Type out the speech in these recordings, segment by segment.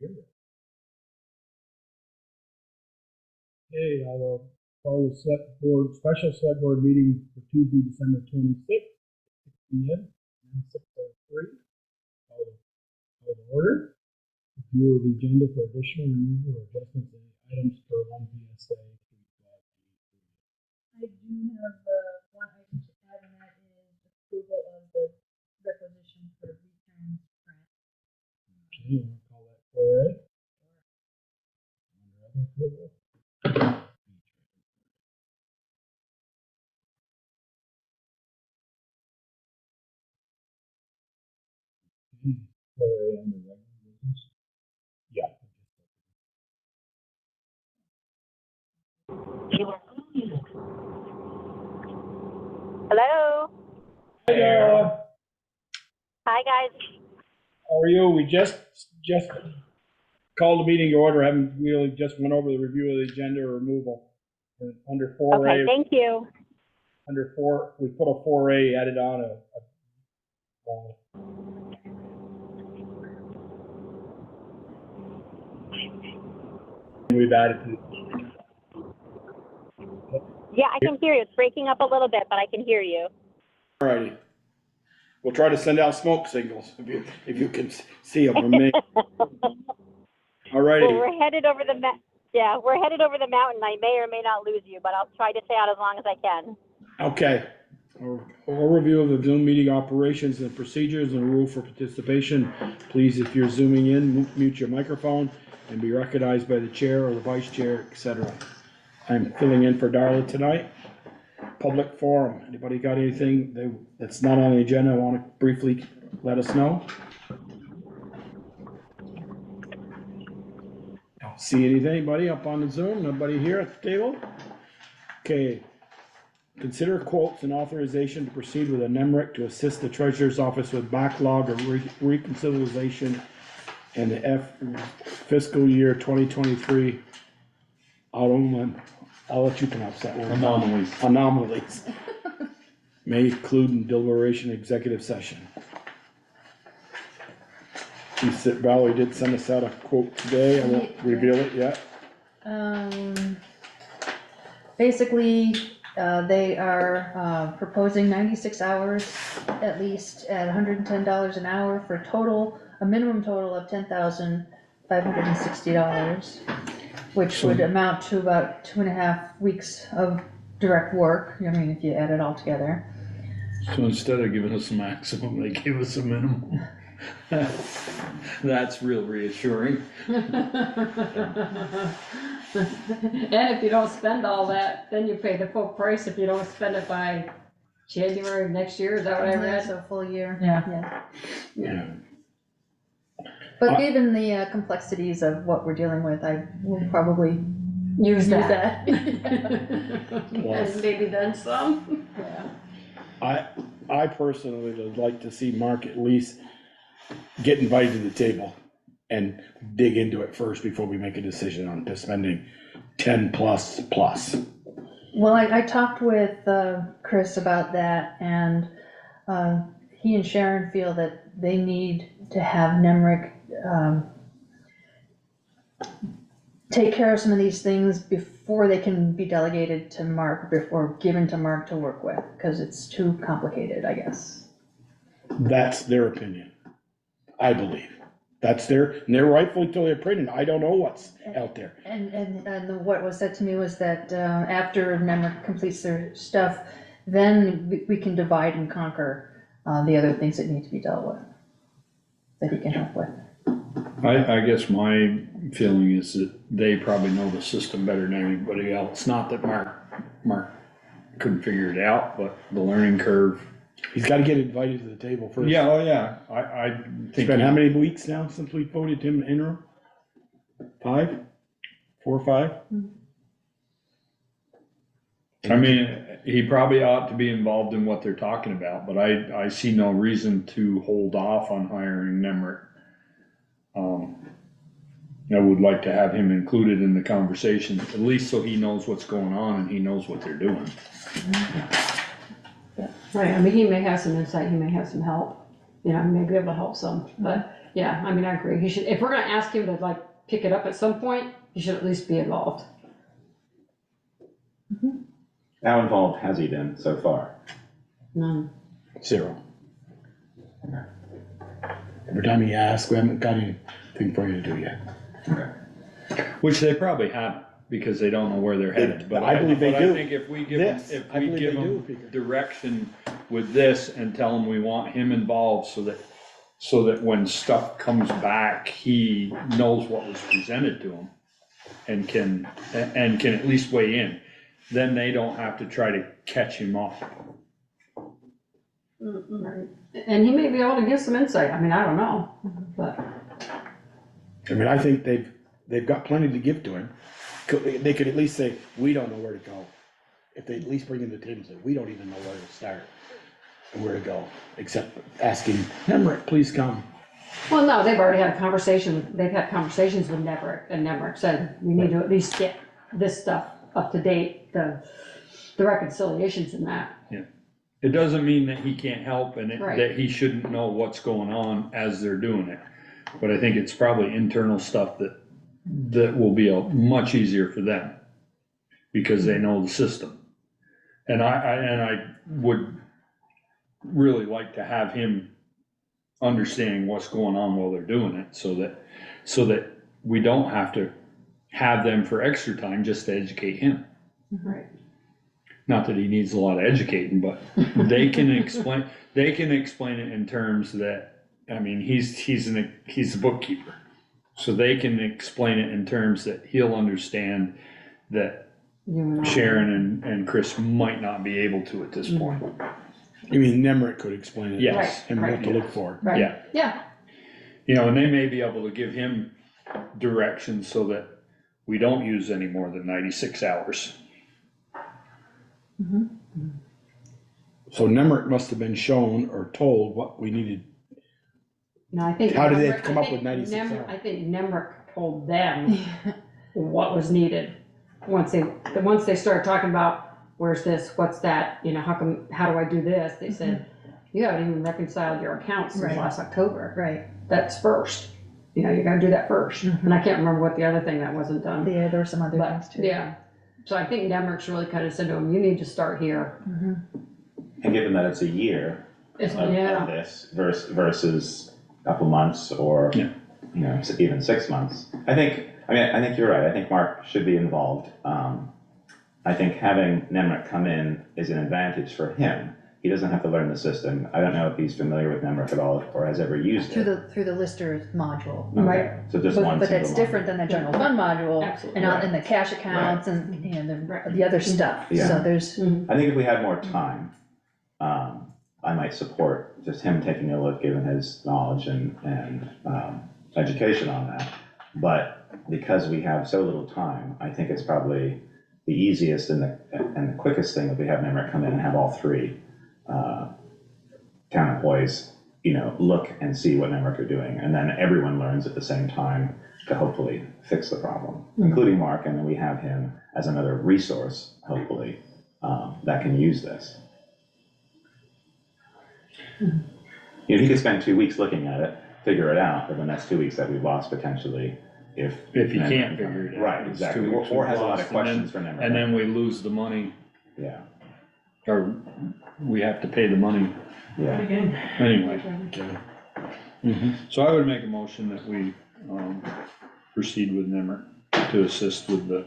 Okay, I will call the special select board meeting for Tuesday, December 26th, 6 p.m. 6:03. Call to order. Review of the agenda for additional removal or adjustments to items per 1 PSA. I do have one item to add, and that is approval of the requisition for return grant. Okay, you want to call that 4A? Under other approval. Okay, 4A under regular business. Yeah. Hello. Hi, Hi, guys. how are you? We just called the meeting to order. Haven't really just went over the review of the agenda or removal. And under 4A. Okay, thank you. Under 4, we put a 4A added on we've added to. Yeah, I can hear you. It's breaking up a little bit, but I can hear you. Alrighty. We'll try to send out smoke signals if you can see them from me. Alrighty. Well, we're headed over the mountain. I may or may not lose you, but I'll try to stay out as long as I can. Okay. Overview of the Zoom meeting operations and procedures and rule for participation. Please, if you're zooming in, mute your microphone and be recognized by the chair or the vice chair, etc. I'm filling in for Darla tonight. Public forum. Anybody got anything that's not on the agenda want to briefly let us know? Don't see anything. Anybody up on the Zoom? Nobody here at the table? Okay. Consider quotes and authorization to proceed with a NEMRIC to assist the treasurer's office with backlog of reconciliation and the fiscal year 2023 I'll let you pronounce that word. Anomalies. May include in deliberation executive session. Valerie did send us out a quote today. I won't reveal it yet. Basically, they are proposing 96 hours at least at $110 an hour for a minimum total of $10,560, which would amount to about 2.5 weeks of direct work. I mean, if you add it all together. So instead of giving us a maximum, they gave us a minimum. That's real reassuring. And if you don't spend all that, then you pay the full price if you don't spend it by January of next year. Is that what I read? So a full year. Yeah. But given the complexities of what we're dealing with, I will probably Use that. Plus. And maybe then some. Yeah. I personally would like to see Mark at least get invited to the table and dig into it first before we make a decision on spending 10 plus. Well, I talked with Chris about that, and he and Sharon feel that they need to have NEMRIC take care of some of these things before they can be delegated to Mark or given to Mark to work with, because it's too complicated, I guess. That's their opinion, I believe. That's and they're rightfully to their opinion. I don't know what's out there. And what was said to me was that after NEMRIC completes their stuff, then we can divide and conquer the other things that need to be dealt with, that he can help with. I guess my feeling is that they probably know the system better than anybody else. Not that Mark couldn't figure it out, but the learning curve. He's got to get invited to the table first. Yeah, oh yeah. I think. It's been how many weeks now since we voted him interim? 5? 4 or 5? I mean, he probably ought to be involved in what they're talking about, but I see no reason to hold off on hiring NEMRIC. I would like to have him included in the conversation, at least so he knows what's going on and he knows what they're doing. Right, I mean, he may have some insight, he may have some help. you know, may be able to help some, but, yeah, I mean, I agree, he should, if we're gonna ask him to like pick it up at some point, he should at least be involved. How involved has he been so far? None. 0. Every time you ask, we haven't got anything for you to do yet. Okay. Which they probably haven't, because they don't know where they're headed, but I believe they but do. I think if we give them, This, if I we believe give they do, them Peter. direction with this and tell him we want him involved so that when stuff comes back, he knows what was presented to him and can at least weigh in, then they don't have to try to catch him up. Right. And he may be able to give some insight, I mean, I don't know, but, I mean, I think they've got plenty to give to him. They could at least say, we don't know where to go. If they at least bring in the table and say, we don't even know where to start and where to go, except asking, Nemrick, please come. well, no, they've already had a conversation, they've had conversations with Nemrick, and Nemrick said, we need to at least get this stuff up to date, the reconciliations and that. It doesn't mean that he can't help and Right. that he shouldn't know what's going on as they're doing it. But I think it's probably internal stuff that will be much easier for them, because they know the system. And I would really like to have him understanding what's going on while they're doing it, so that we don't have to have them for extra time just to educate him. Right. Not that he needs a lot of educating, but they can explain it in terms that, I mean, he's a bookkeeper. So they can explain it in terms that he'll understand that You and I. Sharon and Chris might not be able to at this point. You mean Nemrick could explain it? Yes. And what to look for. Right, Yeah. yeah, You know, and they may be able to give him direction so that we don't use any more than 96 hours. So Nemrick must have been shown or told what we needed. no, I think. How did they Nemrick- come I up with think 96 Nem- hours? I think Nemrick told them what was needed. Once they started talking about, where's this, what's that, you know, how do I do this? They said, you haven't even reconciled your accounts since Right. last October. Right, That's first, you know, you gotta do that first. Mhm. And I can't remember what the other thing that wasn't done. yeah, there were some other things But, too. yeah, so I think Nemrick's really kind of said to him, you need to start here. Mhm. And given that it's a year It's, of yeah, this versus a couple months or, Yeah. you know, even 6 months, I think you're right. I think Mark should be involved. I think having Nemrick come in is an advantage for him. He doesn't have to learn the system. I don't know if he's familiar with Nemrick at all or has ever used it. Through the lister module. Okay, so just one But single that's line. different than the general fund module, Absolutely. and the cash accounts and, you know, the other stuff, Yeah. so there's, I think if we had more time, I might support just him taking a look, given his knowledge and education on that. But because we have so little time, I think it's probably the easiest and the quickest thing if we have Nemrick come in and have all three town employees, you know, look and see what Nemrick are doing, and then everyone learns at the same time to hopefully fix the problem, including Mark, and then we have him as another resource, hopefully, that can use this. You know, he could spend 2 weeks looking at it, figure it out, for the next 2 weeks that we've lost potentially, if. If he can't figure it out. Right, It's exactly, 2 weeks or has a lot lost, of questions for Nemrick. And then we lose the money, Yeah, or we have to pay the money yeah. anyway. Okay. Mhm. So I would make a motion that we proceed with Nemrick to assist with the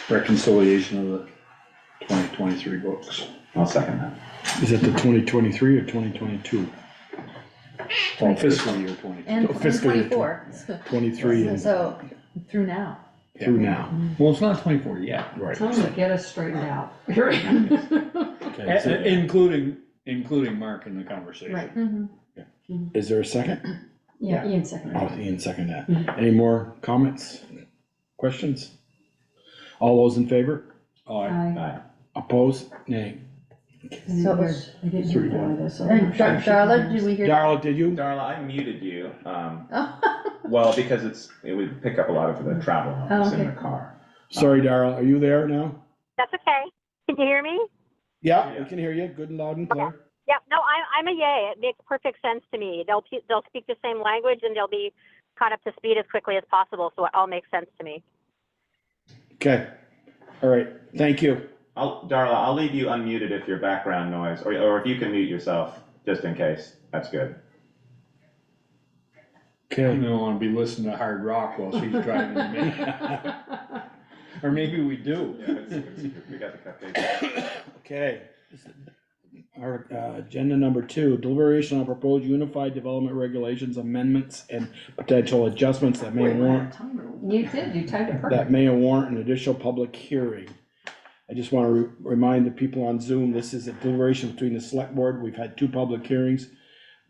reconciliation of the 2023 books. I'll second that. Is that the 2023 or 2022? Well, fiscal year 20. and Fiscal year 24. 23 and So, through now. through now, Well, it's not 24 yet, right. tell them to get us straightened out. Okay, so including Mark in the conversation. Right. Mhm. is there a second? Yeah, Ian seconded. Oh, Ian second that. Any more comments, questions? All those in favor? Aye. Aye. Opposed? Nay. So it was- I didn't hear any of this, so- And Darla, did we hear? Darla, did you? Darla, I muted you, Oh, well, because it would pick up a lot of the travel noise in okay. the car. Sorry, Darla, are you there now? That's okay. Can you hear me? Yeah, we can hear you, good and loud and clear. Yeah, no, I'm a yay. It makes perfect sense to me. They'll speak the same language and they'll be caught up to speed as quickly as possible. So it all makes sense to me. Okay, all right, thank you. Darla, I'll leave you unmuted if your background noise, or if you can mute yourself, just in case, that's good. You Okay, don't wanna be listening to hard rock while she's driving the meeting. Or maybe we do. We got the cupcakes. okay. Our, agenda number 2, deliberation on proposed unified development regulations amendments and potential adjustments that may warrant, You did, you typed it that perfect. may warrant an additional public hearing. I just want to remind the people on Zoom, this is a deliberation between the select board. We've had 2 public hearings.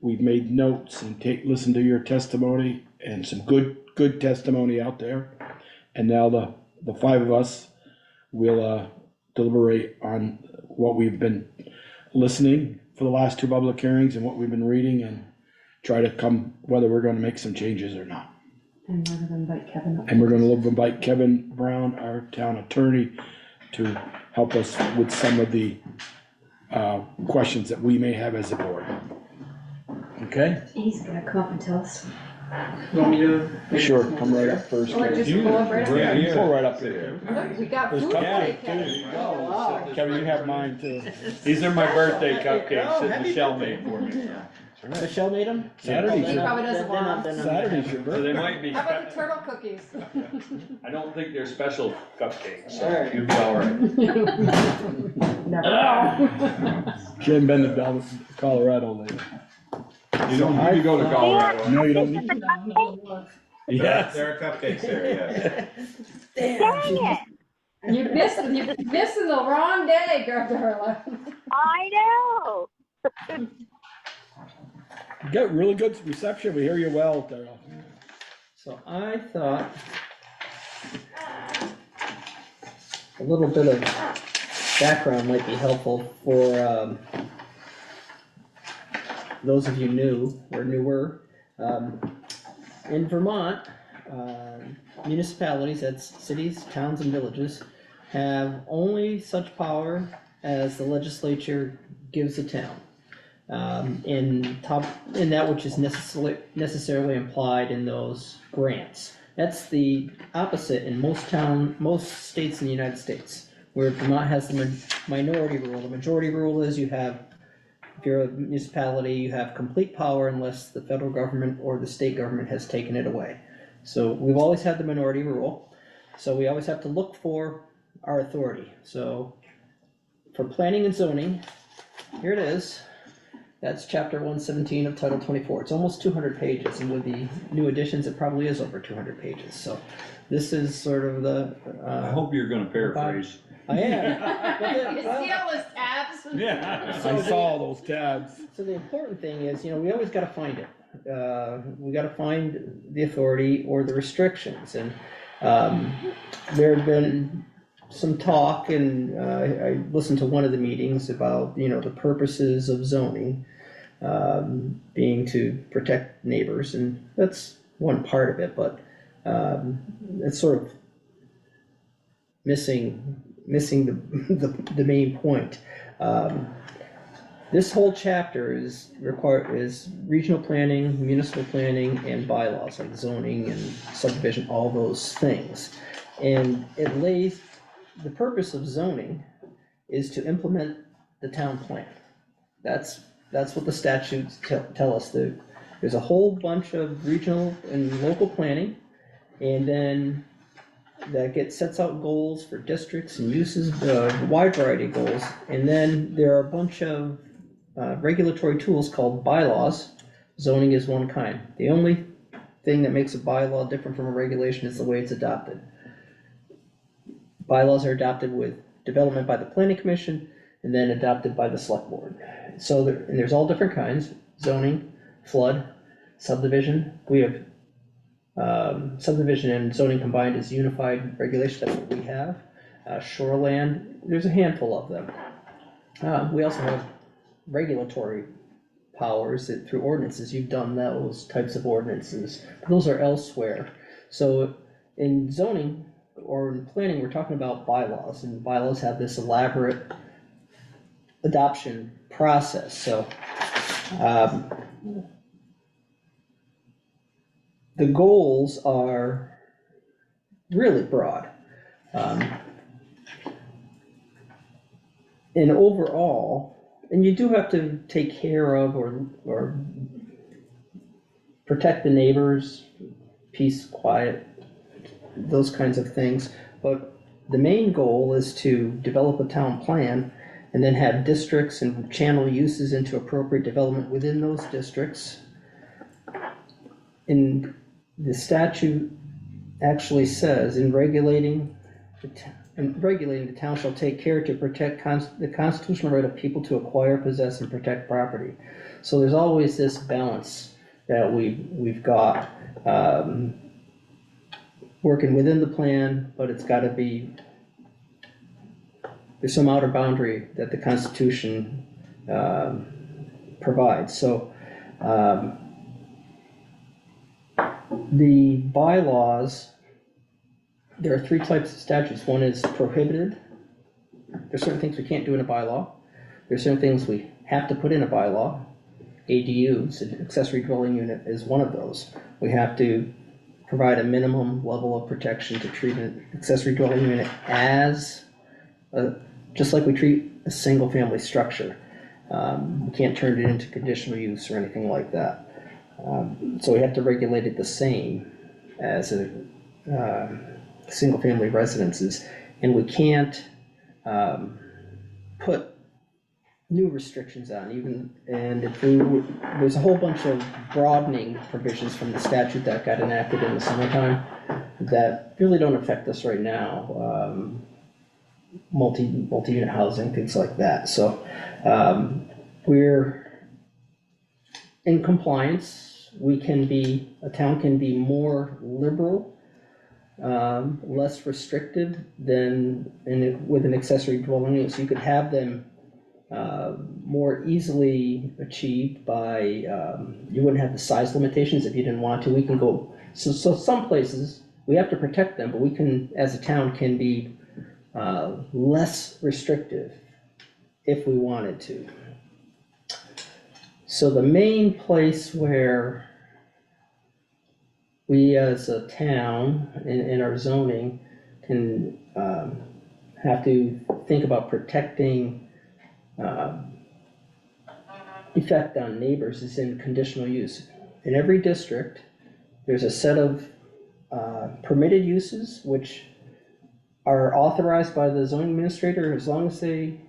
We've made notes and listened to your testimony and some good testimony out there. And now the 5 of us will deliberate on what we've been listening for the last 2 public hearings and what we've been reading, and try to come, whether we're gonna make some changes or not. And we're gonna invite Kevin up. And we're gonna invite Kevin Brown, our town attorney, to help us with some of the questions that we may have as a board. Okay? He's gonna come up and tell us. You want me to? Sure, come right up first. Or just Kevin. pull up right up Yeah, here. you pull right up here. Look, we got There's food for you, cupcake Kevin. too. Oh, wow. Kevin, you have mine too. These are my birthday Oh, cupcakes that happy Michelle birthday. made for me. Michelle made them? Saturday's He your, probably doesn't want them. Saturday's your So they birthday. might be, How about the turtle cookies? I don't think they're special cupcakes, so Alright. you'll be all right. Never know. She hasn't been to Colorado lately. You don't need to go to Colorado. No, you don't need to. Yes. There are cupcakes there, yes. Dang it! You're missing the wrong day, Darla. I know. You got really good reception. We hear you well, Darrell. So I thought a little bit of background might be helpful for those of you new or newer. In Vermont, municipalities, that's cities, towns, and villages, have only such power as the legislature gives the town. In that which is necessarily implied in those grants. That's the opposite in most states in the United States, where Vermont has the minority rule. The majority rule is if you're a municipality, you have complete power unless the federal government or the state government has taken it away. So we've always had the minority rule, so we always have to look for our authority. So for planning and zoning, here it is. That's chapter 117 of title 24. It's almost 200 pages, and with the new additions, it probably is over 200 pages. So this is sort of the, I hope you're gonna paraphrase. I am. You see all those tabs? Yeah. I saw those tabs. So the important thing is, we always gotta find it. We gotta find the authority or the restrictions, and, there have been some talk, and, I listened to one of the meetings about, the purposes of zoning, being to protect neighbors, and that's one part of it, but, it's sort of missing the main point. This whole chapter is regional planning, municipal planning, and bylaws, like zoning and subdivision, all those things. And the purpose of zoning is to implement the town plan. That's what the statutes tell us. There's a whole bunch of regional and local planning, and then that sets out goals for districts and uses, a wide variety of goals. And then there are a bunch of regulatory tools called bylaws. Zoning is one kind. The only thing that makes a bylaw different from a regulation is the way it's adopted. Bylaws are adopted with development by the planning commission and then adopted by the select board. So there's all different kinds: zoning, flood, subdivision. We have subdivision and zoning combined is unified regulation. That's what we have. Shoreland, there's a handful of them. We also have regulatory powers that through ordinances. You've done those types of ordinances. Those are elsewhere. So in zoning or in planning, we're talking about bylaws, and bylaws have this elaborate adoption process, so, the goals are really broad. And overall, and you do have to take care of or protect the neighbors, peace, quiet, those kinds of things. But the main goal is to develop a town plan and then have districts and channel uses into appropriate development within those districts. And the statute actually says, in regulating the town shall take care to protect the constitutional right of people to acquire, possess, and protect property. So there's always this balance that we've got, working within the plan, but it's gotta be, there's some outer boundary that the Constitution, provides, so, the bylaws, there are three types of statutes. One is prohibited. There's certain things we can't do in a bylaw. There's certain things we have to put in a bylaw. ADUs, an accessory dwelling unit, is one of those. We have to provide a minimum level of protection to treat an accessory dwelling unit as, just like we treat a single-family structure. We can't turn it into conditional use or anything like that. So we have to regulate it the same as a single-family residences, and we can't put new restrictions on even, and if there's a whole bunch of broadening provisions from the statute that got enacted in the summertime that really don't affect us right now, multi-unit housing, things like that. So we're in compliance. A town can be more liberal, less restrictive than with an accessory dwelling unit. So you could have them more easily achieved by, you wouldn't have the size limitations if you didn't want to. We can go, so some places, we have to protect them, but we can, as a town, can be less restrictive if we wanted to. So the main place where we as a town in our zoning can have to think about protecting effect on neighbors is in conditional use. In every district, there's a set of permitted uses which are authorized by the zoning administrator as long as they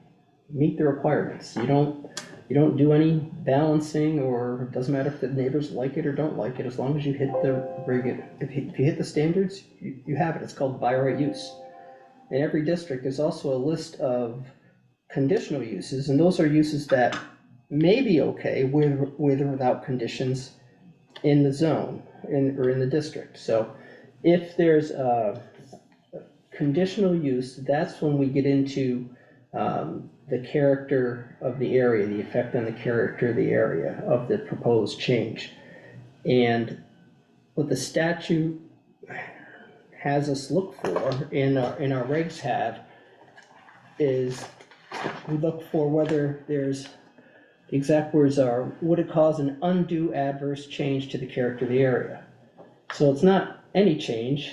meet the requirements. You don't do any balancing, or it doesn't matter if the neighbors like it or don't like it, as long as you hit if you hit the standards, you have it. It's called by right use. In every district, there's also a list of conditional uses, and those are uses that may be okay with or without conditions in the zone or in the district. So if there's a conditional use, that's when we get into the character of the area, the effect on the character of the area of the proposed change. And what the statute has us look for in our regs is we look for whether there's, the exact words are, would it cause an undue adverse change to the character of the area? So it's not any change,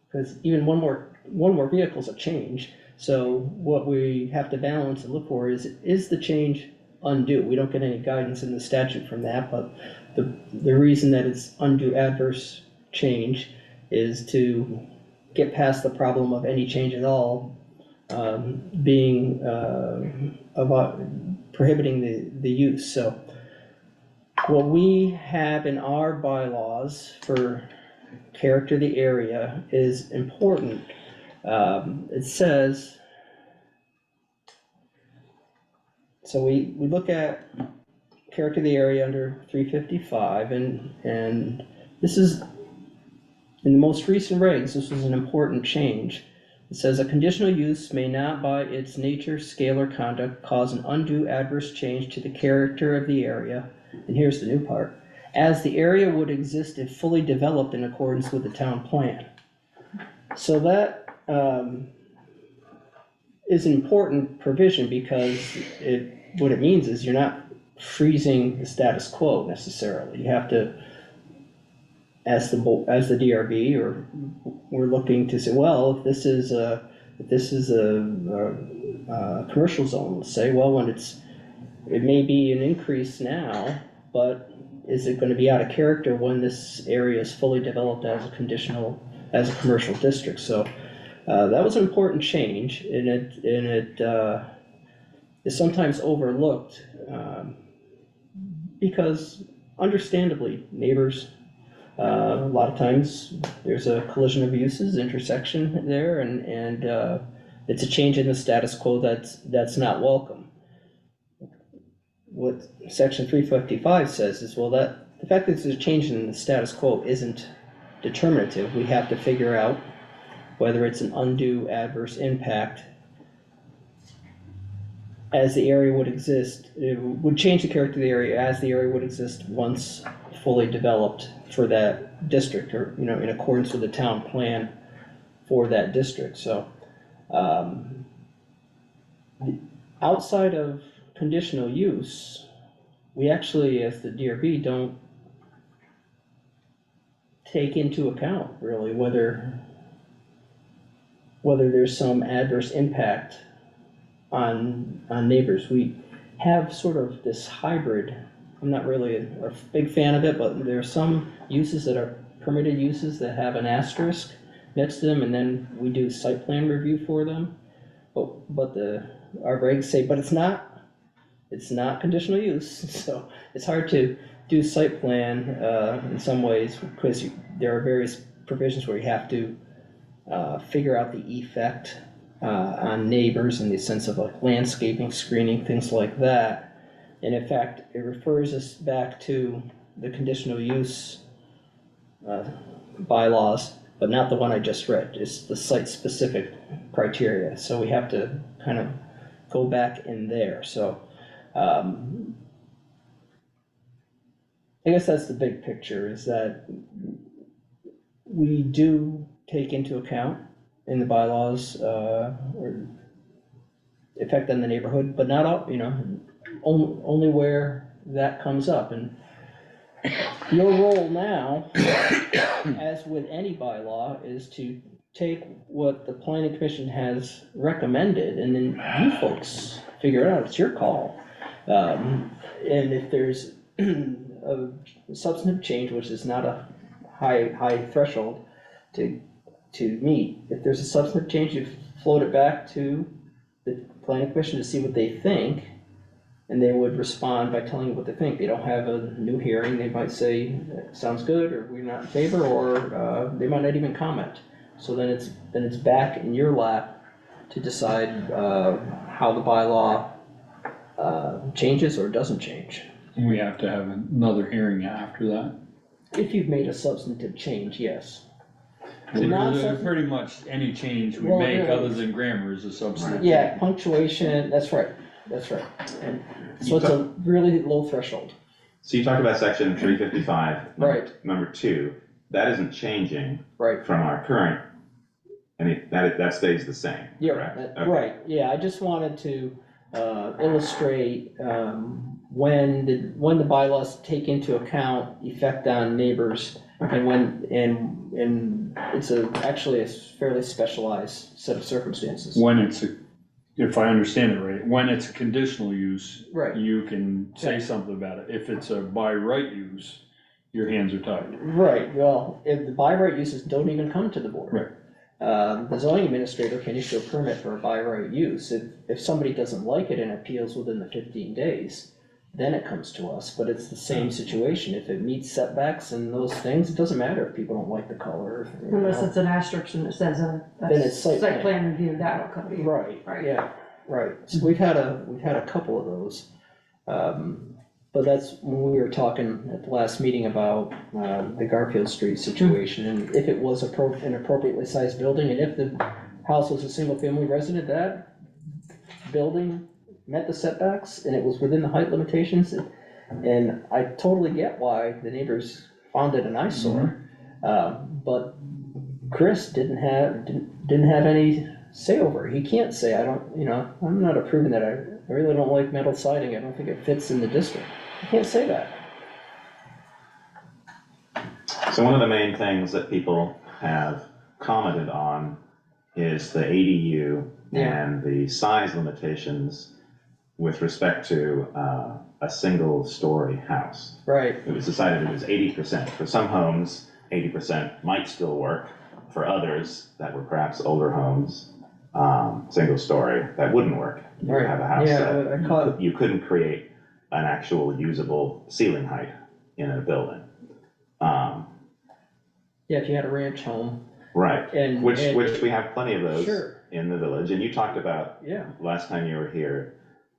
because even one more vehicle is a change. So what we have to balance and look for is the change undue? We don't get any guidance in the statute from that, but the reason that it's undue adverse change is to get past the problem of any change at all being about prohibiting the use. So what we have in our bylaws for character of the area is important. It says, so we look at character of the area under 355, and this is, in the most recent regs, this was an important change. It says a conditional use may not by its nature, scale, or conduct cause an undue adverse change to the character of the area, and here's the new part, as the area would exist if fully developed in accordance with the town plan. So that is an important provision because what it means is you're not freezing the status quo necessarily. You have to, as the DRB, or we're looking to say, well, if this is a commercial zone, let's say, well, it may be an increase now, but is it gonna be out of character when this area is fully developed as a commercial district? So, that was an important change, and it is sometimes overlooked, because understandably, neighbors, a lot of times, there's a collision of uses, intersection there, and it's a change in the status quo that's not welcome. What section 355 says is, well, that the fact that there's a change in the status quo isn't determinative. We have to figure out whether it's an undue adverse impact as the area would exist. It would change the character of the area as the area would exist once fully developed for that district, or, in accordance with the town plan for that district. So, outside of conditional use, we actually, as the DRB, don't take into account really whether there's some adverse impact on neighbors. We have sort of this hybrid. I'm not really a big fan of it, but there are some uses that are permitted uses that have an asterisk next to them, and then we do site plan review for them. But our regs say, but it's not conditional use, so it's hard to do site plan in some ways, because there are various provisions where you have to figure out the effect on neighbors in the sense of like landscaping, screening, things like that. And in fact, it refers us back to the conditional use bylaws, but not the one I just read. It's the site-specific criteria, so we have to kind of go back in there. So I guess that's the big picture, is that we do take into account in the bylaws or effect on the neighborhood, but not all, only where that comes up. And your role now, as with any bylaw, is to take what the planning commission has recommended, and then you folks figure it out. It's your call. And if there's a substantive change, which is not a high threshold to meet, if there's a substantive change, you float it back to the planning commission to see what they think, and they would respond by telling you what they think. They don't have a new hearing. They might say, sounds good, or we're not in favor, or they might not even comment. So then it's back in your lap to decide how the bylaw changes or doesn't change. We have to have another hearing after that. If you've made a substantive change, yes. Not There's substantive- pretty much any change we Well, make yeah. other than grammar is a substantive. Yeah, punctuation, that's right. And so it's a really low threshold. So you talk about section 355. Right. Number 2, that isn't changing Right. from our current, that stays the same, Yeah, correct? Okay. right, yeah, I just wanted to illustrate when the bylaws take into account effect on neighbors, and and it's actually a fairly specialized set of circumstances. When if I understand it right, when it's a conditional use, Right. you can say Right. something about it. If it's a by right use, your hands are tied. Right, well, if the by right uses don't even come to the board. Right. The zoning administrator can issue a permit for a by right use. If somebody doesn't like it and appeals within the 15 days, then it comes to us, but it's the same situation. If it meets setbacks and those things, it doesn't matter if people don't like the color. Unless it's an asterisk and it says Then it's site site plan. plan review, that'll come to you. Right, Right. yeah, right. So we've had a couple of those. But that's when we were talking at the last meeting about the Garfield Street situation, and if it was an appropriately sized building, and if the house was a single family resident, that building met the setbacks and it was within the height limitations, and I totally get why the neighbors found it an eyesore. But Chris didn't have any say over it. He can't say, I don't, I'm not approving that, I really don't like metal siding, I don't think it fits in the district. He can't say that. So one of the main things that people have commented on is the ADU and the size limitations with respect to a single-story house. Right, It was decided it was 80%. For some homes, 80% might still work. For others that were perhaps older homes, single-story, that wouldn't work. You would right. have a house Yeah, I caught, that you couldn't create an actual usable ceiling height in a building. yeah, if you had a ranch home. Right, And which we have plenty of those Sure. in the village, and you talked about, Yeah, last time you were here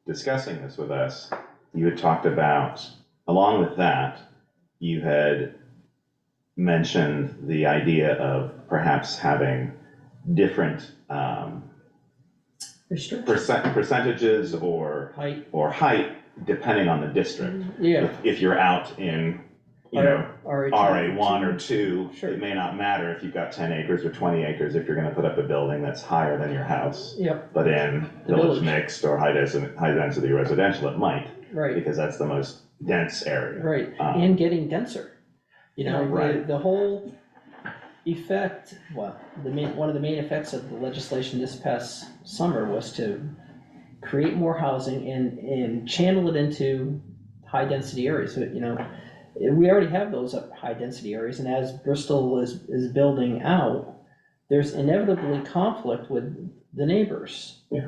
discussing this with us, you had talked about, along with that, you had mentioned the idea of perhaps having different percentages or height depending on the district. yeah. If you're out in, RA1 or 2, Sure. it may not matter if you've got 10 acres or 20 acres if you're gonna put up a building that's higher than your house. Yep, But in The village village. mixed or high density residential, it might, right, because that's the most dense area. right, and getting denser. Right. The whole effect, well, one of the main effects of the legislation this past summer was to create more housing and channel it into high-density areas. So, we already have those high-density areas, and as Bristol is building out, there's inevitably conflict with the neighbors. Yeah.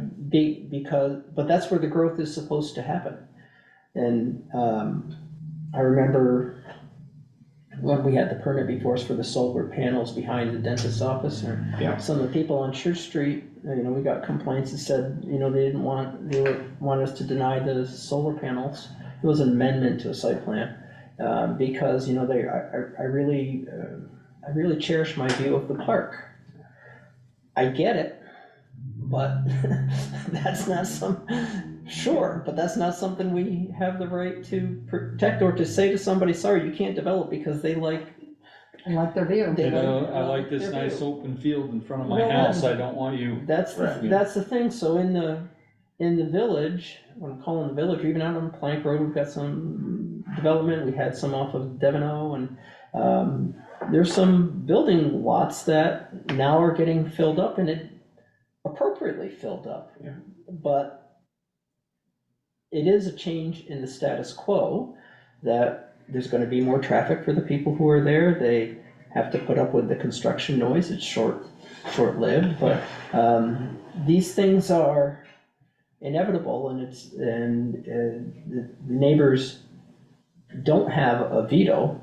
But that's where the growth is supposed to happen. And I remember when we had the permit before us for the solar panels behind the dentist's office, or Yeah. some of the people on Church Street, we got complaints that said, they wanted us to deny the solar panels. It was an amendment to a site plan, because, I really cherish my view of the park. I get it, but that's not but that's not something we have the right to protect, or to say to somebody, sorry, you can't develop because they like. I like their view. I like this their nice view. open field in front of my Well, house, I don't want you. That's Right. the thing, so in the village, what I'm calling the village, or even out on Plank Road, we've got some development, we had some off of Deveno, and there's some building lots that now are getting filled up, and it appropriately filled up. Yeah. But it is a change in the status quo, that there's gonna be more traffic for the people who are there, they have to put up with the construction noise, it's short-lived, but these things are inevitable, and the neighbors don't have a veto,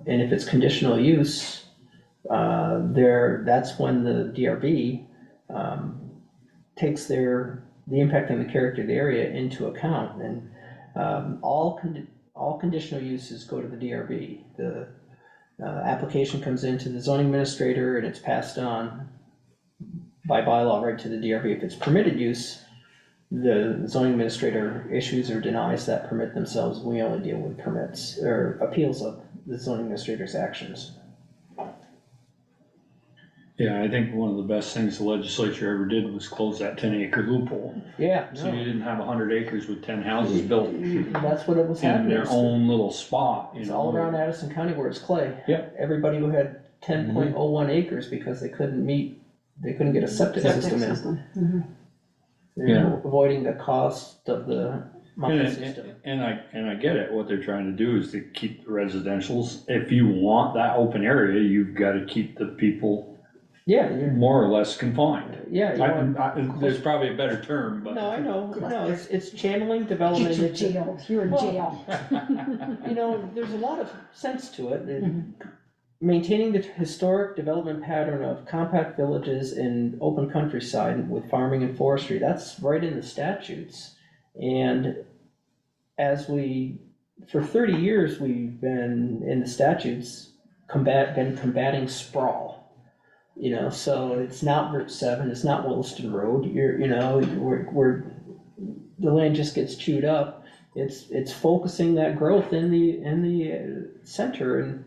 and if it's conditional use, that's when the DRB takes the impact on the character of the area into account, and all conditional uses go to the DRB. The application comes into the zoning administrator, and it's passed on by bylaw right to the DRB. If it's permitted use, the zoning administrator issues or denies that permit themselves. We only deal with permits or appeals of the zoning administrator's actions. Yeah, I think one of the best things the legislature ever did was close that 10-acre loophole. Yeah, So you didn't have 100 acres with 10 houses built in that's what it was happening. their own little spot, It's all around Addison County where it's clay. Yep. Everybody who had 10.01 acres because they couldn't get a septic system in. Yeah. Avoiding the cost of the monthly system. And I get it, what they're trying to do is to keep the residentials, if you want that open area, you've gotta keep the people Yeah, more or less confined. yeah. You want- There's probably a better term, but. No, I know, no, it's channeling development. Get your into- jail, you're in jail. There's a lot of sense to it. Maintaining the historic development pattern of compact villages and open countryside with farming and forestry, that's right in the statutes. And for 30 years, we've been in the statutes, combating sprawl. So it's not Route 7, it's not Williston Road, the land just gets chewed up. It's focusing that growth in the center, and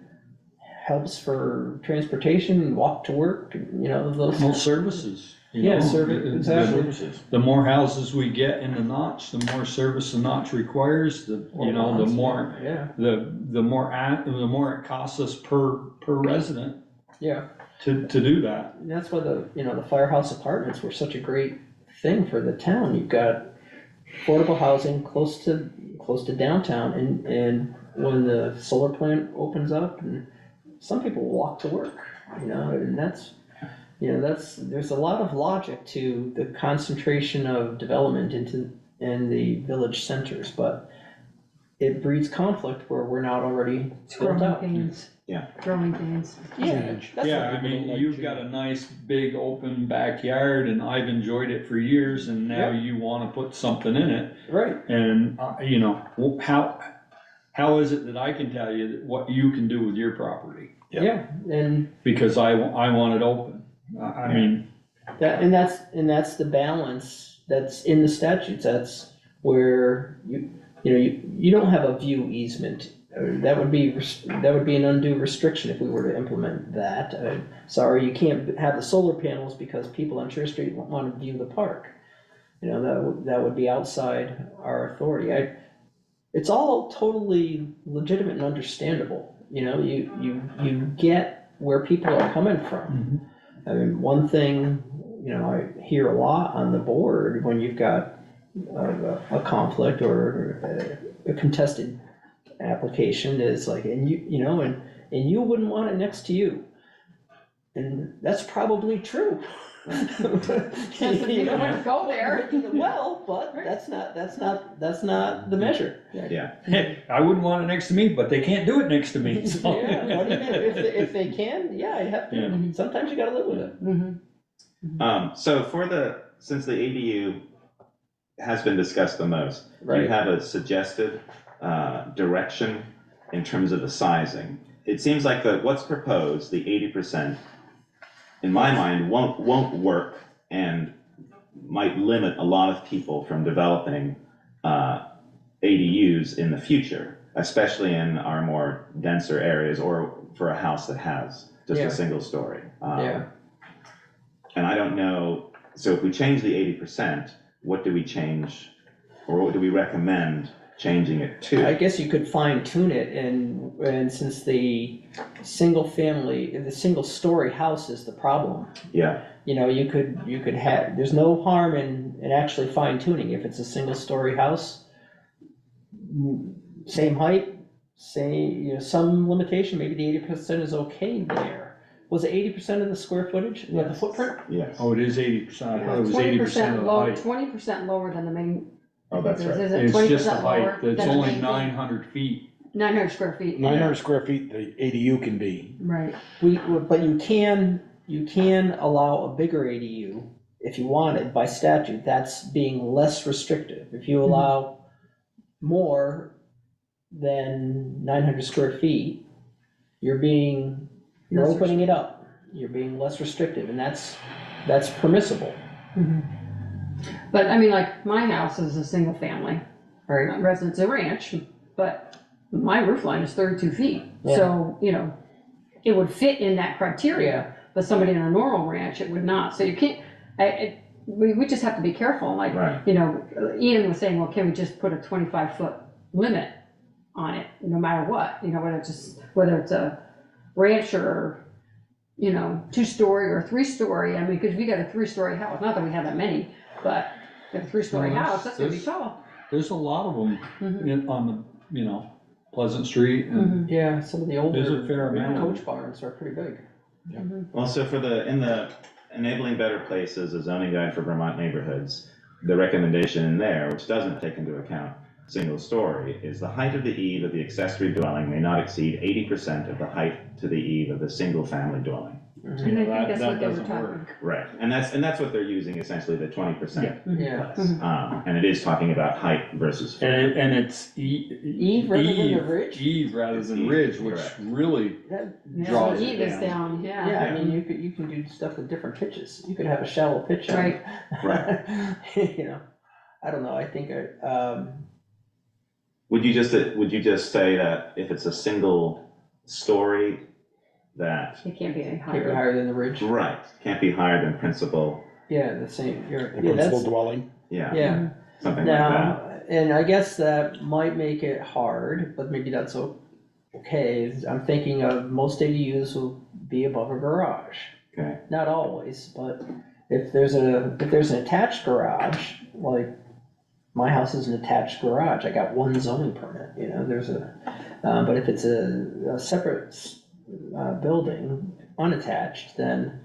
helps for transportation and walk to work, those. Well, services, You Yeah, know, service, the- exactly. The more houses we get in the notch, the more service the notch requires, the more, Yeah, the more it costs us per resident yeah. to do that. And that's why the firehouse apartments were such a great thing for the town. You've got affordable housing close to downtown, and when the solar plant opens up, and some people walk to work, and there's a lot of logic to the concentration of development in the village centers, but it breeds conflict where we're not already built Growing out. pains. Yeah. Growing pains. Yeah, Change. that's Yeah, what I mean, like you've to- got a nice, big, open backyard, and I've enjoyed it for years, and now Yeah. you wanna put something in it, right. and, well, how is it that I can tell you what you can do with your property? Yeah, and Because I want it open. I mean, that's the balance that's in the statutes. That's where you don't have a view easement. That would be an undue restriction if we were to implement that. Sorry, you can't have the solar panels because people on Church Street want to view the park. That would be outside our authority. It's all totally legitimate and understandable. You get where people are coming from. I mean, one thing, I hear a lot on the board when you've got a conflict or a contested application is like, and you wouldn't want it next to you. And that's probably true. You don't want to go there. Well, but that's not the measure. Yeah. hey, I wouldn't want it next to me, but they can't do it next to me, so. Yeah, what do you mean? If they can, yeah, you have to, Yeah. sometimes you gotta live with it. Mhm. So since the ADU has been discussed the most, do you have a suggested direction in terms of the sizing? It seems like what's proposed, the 80%, in my mind, won't work and might limit a lot of people from developing ADUs in the future, especially in our more denser areas or for a house that has just Yeah. a single story. Yeah. And I don't know, so if we change the 80%, what do we change, or what do we recommend changing it to? I guess you could fine tune it, and since the single story house is the problem, Yeah, you could have, there's no harm in actually fine tuning. If it's a single story house, same height, some limitation, maybe the 80% is okay there. Was it 80% of the square footage, of the footprint? yes. Oh, it is 80%, I thought it was 80% of the height. 20% lower than the main. Oh, that's right. Is it It's just the 20% lower height, than it's the only main thing? 900 feet. 900 square feet. 900 square feet, the ADU can be. Right. But you can allow a bigger ADU if you wanted by statute. That's being less restrictive. If you allow more than 900 square feet, you're opening it up. You're being less restrictive, and that's permissible. But I mean, like, my house is a single family, Right. residence, a ranch, but my roof line is 32 feet. So, it would fit in that criteria, but somebody in a normal ranch, it would not. So you can't, we just have to be careful, like, Right. Ian was saying, well, can we just put a 25-foot limit on it, no matter what, whether it's a ranch or, 2-story or 3-story, I mean, because we got a 3-story house, not that we have that many, but a 3-story No, house, that's gonna be there's- tall. There's a lot of them Mhm. on the, Pleasant Street, and Yeah, some of the older There's a fair amount. coach barns are pretty big. Well, so in the Enabling Better Places, a zoning guide for Vermont neighborhoods, the recommendation in there, which doesn't take into account single story, is the height of the eave of the accessory dwelling may not exceed 80% of the height to the eave of the single family dwelling. And I think that that's what they were doesn't talking. work. Right, and that's what they're using, essentially, the 20%. Yeah. And it is talking about height versus. and it's Eve rather than the ridge? Eve rather It's than eve, ridge, which correct. really, Yeah, Draws so it Eve is down. down, Yeah, yeah. I mean, you can do stuff with different pitches. You could have a shallow pitch on it. Right. I don't know, I think, Would you just say that if it's a single story, that, It can't be any can't be higher. higher than the ridge. right, can't be higher than principal, yeah, the same, a yeah, principal that's, dwelling. yeah. Something like that. Now, and I guess that might make it hard, but maybe that's okay. I'm thinking of most ADUs will be above a garage. Okay. Not always, but if there's an attached garage, like my house is an attached garage, I got one zoning permit, you know, but if it's a separate, building, unattached, then,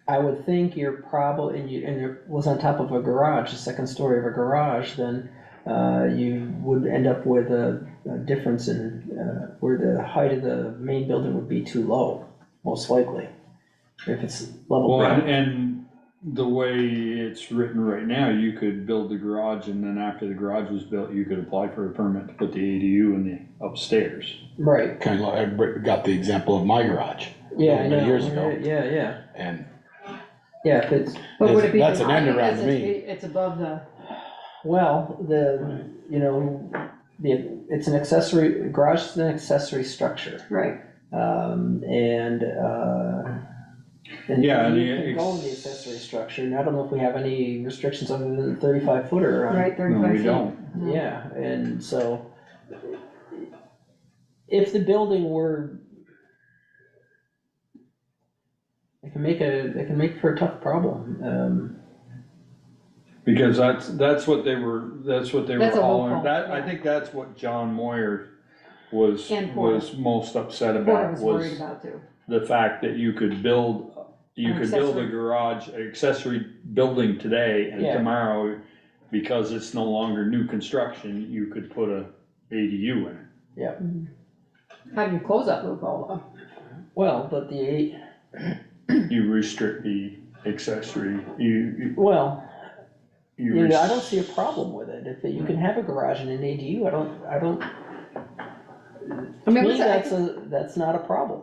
I would think you're probably, and it was on top of a garage, the second story of a garage, then, you would end up with a difference in, where the height of the main building would be too low, most likely. If it's level. Well, and the way it's written right now, you could build the garage and then after the garage was built, you could apply for a permit to put the ADU in the upstairs. Right, Kind of like, I got the example of my garage. yeah, I Many know, years ago. yeah, And yeah, if it's, But would it be? That's an end around because to me. It's above the, well, you know, it's an accessory, garage is an accessory structure. right, And Yeah, and you can go in the accessory structure, and I don't know if we have any restrictions other than 35 footer on. right, No, 35 we feet. don't. Yeah, and so if the building were, it can make for a tough problem. Because that's what they were That's a hauling, loophole, I yeah. think that's what John Moyer was And Porter. most upset What I about, was worried was about too. the fact that you could build a accessory. garage, an accessory building today, and Yeah. tomorrow, because it's no longer new construction, you could put a ADU in it. How do you close that loophole though? Well, but You restrict the accessory, well, you you know, I don't see a problem with it, if you can have a garage in an ADU, I don't, I mean, to me, what's that? that's not a problem.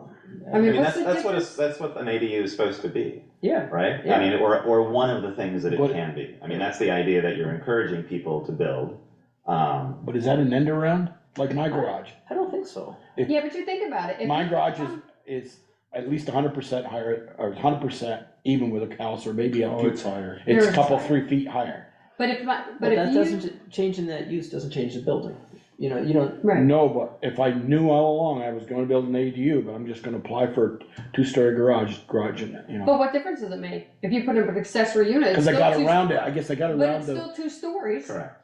I mean, what's the That's difference? that's what an ADU is supposed to be, Yeah, right? Yeah. I mean, or one of the things that it But- can be. I mean, that's the idea that you're encouraging people to build. but is that an end around? Like my garage? I don't think so. Yeah, but you think about it. if My you- garage is at least 100% higher, or 100% even with a house, or maybe a Oh, few, it's higher. it's a Yours couple, is higher. 3 feet higher. But if my, But but that if you, doesn't, changing that use doesn't change the building, you know, you don't, right, No, but if I knew all along I was gonna build an ADU, but I'm just gonna apply for a 2-story garage in it, you know? but what difference does it make? If you put in an accessory unit, it's Cause I still got two, around it, I guess I got but around it's the, still 2 stories. Correct.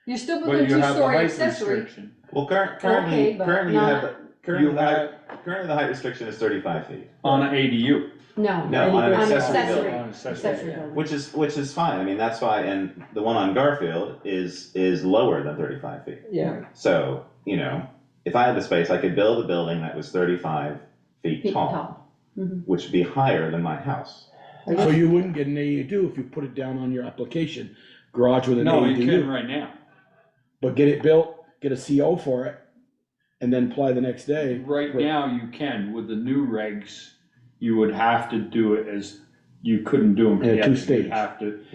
You're still But building you have the 2-story height accessory. restriction. Well, Okay, currently, but currently you not- have, currently You the height, currently the height restriction is 35 feet. On an ADU. No. No, on an on accessory building. On accessory, Accessory yeah. building. Which is fine, I mean, that's why, and the one on Garfield is lower than 35 feet. yeah, So, you know, if I had the space, I could build a building that was 35 feet Feet tall, tall. Mhm. which would be higher than my house. so you wouldn't get an ADU if you put it down on your application, garage with an No, you can ADU. right now. But get it built, get a CO for it, and then apply the next day. Right for- now, you can, with the new regs, you would have to do it as, you couldn't do them Yeah, together. two-stage.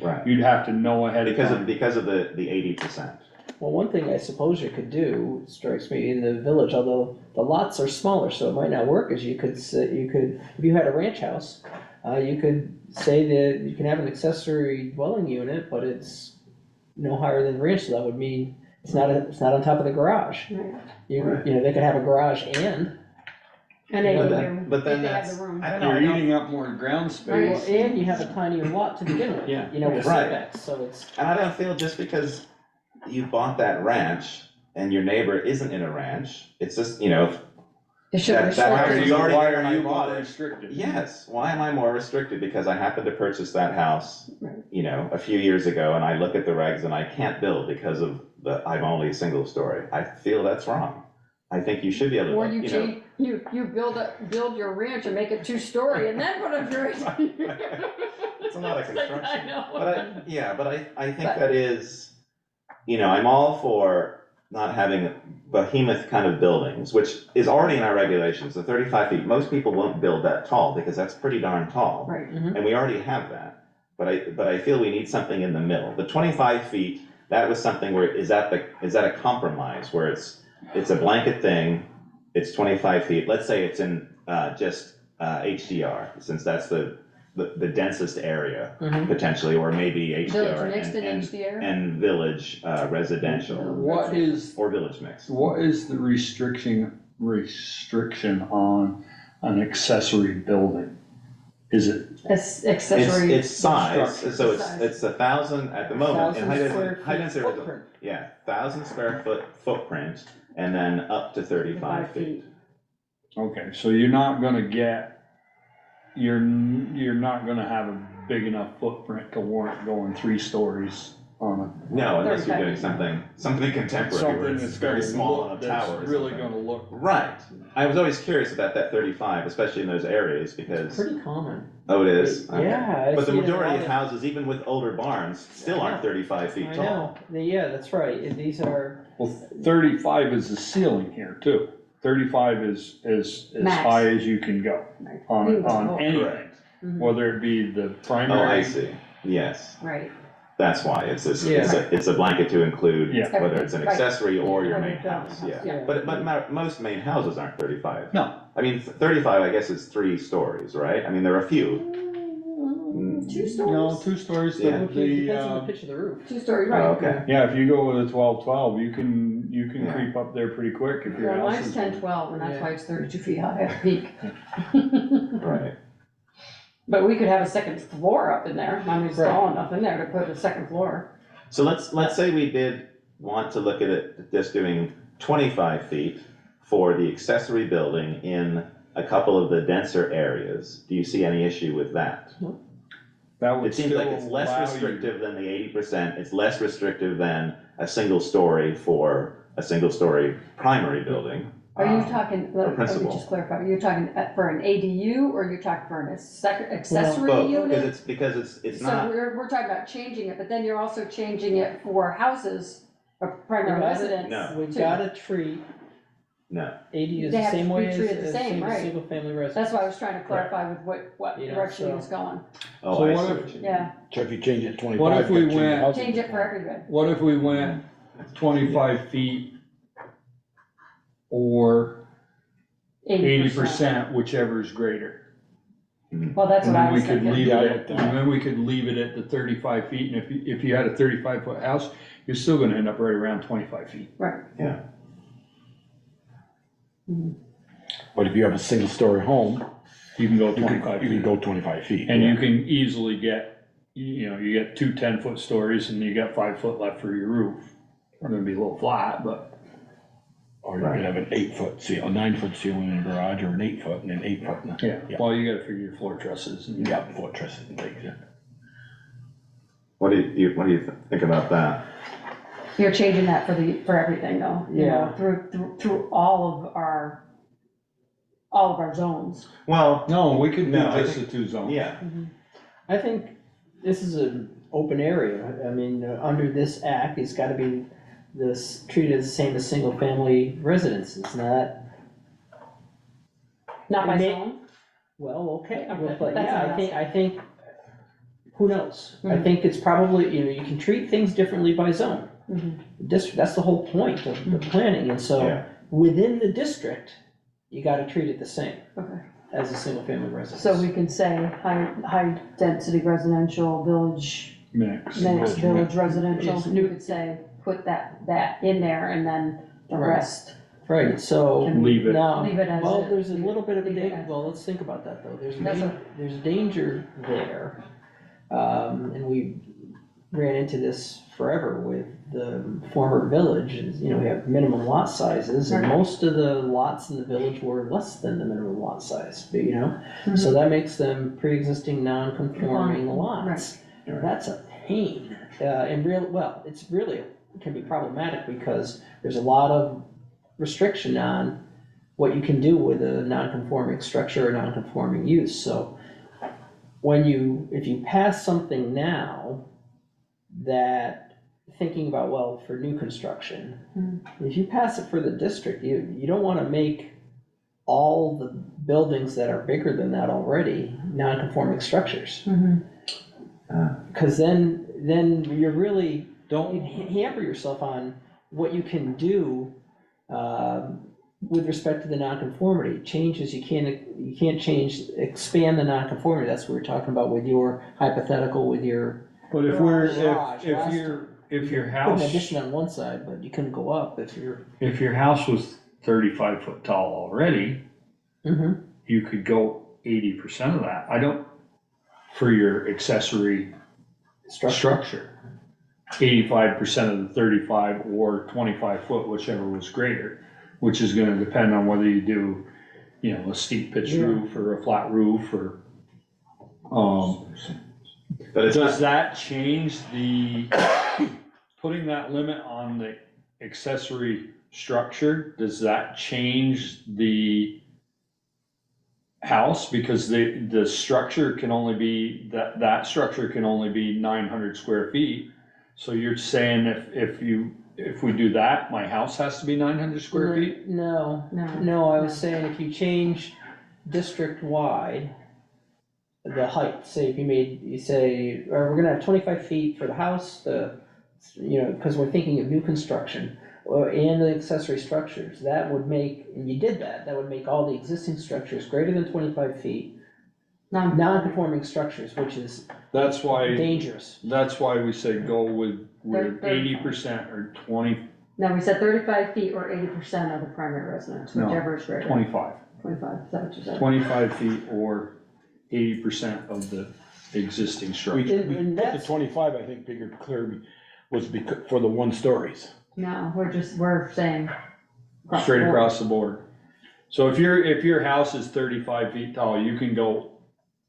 Right. You'd have to know ahead of time. Because of the 80%. well, one thing I suppose you could do, strikes me, in the village, although the lots are smaller, so it might not work, is you could, if you had a ranch house, you could say that you can have an accessory dwelling unit, but it's no higher than the ranch, so that would mean it's not on top of the garage. Right. You Right. know, they could have a garage and, And But ADU, then- but then if they have that's- the room. I don't know. You're eating up more ground well, space. and you have a tinier lot to begin with. Yeah. You know, with Right. setbacks, so it's, And I don't feel just because you bought that ranch and your neighbor isn't in a ranch, it's just, you know, It should that restrict house it. is already Why there when are I you bought more it. restricted? Yes, why am I more restricted? Because I happened to purchase that house, Right. you know, a few years ago, and I look at the regs and I can't build because of I'm only a single story. I feel that's wrong. I think you should be able Or to, you you know. change, you build your ranch and make it 2-story and then put a drain. It's a lot of It's like, construction. I know. But I think But- that is, you know, I'm all for not having behemoth kind of buildings, which is already in our regulations, the 35 feet. Most people won't build that tall because that's pretty darn tall. Right, And we already have that. But I feel we need something in the middle. The 25 feet, that was something where, is that a compromise where it's a blanket thing, it's 25 feet, let's say it's in, just HDR, since that's the densest area Mhm. potentially, or maybe HDR Village mixed and and HDR? and village residential, What is, or village mix. what is the restriction on an accessory building? Is it, Accessory. It's size, structure. so Size. it's 1,000 at the moment, in 1,000 square high feet density, footprint. yeah, 1,000 square foot footprint, and then up to 35 feet. okay, so you're not gonna get, you're not gonna have a big enough footprint to warrant going 3 stories on No, unless you're 35 doing something a, contemporary, where something it's that's very gonna small look, on a tower or that's really something. gonna look. Right, I was always curious about that 35, especially in those areas, because, Pretty common. oh, it is? Okay. Yeah. I But the see it a majority lot of houses, even with older barns, still aren't 35 feet I tall. know, yeah, that's right, and these are, Well, 35 is the ceiling here too. 35 is as Max. high as you can go Right. on You can go. anything, Correct. whether it be the Oh, I primary. see, yes, Right. that's why, it's Yeah. it's a blanket to include, Yeah. whether it's an Right. accessory or your Or main your building house, house, yeah. yeah. But most main houses aren't 35. No. I mean, 35, I guess, is 3 stories, right? I mean, there are a few. 2 stories? No, 2 stories, Yeah. well, it depends on the pitch of the roof. 2 story, Oh, right. okay, yeah, if you go with a 12-12, you can Yeah. creep up there pretty quick if your Well, house mine's is. 10-12, and that's Yeah. why it's 32 feet high at peak. right. But we could have a second floor up in there, I mean, it's tall enough in there to put a second floor. So let's say we did want to look at it, just doing 25 feet for the accessory building in a couple of the denser areas. Do you see any issue with that? That would It seems still like it's less allow you- restrictive than the 80%, it's less restrictive than a single story for a single story primary building. Are you talking, let me principal. just clarify, are you talking for an ADU, or you're talking for an accessory Both, unit? because it's So not, we're talking about changing it, but then you're also changing it for houses or primary We got it. residence. No. We've too. gotta treat no, ADUs They the have to same be way as, treated the same, right. single family residence. That's why I was trying to clarify with what You know, direction he so- was going. oh, So I what see if- what you mean. Yeah, So if you change it to 25. What if we then change the went- housing change it for requirement. everybody. What if we went 25 feet or 80%, whichever is greater? Well, that's And what I then we was could thinking. leave Yeah, I it, like that. and then we could leave it at the 35 feet, and if you had a 35-foot house, you're still gonna end up right around 25 feet. Right. Yeah, But if you have a single story home, You can go you can 25 feet. go 25 feet. And yeah. you can easily get, you get 2 10-foot stories and you got 5 foot left for your roof. It's gonna be a little flat, but Or you could have an 8-foot ceiling, a 9-foot ceiling in a garage, or an 8-foot and an 8-foot. yeah, well, you gotta figure your floor trusses and. Yeah, fortresses and things, yeah. what do you think about that? You're changing that for everything though, you know, Yeah. through all of our zones. Well, No, we could do No, I just the think- 2 zones. yeah, I think this is an open area, I mean, under this act, it's gotta be this, treated the same as single family residences, not, Not by It may- zone? well, okay, Okay, but that's yeah, what I'm I think, who knows? I Mhm. think it's probably, you can treat things differently by zone. Mhm. That's the whole point of the planning, and so, yeah, within the district, you gotta treat it the same Okay. as a single family residence. So we can say high density residential, village, Mix. mixed village residential, Yes. you could say, put that in there, and then the Right. rest, Right, so. Can we Leave it. Now, leave it as well, it- there's a little bit of a leave it danger, as- well, let's think about that though, there's That's there's danger there. And we ran into this forever with the former village, is, we have minimum lot sizes, and Right. most of the lots in the village were less than the minimum lot size, so Mm-hmm. that makes them pre-existing non-conforming lots. Right. That's a pain, and it's really, it can be problematic because there's a lot of restriction on what you can do with a non-conforming structure or non-conforming use, so if you pass something now that, thinking about, well, for new construction, if you pass it for the district, you don't wanna make all the buildings that are bigger than that already non-conforming structures. Cause then you're really, you Don't, hamper yourself on what you can do, with respect to the nonconformity, changes, you can't expand the nonconformity, that's what we're talking about with your hypothetical, with your. But if Garage, if your Put house, an addition on one side, but you couldn't go up if you're. if your house was 35 foot tall already, Mm-hmm. you could go 80% of that. I don't, for your accessory structure. 85% of the 35 or 25 foot, whichever was greater, which is gonna depend on whether you do, you know, a steep pitched Yeah. roof or a flat roof or, But it's does not, that change the, putting that limit on the accessory structure, does that change the house? Because the structure can only be, that structure can only be 900 square feet. So you're saying if we do that, my house has to be 900 square feet? No, I was saying if you change district-wide, the height, say if you say, or we're gonna have 25 feet for the house, because we're thinking of new construction, and the accessory structures, that would make, and you did that would make all the existing structures greater than 25 feet, non-conforming structures, which is That's why, dangerous. that's why we say go with Thirty- 80% or 20, No, we said 35 feet or 80% of the primary residence, No, whichever is greater. 25. 25, is that what you said? 25 feet or 80% of the existing We structure. And put the that's- 25, I think, bigger, clear, was for the 1 stories. No, we're saying. Straight the board. across the board. So if your house is 35 feet tall, you can go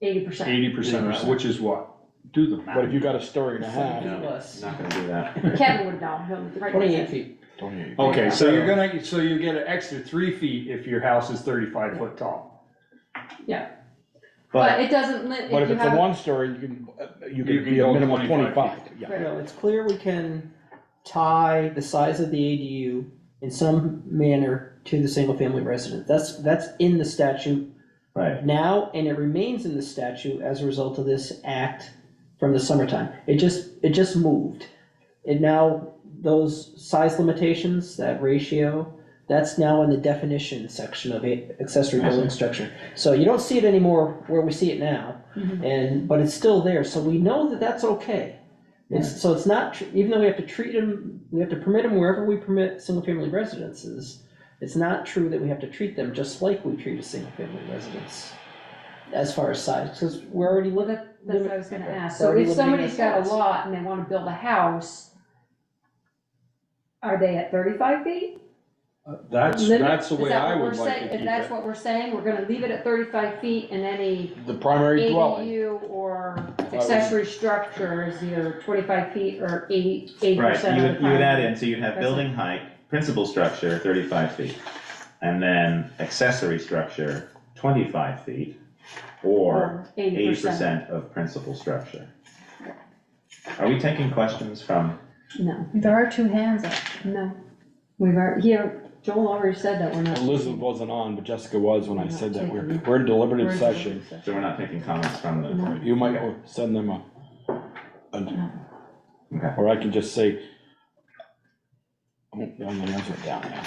80%. 80% of that, which is what? Do the math. But if you got a story and a 7 half, feet less, not gonna do that. Kevin would know, he'll right. 28 feet. 28. Okay, so you get an extra 3 feet if your house is 35 foot tall. But it doesn't, But if if you it's a have, 1 story, you You can can be a go minimum of 25 25, yeah. You know, it's clear we can tie the size of the ADU in some manner to the single-family residence. That's in the statute Right, now, and it remains in the statute as a result of this act from the summertime. It just moved. And now, those size limitations, that ratio, that's now in the definition section of accessory building structure. So you don't see it anymore where we see it now, but it's still there, so we know that that's okay. So it's not, even though we have to treat them, we have to permit them wherever we permit single-family residences, it's not true that we have to treat them just like we treat a single-family residence as far as size, because we're already well, looking. that's what I was gonna ask, We're so already if limiting somebody's the got a size. lot and they wanna build a house, are they at 35 feet? That's Limit? the way Is that I what would we're like saying? to keep If that's it. what we're saying, we're gonna leave it at 35 feet and any The primary dwelling. ADU or accessory structure is either 25 feet or 80% right, of the you would add primary. in, so you'd have building height, principal structure, 35 feet. And then accessory structure, 25 feet, or 80% of principal structure. Are we taking questions from, No, There are 2 hands up. no. We've already, here, Joel already said that we're not. Elizabeth wasn't on, but Jessica was when I said that we're in We're deliberative in session. deliberative so we're not taking comments from the, You might send them okay. or I can just say, I'm gonna answer it down now.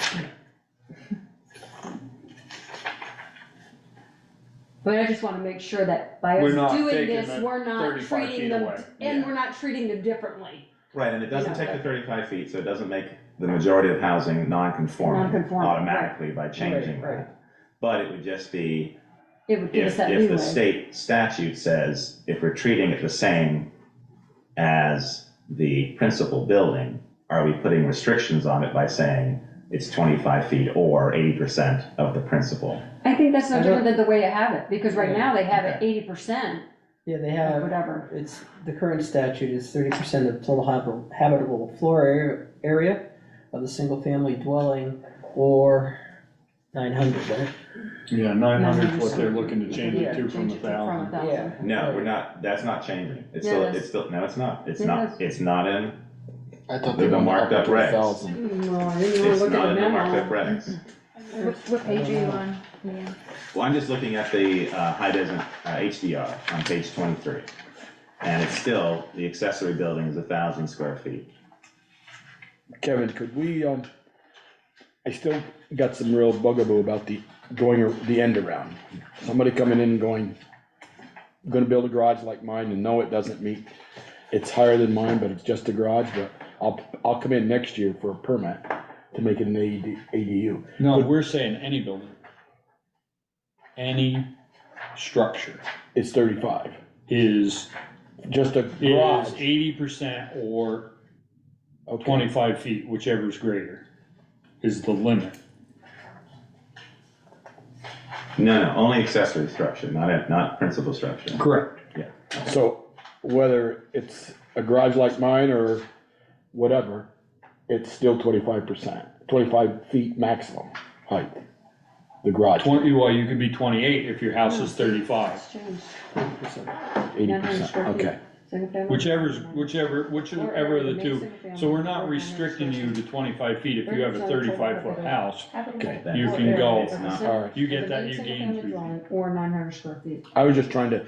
But I just wanna make sure that by We're us not doing taking this, the we're not 35 treating feet them, away. and Yeah. we're not treating them differently. Right, and it doesn't You know, take the 35 feet, so it doesn't make the majority of housing non-conforming Non-conforming, automatically by changing Right, right. that. But it would just be, It would give us if that the leeway. state statute says, if we're treating it the same as the principal building, are we putting restrictions on it by saying it's 25 feet or 80% of the principal? I think that's no I different than the way you have it, because right Yeah. now they have it 80%, Yeah, they or have, whatever. the current statute is 30% of total habitable floor area of the single-family dwelling, or 900, right? Yeah, 900 is what they're looking to change Yeah, it to from change it to from 1,000. 1,000. No, we're not, that's not changing. It's Yeah, still, it is. it's still, no, it's not. It's It not, is. it's not in, I thought They've they been went marked up to regs. 1,000. No, I didn't wanna it's look not at in the the marked up memo. regs. What page are you on? Yeah. Well, I'm just looking at the high-des HDR on page 23. And it's still, the accessory building is 1,000 square feet. Kevin, could we, I still got some real bugaboo about the end around. Somebody coming in and going, I'm gonna build a garage like mine, and no, it doesn't meet, it's higher than mine, but it's just a garage, but I'll come in next year for a permit to make it an ADU. No, we're saying any building. Any structure It's 35, is just a garage. 80% or Okay. 25 feet, whichever is greater, is the limit. No, only accessory structure, not principal structure. Correct. Yeah. So whether it's a garage like mine or whatever, it's still 25%, 25 feet maximum height, the garage, Well, you could be 28 if your house is 35. It's changed. 80%, okay. Single family. Whichever of the two. So we're not restricting you to 25 feet if you have a 35-foot house. Okay. You can go, It's not- All right, you get that, you gain Single-family 3 feet. dwelling or 900 square feet. I was just trying to,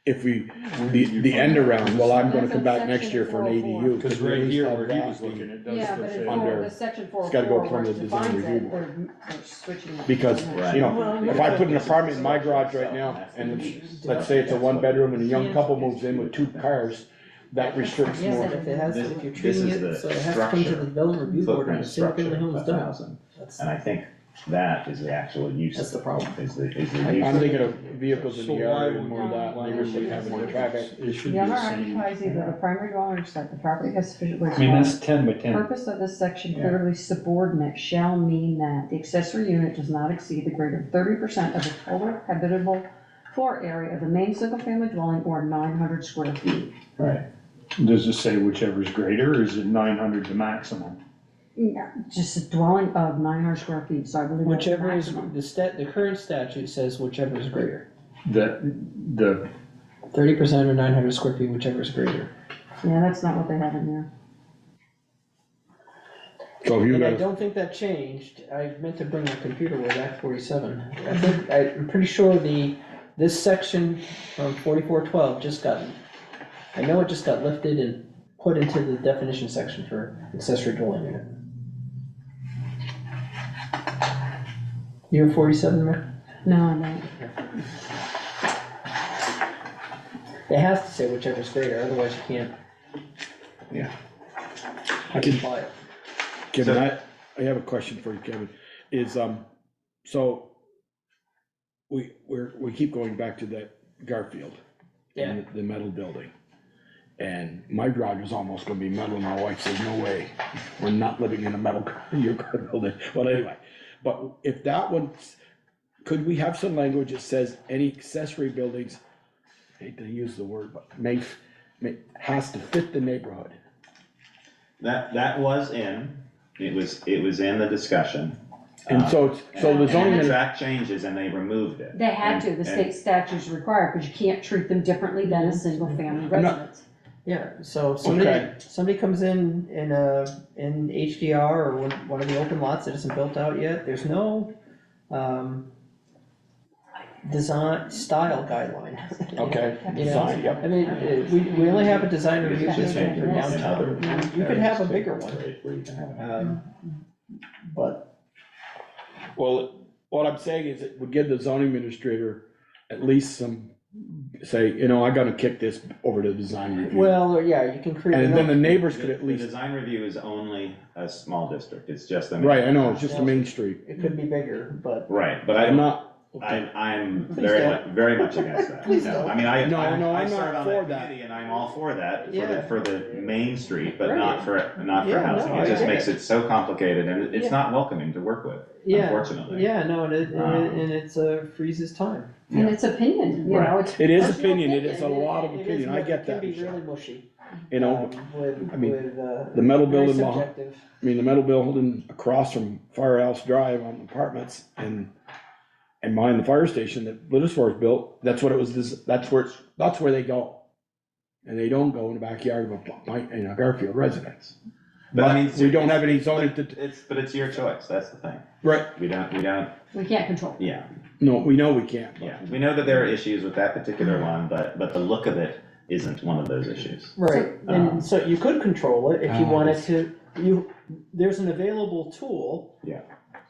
if the end around, well, I'm gonna come back next year for an ADU. Because we at right least here have where he that was looking, it does Yeah, still but say. in under- the section it's gotta go 404 from where the it design defines review it, board. they're switching it. Because, Right. you know, if I put an apartment in my garage right now, and it's, let's say it's a one bedroom and a young couple moves in with 2 cars, that restricts Yes, more. and if it has, This- if you're this treating is it, the so it has to come to structure, the development review board and Footprint the single family structure home is of the done. housing, That's, and I think that is the actual use. That's of the problem. Is the use. I'm of thinking it. of vehicles in So the why yard and would more of that, why neighbors would would we have have more more traffic. It should be The owner the same. occupies either the primary dwelling or site, the property has sufficient. I mean, that's 10 by 10. Purpose of this section Yeah. clearly subordinate shall mean that the accessory unit does not exceed the greater 30% of the total habitable floor area of the main single-family dwelling or 900 square feet. Right, Does it say whichever's greater, or is it 900 the maximum? Yeah, just a dwelling of 900 square feet, so I believe that's the whichever is, maximum. the current statute says whichever is greater. The 30% or 900 square feet, whichever is greater. Yeah, that's not what they have in there. So if you And I guys, don't think that changed. I meant to bring my computer with Act 47. I'm pretty sure this section from 4412 just got, I know it just got lifted and put into the definition section for accessory dwelling unit. You have 47, Rick? No, no. It has to say whichever's greater, otherwise you can't. Yeah. I can buy it. Kevin, So- I have a question for you, Kevin, is, so we keep going back to that Garfield. and The metal building. And my garage is almost gonna be metal, and my wife says, no way, we're not living in a metal, your building, but anyway. But if that one, could we have some language that says any accessory buildings, I hate to use the word, but has to fit the neighborhood? that was it was in the discussion. And so it's, so the And zoning, the track changes and they removed it. They had to, the And- state statutes require, because you can't treat them differently than a single-family residence. Yeah, so Okay. somebody comes in HDR or one of the open lots that isn't built out yet, there's no, design style guideline. okay, You know, design, yep. I mean, we only have a design review district for downtown, you could have a bigger one, Where you can have it. but, Well, what I'm saying is it would give the zoning administrator at least some, say, you know, I gotta kick this over to design review. well, yeah, you can create. And then the neighbors could The at least, design review is only a small district, it's just the. right, I know, it's just a main street. It could be bigger, but, Right, but I'm not, I'm Please don't. very much against that. Please No, don't. I mean, I No, I'm serve not on for that that. committee and I'm all for that, Yeah. for the main street, but Right. not for Yeah, housing. no, It I just get makes it so complicated and it's Yeah. not welcoming to work with, yeah, unfortunately. yeah, no, and it's freezes time. And it's opinion, you know, Right. it's. it is personal opinion, it is a lot of It is, opinion, I it get that. can be really mushy. You know, With, I mean, with, the metal very building, behind- subjective. I mean, the metal building across from Firehouse Drive on apartments and mine, the fire station that Littlesworth built, that's what it was, that's where they go. And they don't go in the backyard of a Garfield residence. But I mean, But we don't have any zoning to, But it's your choice, that's the thing. right, We don't, We can't control. yeah, no, we know we can't. but- yeah. We know that there are issues with that particular one, but the look of it isn't one of those issues. Right, and so you could control it if you Ah, wanted yes. to, there's an available tool. Yeah.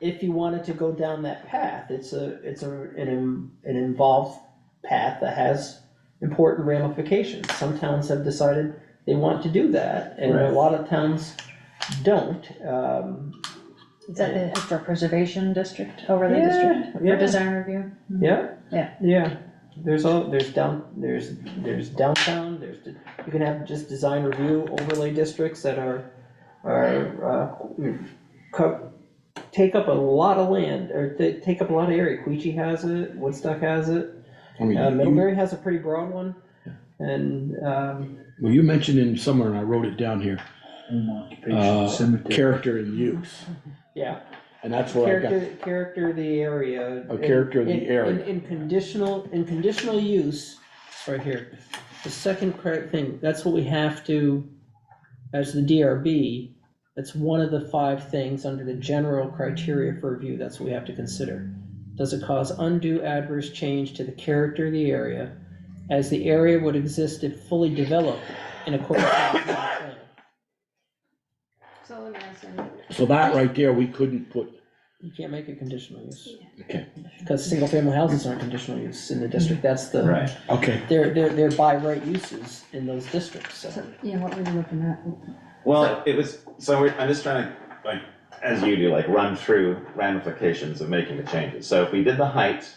if you wanted to go down that path, it's an involved path that has important ramifications. Some towns have decided they want to do that, and Right. a lot of towns don't. Is that the historic preservation district, overlay Yeah, district, for yeah. design review? Yeah. Yeah. Yeah, there's downtown, you can have just design review overlay districts that take up a lot of land, or they take up a lot of area. Queechee has it, Woodstock has it, I mean, Middlebury has a pretty broad one, and, well, you mentioned in somewhere, and I wrote it down here, Home occupation, cemetery. character and use, yeah. and that's where I got, Character of the area. character of the area. In conditional use, it's right here, the second correct thing, that's what we have to, as the DRB, that's one of the 5 things under the general criteria for review, that's what we have to consider. Does it cause undue adverse change to the character of the area, as the area would exist if fully developed in accordance with the town plan? So let me ask you, So that right there, we couldn't put, You can't make it conditional use, okay, because single-family houses aren't conditional use in the district, that's the. Right. okay. They're by right uses in those districts, so. so, yeah, what were you looking at? Well, it was, I'm just trying to, like, as you do, like, run through ramifications of making the changes. So if we did the height,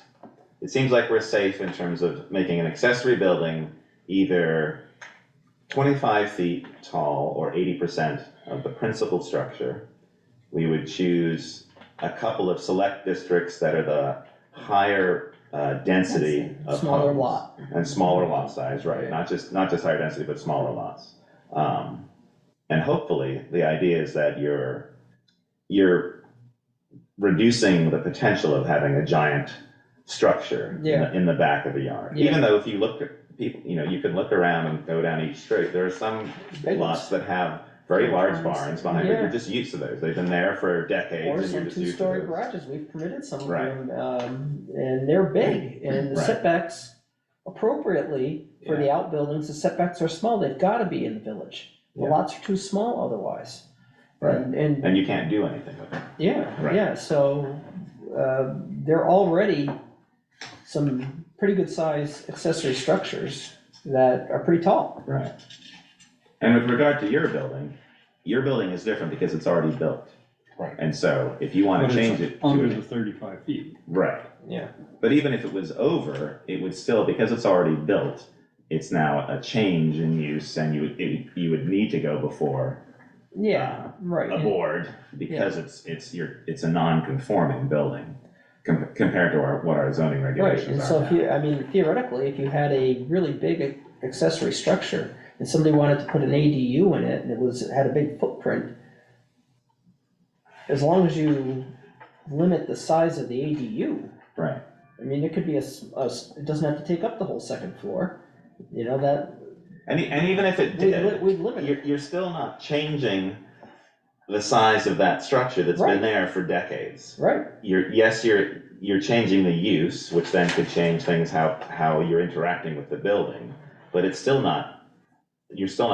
it seems like we're safe in terms of making an accessory building either 25 feet tall or 80% of the principal structure. We would choose a couple of select districts that are the higher density of Smaller homes. lot. And smaller lot size, right, not just higher density, but smaller lots. And hopefully, the idea is that you're reducing the potential of having a giant structure in the back of a yard. Yeah. Even though if you look at people, you can look around and go down each street, there are some Big lots that have very large barns behind it, Yeah. you're just used to those, they've been there for decades. Or and you're some just used to two-story those. garages, we've permitted some of Right. them, and they're big, and the Right. setbacks appropriately for the outbuildings, the setbacks are small, they've gotta be in the village. The Yeah. lots are too small otherwise. Right. And, And you can't do anything with it. yeah, Right. yeah, so, there are already some pretty good sized accessory structures that are pretty tall. Right. And with regard to your building is different because it's already built. Right. And so if you wanna But it's change it under to the 35 feet. right. Yeah. But even if it was over, it would still, because it's already built, it's now a change in use and you would need to go before Yeah, right. a board because it's a non-conforming building compared to what our zoning Right, regulations and are so now. theoretically, if you had a really big accessory structure and somebody wanted to put an ADU in it and it had a big footprint, as long as you limit the size of the ADU, Right. I mean, it could be it doesn't have to take up the whole second floor, that, And even if it did, we'd limit it. you're still not changing the size of that structure that's Right. been there for decades. Right, You're changing the use, which then could change things, how you're interacting with the building, but you're still not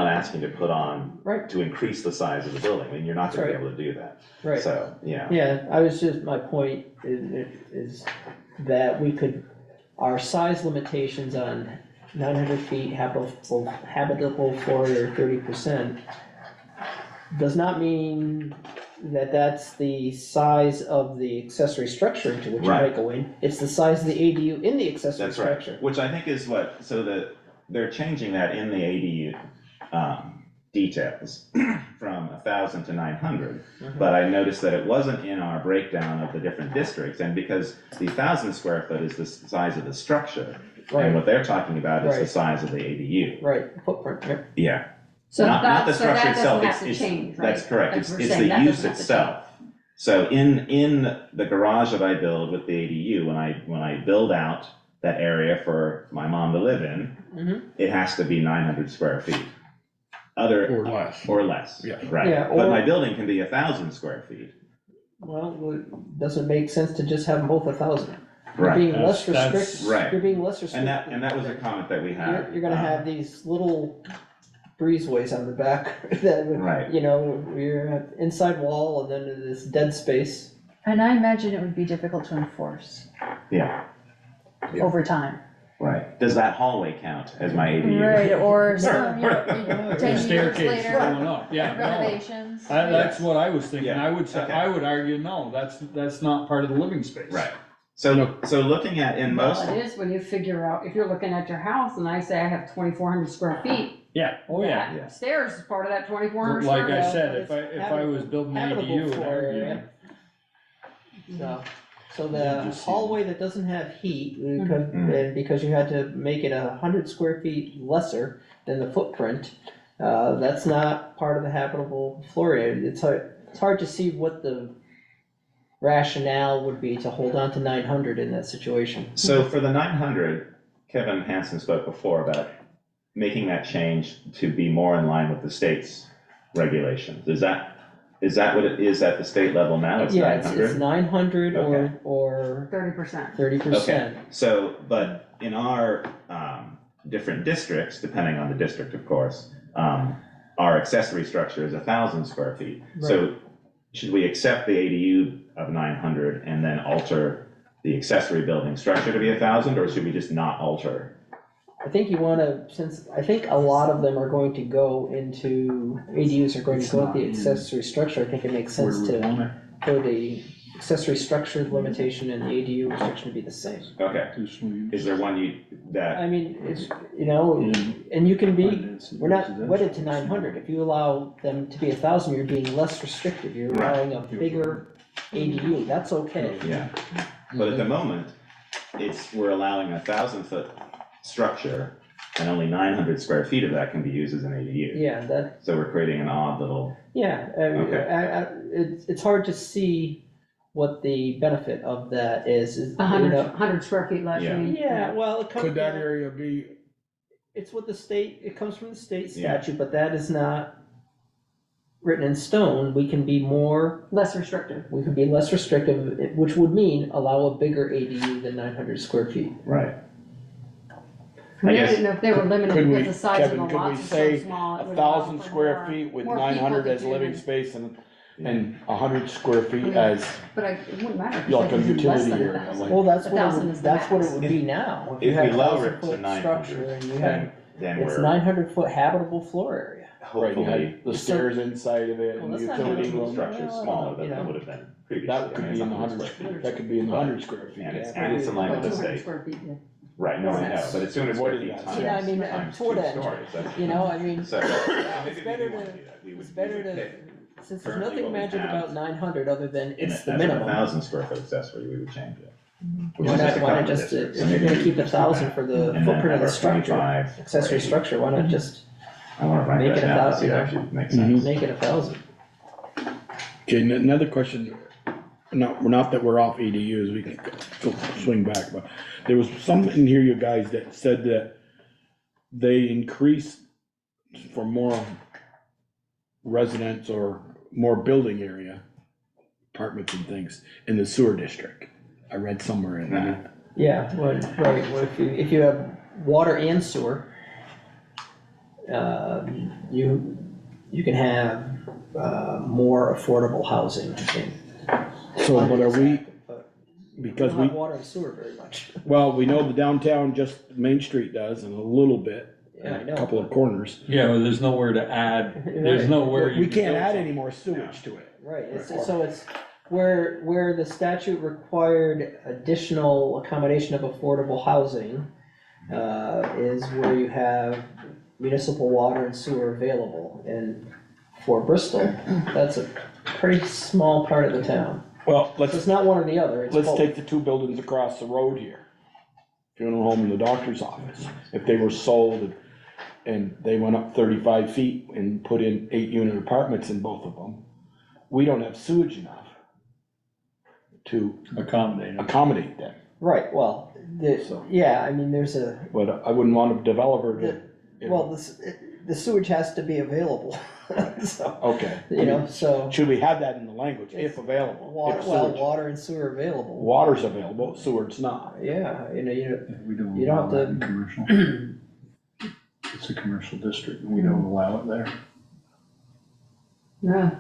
asking to put on, right, to increase the size of the building, and you're not gonna be That's able to do that. right. So, yeah, Yeah, my point is that our size limitations on 900 feet habitable floor area 30% does not mean that that's the size of the accessory structure into which you Right. might go in. It's the size of the ADU in the accessory that's right, structure. which I think is they're changing that in the ADU, details from 1,000 to 900. Mhm. But I noticed that it wasn't in our breakdown of the different districts, and because the 1,000 square foot is the size of the structure, and Right, what they're talking about is the Right. size of the ADU. right, footprint, yep. Yeah, So not the that, so structure that itself, doesn't have to it's, change, right? that's correct, Like it's we're the saying, that use doesn't have to itself. So in the garage that I build with the ADU, when I build out that area for my mom to live in, Mhm. it has to be 900 square feet. Or less. Or less, Yeah. right, Yeah, but or- my building can be 1,000 square feet. Well, it doesn't make sense to just have them both 1,000. You're Right. being less That's- restricted, right. you're being less restricted. And that was a comment that we had. You're gonna have these little breezeways on the back that, Right. you're at inside wall and then this dead space. And I imagine it would be difficult to enforce Yeah, over time. right. Does that hallway count as my ADU? Right, or some, you know, The 10 years staircase later, going up, yeah, no. renovations. That's what I was thinking, Yeah, I would say, okay. I would argue, no, that's not part of the living space. Right. So, so looking at in most, Well, it is when you figure out, if you're looking at your house and I say I have 2,400 square feet. Yeah, oh yeah. that Stairs is part of that 2,400 square. Like I feet. said, if I was building an habitable ADU, floor I'd area. argue. So You the just see hallway that doesn't have heat, Mhm. and because you had to make it 100 square feet lesser than the footprint, that's not part of the habitable floor area. It's hard to see what the rationale would be to hold on to 900 in that situation. so for the 900, Kevin Hansen spoke before about making that change to be more in line with the state's regulations. Is that what it is at the state level now? It's Yeah, it's 900? 900 Okay. or 30%. 30%. So, but in our different districts, depending on the district, of course, our accessory structure is 1,000 square feet. So should we accept the ADU of 900 and then alter the accessory building structure to be 1,000, or should we just not alter? I think you wanna, since, I think a lot of them are going to go into, ADUs are going to It's go not with the in accessory structure, I think it makes Where sense we to, want it, for the accessory structure limitation and the ADU restriction to be the same. Okay, additional use. is there one that, I mean, it's, you know, In and you can be, finance and we're not residential. wedded to 900, if you allow them to be 1,000, you're being less restrictive, you're Right. allowing a bigger ADU, that's okay. yeah. But at the moment, we're allowing 1,000-foot structure and only 900 square feet of that can be used as an ADU. Yeah, that, So we're creating an odd little, yeah, Okay. it's hard to see what the benefit of that is, you 100 square feet less, Yeah. you mean? Yeah, well, it comes. Could that area be, It's what the state, it comes from the state Yeah. statute, but that is not written in stone. We can be more, Less restrictive. we could be less restrictive, which would mean allow a bigger ADU than 900 square feet. right. I mean, I guess- didn't know if they were limited could we, because the size of the Kevin, could we lots is so say small. it would 1,000 allow for square more- feet with more people 900 to as do living it. space and 100 square feet Yeah. as, But it wouldn't matter. if like they a could do less utility than area, 1,000. like- Well, that's what it 1,000 would, is the that's what it max. would be now. If you we have lower it 1,000-foot to structure 900, and you have, then it's we're 900-foot habitable floor area. right, you hopefully, had the stairs inside of it Well, and the that's not utility habitable room. structure is smaller than You know, it would have been previously. That could I mean, be in it's the 100 100, square feet. that could be in the But- 100 square feet. And it's, yeah. and it's in line Well, with the 200 state. square feet, yeah. Right, no, I know, but it's 200 square What feet did that times, say? Yeah, I mean, times toward 2 that, stories, that's. You know, I mean, So, maybe it's we better do want to, to do that. We it's would better to, pick since there's currently nothing what we magic have. about 900 other than in it's it the as minimum. 1,000 square foot accessory, we would change it. Which Why is just a not couple just, districts, if so you're maybe gonna we keep could 1,000 for the and then footprint of have the our structure, 25 or accessory 80. structure, why not just I wanna write Make that it down, 1,000, see if it yeah. actually makes Mhm. sense. make it 1,000? Okay, another question, not that we're off ADUs, we can go swing back, but there was some in here, you guys, that said that they increased for more residents or more building area, apartments and things, in the sewer district. I read somewhere in that. Yeah, right, well, if you have water and sewer, you can have, more affordable housing, I think. So, but are we, But because don't we, have water and sewer very much. well, we know the downtown, just Main Street does, and a little bit, Yeah, I a know. couple of corners. Yeah, but there's nowhere to add, there's Right. nowhere you We can can't go add from. any more sewage to it. Right, so it's where the statute required additional accommodation of affordable housing, is where you have municipal water and sewer available. And for Bristol, that's a pretty small part of the town. Well, So it's not one or the other, it's let's both. take the two buildings across the road here. Funeral home and the doctor's office. If they were sold and they went up 35 feet and put in 8-unit apartments in both of them, we don't have sewage enough to Accommodate them. accommodate them. Right, well, So- yeah, I mean, there's a, But I wouldn't want a developer to, you know, well, the sewage has to be available, so, okay. you know, so. Should we have that in the language, if available? Water, If well, sewage- water and sewer available. Water's available, sewer's not. Yeah, you know, We don't You don't allow have that to- in commercial. It's a commercial district, and we don't allow it there. Yeah.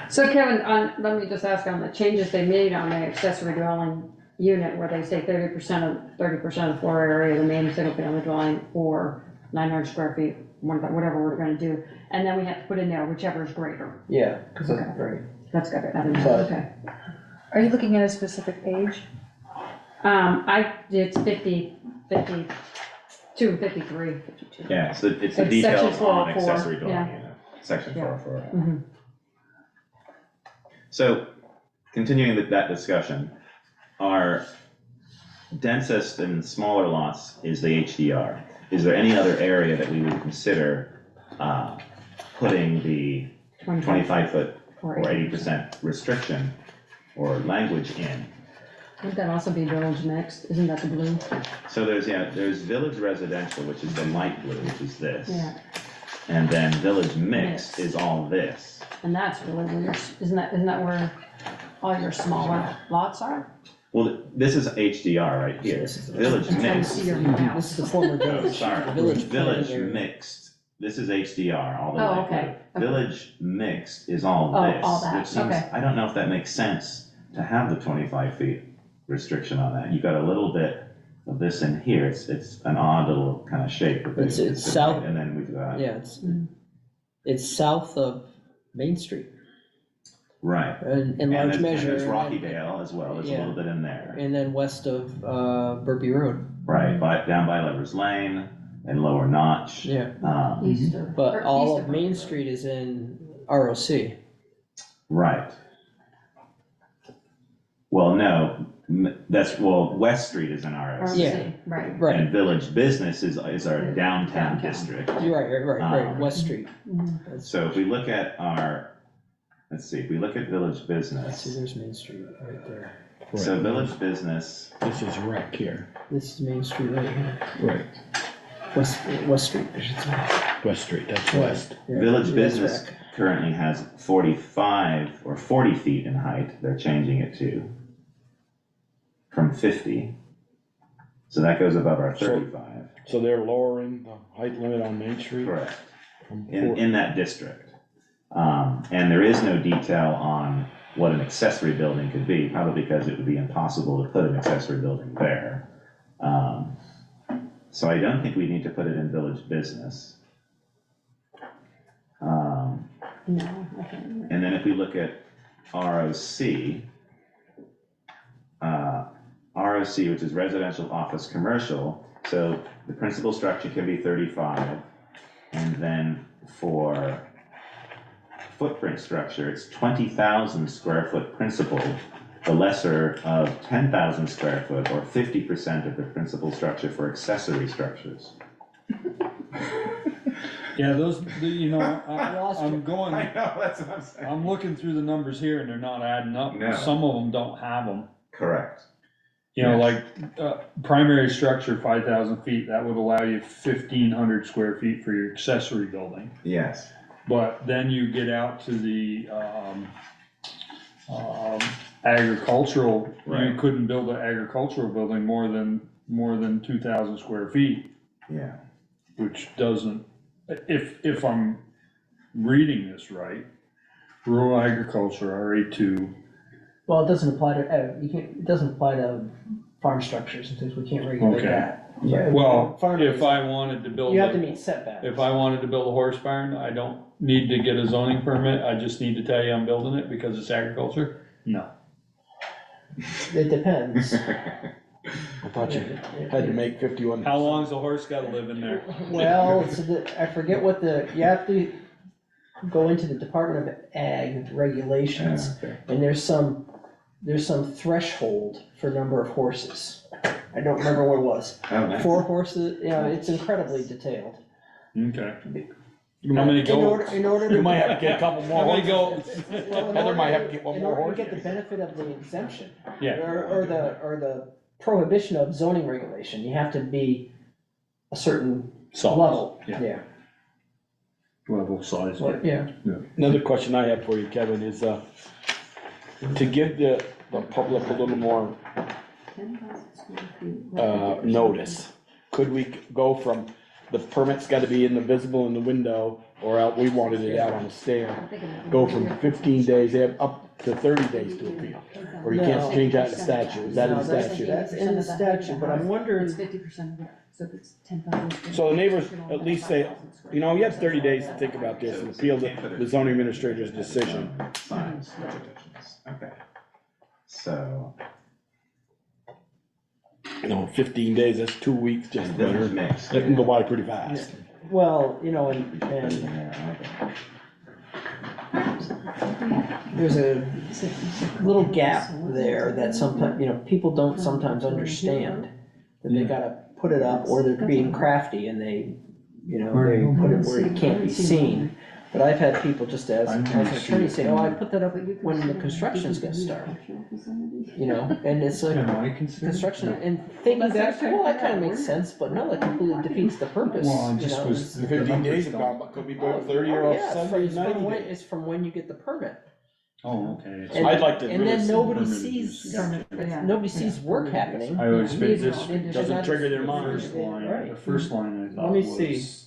So Kevin, let me just ask on the changes they made on the accessory dwelling unit where they say 30% of the floor area of the main single family dwelling or 900 square feet, whatever we're gonna do. And then we have to put in there whichever is greater. Yeah, cause Okay. that's right. That's good, I didn't know, But- okay. Are you looking at a specific page? It's 52, 53. Yeah, so it's the It's section details on 404, accessory dwelling yeah. unit, section Yeah. 404. Mhm. So, continuing with that discussion, our densest and smaller lots is the HDR. Is there any other area that we would consider putting the 25-foot or 80% restriction or language in? Would that also be village mixed? Isn't that the blue? So there's village residential, which is the light blue, which is this. Yeah, And then village mixed Mixed. is all this. and that's really weird. Isn't that where all your smaller lots are? Well, this is HDR right here. This is- Village I'm trying to mixed. see your map. This is the former Oh, village. sorry, The village village planning area. mixed. This is HDR, all the Oh, light okay, blue. okay. Village mixed is all Oh, this. all that, Which seems, okay. I don't know if that makes sense to have the 25 feet restriction on that. You've got a little bit of this in here. It's an odd little kind of shape. with It's the south- And then we've got, Yeah, it's south of Main Street, right. in And large there's- measure. And there's and- Rockydale as well. There's a Yeah. little bit in there. And then west of, Burpee Road, Right, down by Lover's Lane and Lower Notch. yeah. East of. or But all east of Main Street is in ROC. Right. Well, no, West Street is in ROC. Yeah. Right. Right, And Village Business is our downtown Downtown. district. right, West Street. Mhm. That's- So if we look at let's see, if we look at Village See, Business, there's Main Street right there. so Right. Village Business, This is rec here, This is Main Street right here. right, West Street, I should say. West Street, that's west. Yeah, Village that's Business rec. currently has 45 or 40 feet in height, they're changing it to, from 50. So that goes above our So- 35, So they're lowering the height limit on Main Street? correct, from in that district. And there is no detail on what an accessory building could be, probably because it would be impossible to put an accessory building there. So I don't think we need to put it in Village Business. No, okay. And then if we look at ROC, ROC, which is residential, office, commercial, so the principal structure can be 35, and then for footprint structure, it's 20,000 square foot principal, the lesser of 10,000 square foot, or 50% of the principal structure for accessory structures. Yeah, lost I'm going, know, that's what I'm saying. I'm looking through the numbers here and they're not adding up. No. Some of them don't have them. Correct. You know, Yes. like, primary structure, 5,000 feet, that would allow you 1,500 square feet for your accessory building. Yes. But then you get out to the, agricultural, you Right. couldn't build an agricultural building more than 2,000 square feet, Yeah. which doesn't, if I'm reading this right, rural agriculture, RA2, Well, it doesn't apply to, it doesn't apply to farm structures and things, we can't regulate Okay. that. Yeah. well, Farm if is- I wanted to build You have to a, meet setbacks. if I wanted to build a horse barn, I don't need to get a zoning permit, I just need to tell you I'm building it because it's agriculture? No. It depends. I thought you had to make 51. How long's a horse gotta live in there? Well, I forget what you have to go into the Department of Ag regulations, and there's some threshold for number of horses. I don't remember what it was. Oh, nice. 4 horses, it's incredibly detailed. Okay. How many goats? In order You to. might have to get a couple more. How many horses. goats? Well, in Heather might order- have to get one in more order horse. to get the benefit of the exemption, Yeah. or the prohibition of zoning regulation, you have to be a certain Size. level. Yeah. Level size. Yeah. Another question I have for you, Kevin, is, to give the public a little more, notice, could we go from the permit's gotta be visible in the window, or else we wanted it out on a stand. Go from 15 days, they have up to 30 days to appeal, or you can't No. change that in statute, is that in No, that's- statute? That's in the statute, but I'm wondering, It's 50% of it, so if it's 10,000. So the neighbors at least say, you know, you have 30 days to think about this and appeal the zoning administrator's decision. Signs, regulations, okay. So, You know, 15 days, that's 2 weeks, just and village better. mix. That can go by pretty fast. well, you know, and there's a little gap there that sometimes, you know, people don't sometimes understand. That they gotta put it up, or they're being crafty and they, you know, they put it where it can't be seen. But I've had people just as an attorney say, oh, I put that up when the construction's gonna start. You know, and it's like, Am I considered? construction, and thinking back, well, that kinda makes sense, but no, that completely defeats the purpose, Well, I you just know, was. it's- 15 days, could be both 30 or Oh, yeah, it's 70, from 90 when- days. It's from when you get the permit. Oh, okay. It's- And- I'd like to And really then see nobody permitted sees, use. nobody sees work happening. I always figured this, Doesn't trigger their the mind. first line, Right. the first line I Let me thought see. was.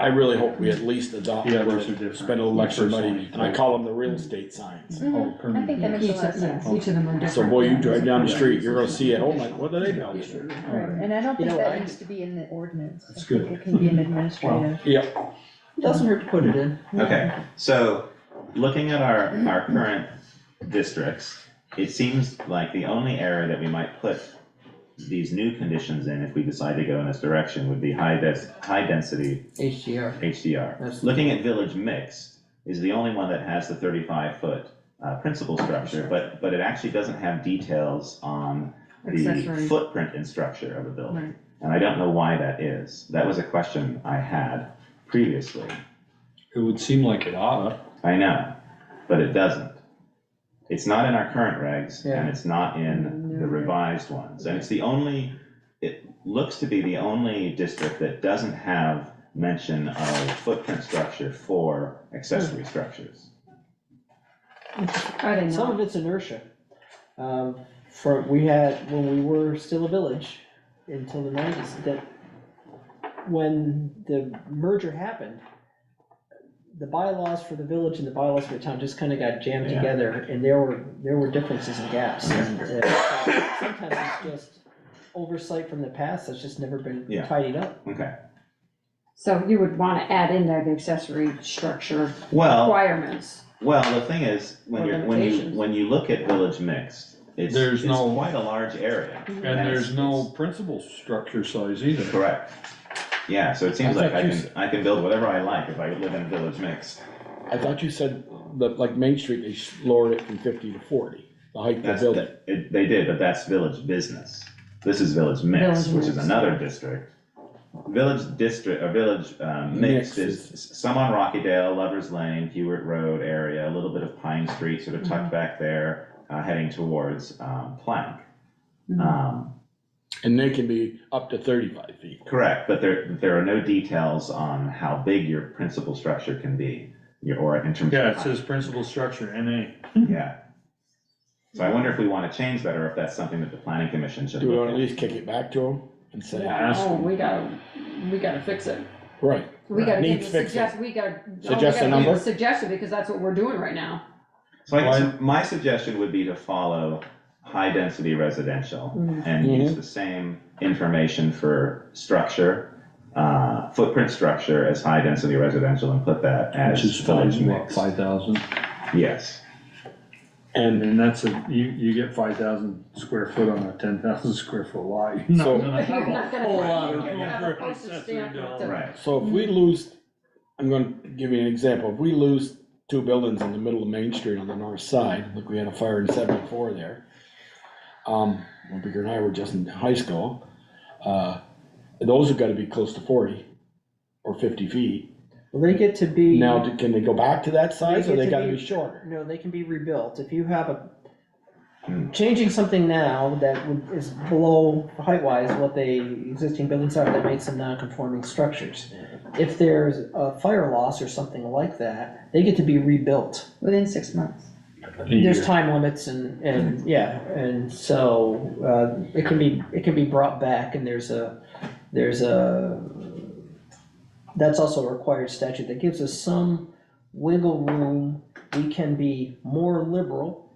I really hope we at least adopt, The others are different. spend a little extra First money, line, and I right. call them the real estate signs. Oh, I permitted think that use. makes a lot of sense. Each of them are different. So boy, you drive down the Yeah. street, you're gonna see it, oh my, what do they build? Right, and I don't You think know, that I- needs to be in the ordinance. That's I think good. it can be an administrative. Yep, Doesn't hurt to put it in. Okay, so looking at our current districts, it seems like the only area that we might put these new conditions in, if we decide to go in this direction, would be high density HDR. HDR. That's- Looking at village mixed is the only one that has the 35-foot principal structure, but it actually doesn't have details on the Accessory. footprint and structure of the building. Right. And I don't know why that is. That was a question I had previously. It would seem like it oughta. I know, but it doesn't. It's not in our current regs, Yeah. and it's not in the revised ones, and it's the only, it looks to be the only district that doesn't have mention of footprint structure for accessory structures. Are they Some of not? it's inertia. We had, when we were still a village until the 90s, that when the merger happened, the bylaws for the village and the bylaws for the town just kind of got jammed Yeah. together, and there were differences and gaps. And sometimes it's just oversight from the past that's just never been Yeah. tidied up. Okay, So you would wanna add in there the accessory structure well, requirements. the thing is, when Or you're, limitations. when you look at village mixed, it's There's no- quite a large area. And there's no principal structure size either. Correct. Yeah, so it seems I like thought you I can build whatever I like if I live in village mixed. I thought you said that like Main Street, they lowered it from 50 to 40, the height of the That's, building. they did, but that's village business. This is village mix, Village which is mix. another district. Village district, or village, mix Mix is some on Rockydale, Lovers Lane, Hewitt Road area, a little bit of Pine Street, sort of tucked back there, heading towards, Plank. And they can be up to 35 feet. Correct, but there are no details on how big your principal structure can be, or in terms of. Yeah, it height. says principal structure, NA. Yeah. So I wonder if we wanna change that, or if that's something that the planning commission should Do we look want to at. at least kick it back to them and say, ask Oh, them. we gotta fix it. right, We gotta Needs give fixing. we gotta. Suggest a give number? Suggestion, because that's what we're doing right now. So I guess my suggestion would be to follow high-density residential and use the same information for structure, footprint structure as high-density residential, and put that Which as is village what, mix. 5,000? Yes, And that's you get 5,000 square foot on a 10,000 square foot lot. You're not So- gonna have You're not a gonna- whole lot of you're gonna have a room for postage accessory stamp with dwelling. the- right. so if we lose, I'm gonna give you an example, if we lose 2 buildings in the middle of Main Street on the north side, like we had a fire in 74 there. When Bigger and I were just in high school, those have gotta be close to 40 or 50 feet. Well, they get to be. Now, can they go back to that size, They or get they to gotta be- be shorter? No, they can be rebuilt. If you have changing something now that is below height-wise what the existing buildings are, that makes them non-conforming structures. If there's a fire loss or something like that, they get to be rebuilt. Within 6 months. There's time limits and, yeah, and so, it can be brought back, and there's a There's that's also a required statute that gives us some wiggle room. We can be more liberal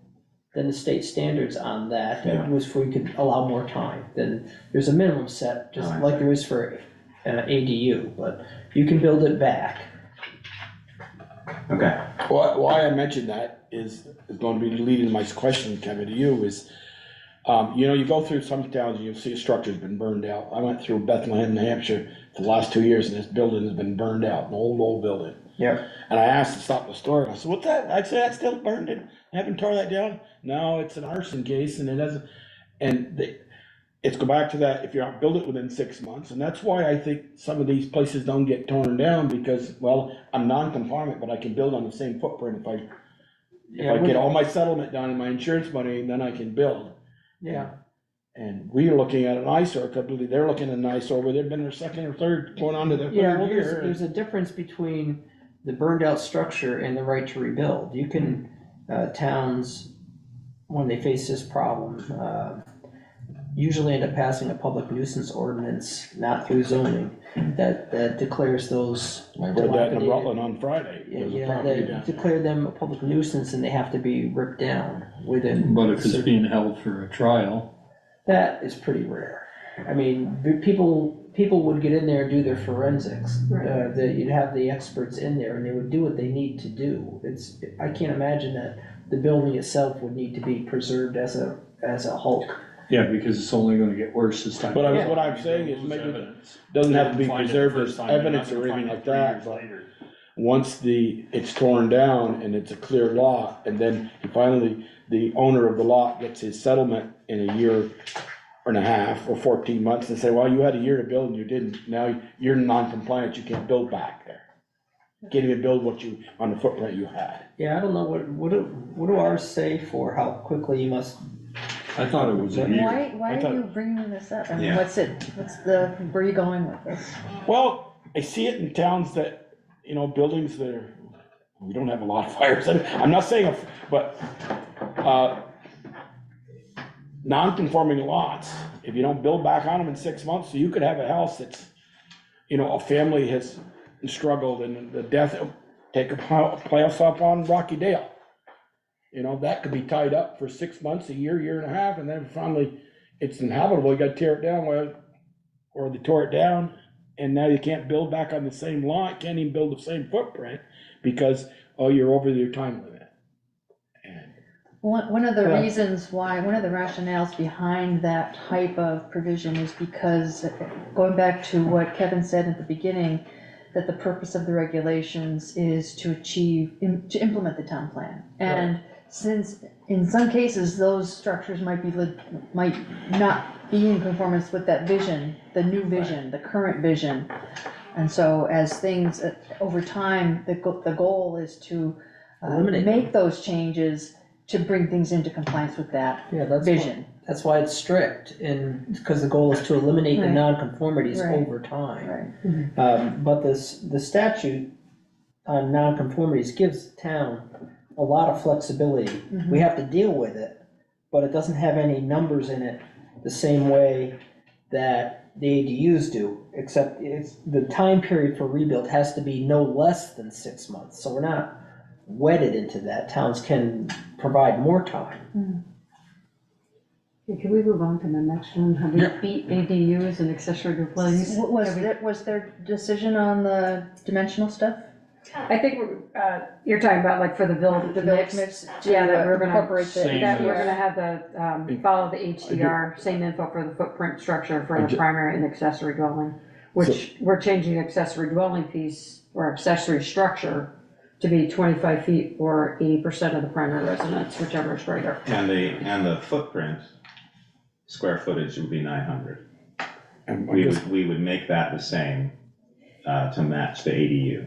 than the state standards on that. Yeah. That was if we could allow more time. Then there's a minimum set, just Oh, I like see. there is for ADU, but you can build it back. Okay, Why I mentioned that is going to be leading to my question, Kevin, to you is, you know, you go through some towns and you'll see a structure's been burned out. I went through Bethlehem, New Hampshire for the last 2 years and this building has been burned out, an old building. Yep. And I asked to stop the store, and I said, what's that? I'd say that's still burned in, haven't tore that down? No, it's an arson case and it doesn't, it's go back to that, if you don't build it within 6 months, and that's why I think some of these places don't get torn down, because, well, I'm non-conformant, but I can build on the same footprint if I get all my settlement done and my insurance money, then I can build. Yeah. And we are looking at an eyesore, completely, they're looking at an eyesore where they've been their second or third, going on to their Yeah, third well, year. there's a difference between the burned out structure and the right to rebuild. You can, towns, when they face this problem, usually end up passing a public nuisance ordinance, not through zoning, that declares those. I read that in dilapidated- Rutland on Friday. There was a Yeah, property they down. declare them a public nuisance and they have to be ripped down within. But if it's certain- being held for a trial, That is pretty rare. I mean, people would get in there and do their forensics. Right. You'd have the experts in there and they would do what they need to do. I can't imagine that the building itself would need to be preserved as a hulk. yeah, because it's only gonna get worse as time. But goes what on. I'm saying is Lose maybe it evidence. doesn't have to be Find it the preserved first as time, they're not evidence or gonna anything find it like 3 that, years but later. once it's torn down and it's a clear lot, and then finally, the owner of the lot gets his settlement in a year and a half or 14 months, and say, well, you had a year to build and you didn't, now you're non-compliant, you can't build back there. Can't even build on the footprint you had. Yeah, I don't know, what do ours say for how quickly you must? I thought it was a year. Why I thought- are you bringing this up? I mean, Yeah. where are you going with this? Well, I see it in towns that, you know, buildings that are, we don't have a lot of fires, I'm not saying, but, non-conforming lots, if you don't build back on them in 6 months, so you could have a house that's, you know, a family has struggled and the death, take a place up on Rocky Dale. You know, that could be tied up for 6 months, a year and a half, and then finally it's inhabitable, you gotta tear it down, or they tore it down, and now you can't build back on the same lot, can't even build the same footprint, because, oh, you're over your time limit. One of the Yeah. reasons why, one of the rationales behind that type of provision is because, going back to what Kevin said at the beginning, that the purpose of the regulations is to implement the town plan. And since in some cases, those structures might not be in conformance with that vision, the new vision, the current vision. And so as things, over time, the goal is to Eliminate make those changes to bring things into compliance with that Yeah, that's vision. That's why it's strict, and, because the goal is to eliminate the Right. nonconformities Right. over time. Right. But the statute on nonconformities gives the town a lot of flexibility. We have to deal with it, but it doesn't have any numbers in it the same way that the ADUs do, except the time period for rebuild has to be no less than 6 months, so we're not wedded into that. Towns can provide more time. Okay, can we move on to the next one? Have we beat ADUs and accessory dwellings? Was there decision on the dimensional stuff? I think you're talking about like for the village The village mix. mix? Yeah, that we're gonna, incorporate the Same. that we're HDR. gonna have the, follow the HDR, same info for the footprint structure for the primary and accessory dwelling. Which, we're changing accessory dwelling piece or accessory structure to be 25 feet or 80% of the primary residence, whichever is greater. and the footprint, square footage would be 900. And I We guess- would make that the same, to match the ADU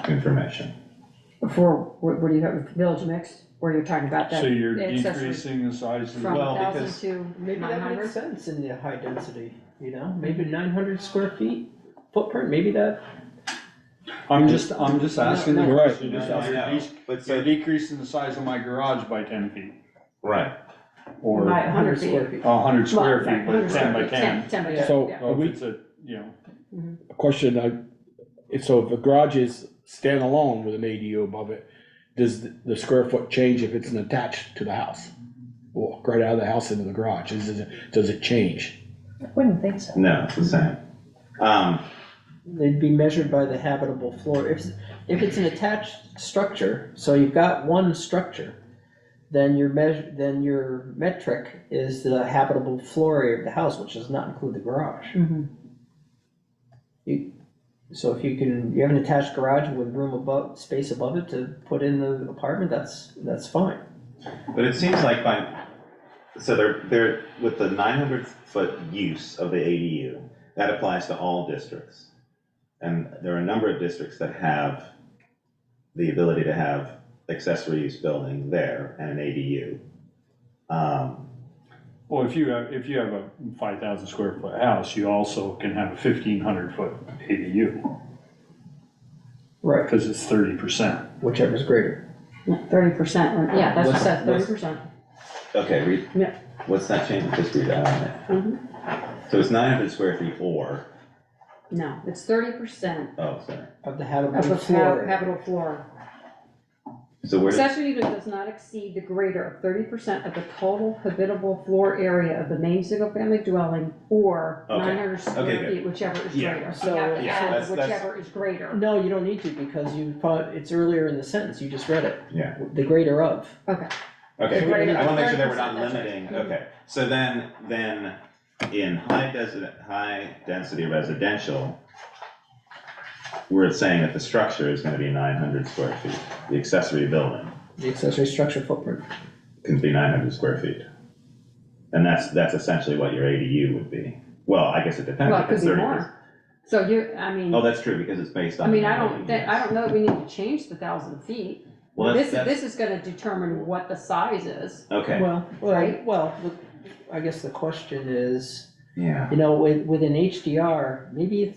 information. For, what do you have, village mix, where you're talking about that? So you're accessory decreasing the size of the. From Well, 1,000 because to Maybe that 900? makes sense in the high density, maybe 900 square feet footprint, maybe that. I'm just asking the You're right, question. you're just You're asking. dec- But You're decreasing the size of my garage by 10 feet. Right, or By 100 100 square feet. feet. 100 square Well, feet, but 100 10 by square feet, 10. 10 by Yeah. 10, So, yeah. So if we- it's a, you know, A question, so if a garage is standalone with an ADU above it, does the square foot change if it's attached to the house? Walk right out of the house into the garage, does it change? I wouldn't think so. No, it's the same. They'd be measured by the habitable floor. If it's an attached structure, so you've got one structure, then your metric is the habitable floor area of the house, which does not include the garage. Mhm. So if you have an attached garage with room above, space above it to put in the apartment, that's fine. But it seems like so they're, with the 900-foot use of the ADU, that applies to all districts. And there are a number of districts that have the ability to have accessory use building there and an ADU. well, if you have a 5,000 square foot house, you also can have a 1,500 foot ADU, Right. because it's 30%. Whichever's greater. 30%, yeah, that's what it says, What's- 30%. Okay, read, Yeah. what's that change? Just read that on it. Mhm. So it's 900 square feet or, No, it's 30% oh, sorry. Of the of habitable the floor. habitable floor. So where does, Accessory unit does not exceed the greater of 30% of the total habitable floor area of the main single-family dwelling or Okay. 900 Okay, square good. feet, whichever is Yeah. greater. So- You have to Yeah, add that's- whichever is greater. No, you don't need to, because it's earlier in the sentence, you just read it. yeah. The greater of. Okay. Okay, The greater I wanna make sure that 30%, we're not that's right. limiting, Mhm. okay, so then in high density residential, we're saying that the structure is gonna be 900 square feet, the accessory building The accessory structure footprint. can be 900 square feet. And that's essentially what your ADU would be, well, I guess it depends. Well, it if could it's be 30%. more. So Oh, that's true, because it's based on. I mean, the I don't units. know that we need to change the 1,000 feet. Well, This that's, is gonna determine what the size is. okay, Right. I guess the question is, yeah, with an HDR, maybe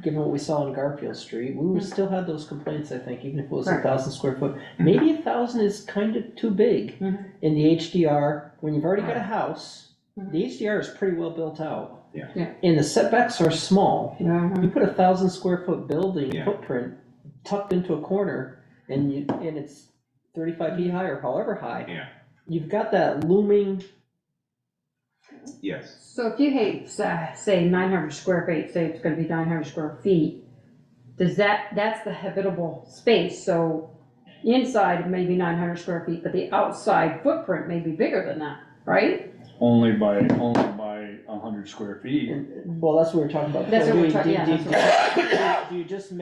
given what we saw on Garfield Street, we would still have those complaints, I think, even if it was Right. 1,000 square foot. Maybe 1,000 is kind of too big Mhm. in the HDR, when you've already got a house, Mhm. the HDR is pretty well built out. Yeah. Yeah. And the setbacks are small. Mhm. You put 1,000 square foot building Yeah. footprint tucked into a corner, and it's 35 feet high or however high. Yeah. You've got that looming, yes, So if you say 900 square feet, say it's gonna be 900 square feet, that's the habitable space, so inside may be 900 square feet, but the outside footprint may be bigger than that, right? Only by 100 square feet. well, that's what we were talking about. That's what before. we're talking- yeah, that's Do you just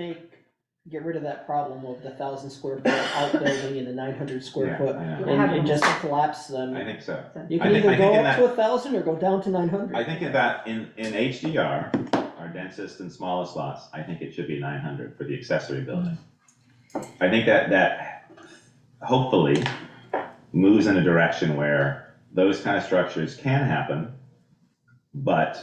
get rid of that problem of the 1,000 square foot outbuilding and the 900 square yeah, foot, I know. and just collapse them? I think so. You I can think- either I think go in up that- to 1,000 or go down to 900. I think that in HDR, our densest and smallest lots, I think it should be 900 for the accessory building. I think that hopefully moves in a direction where those kind of structures can happen, but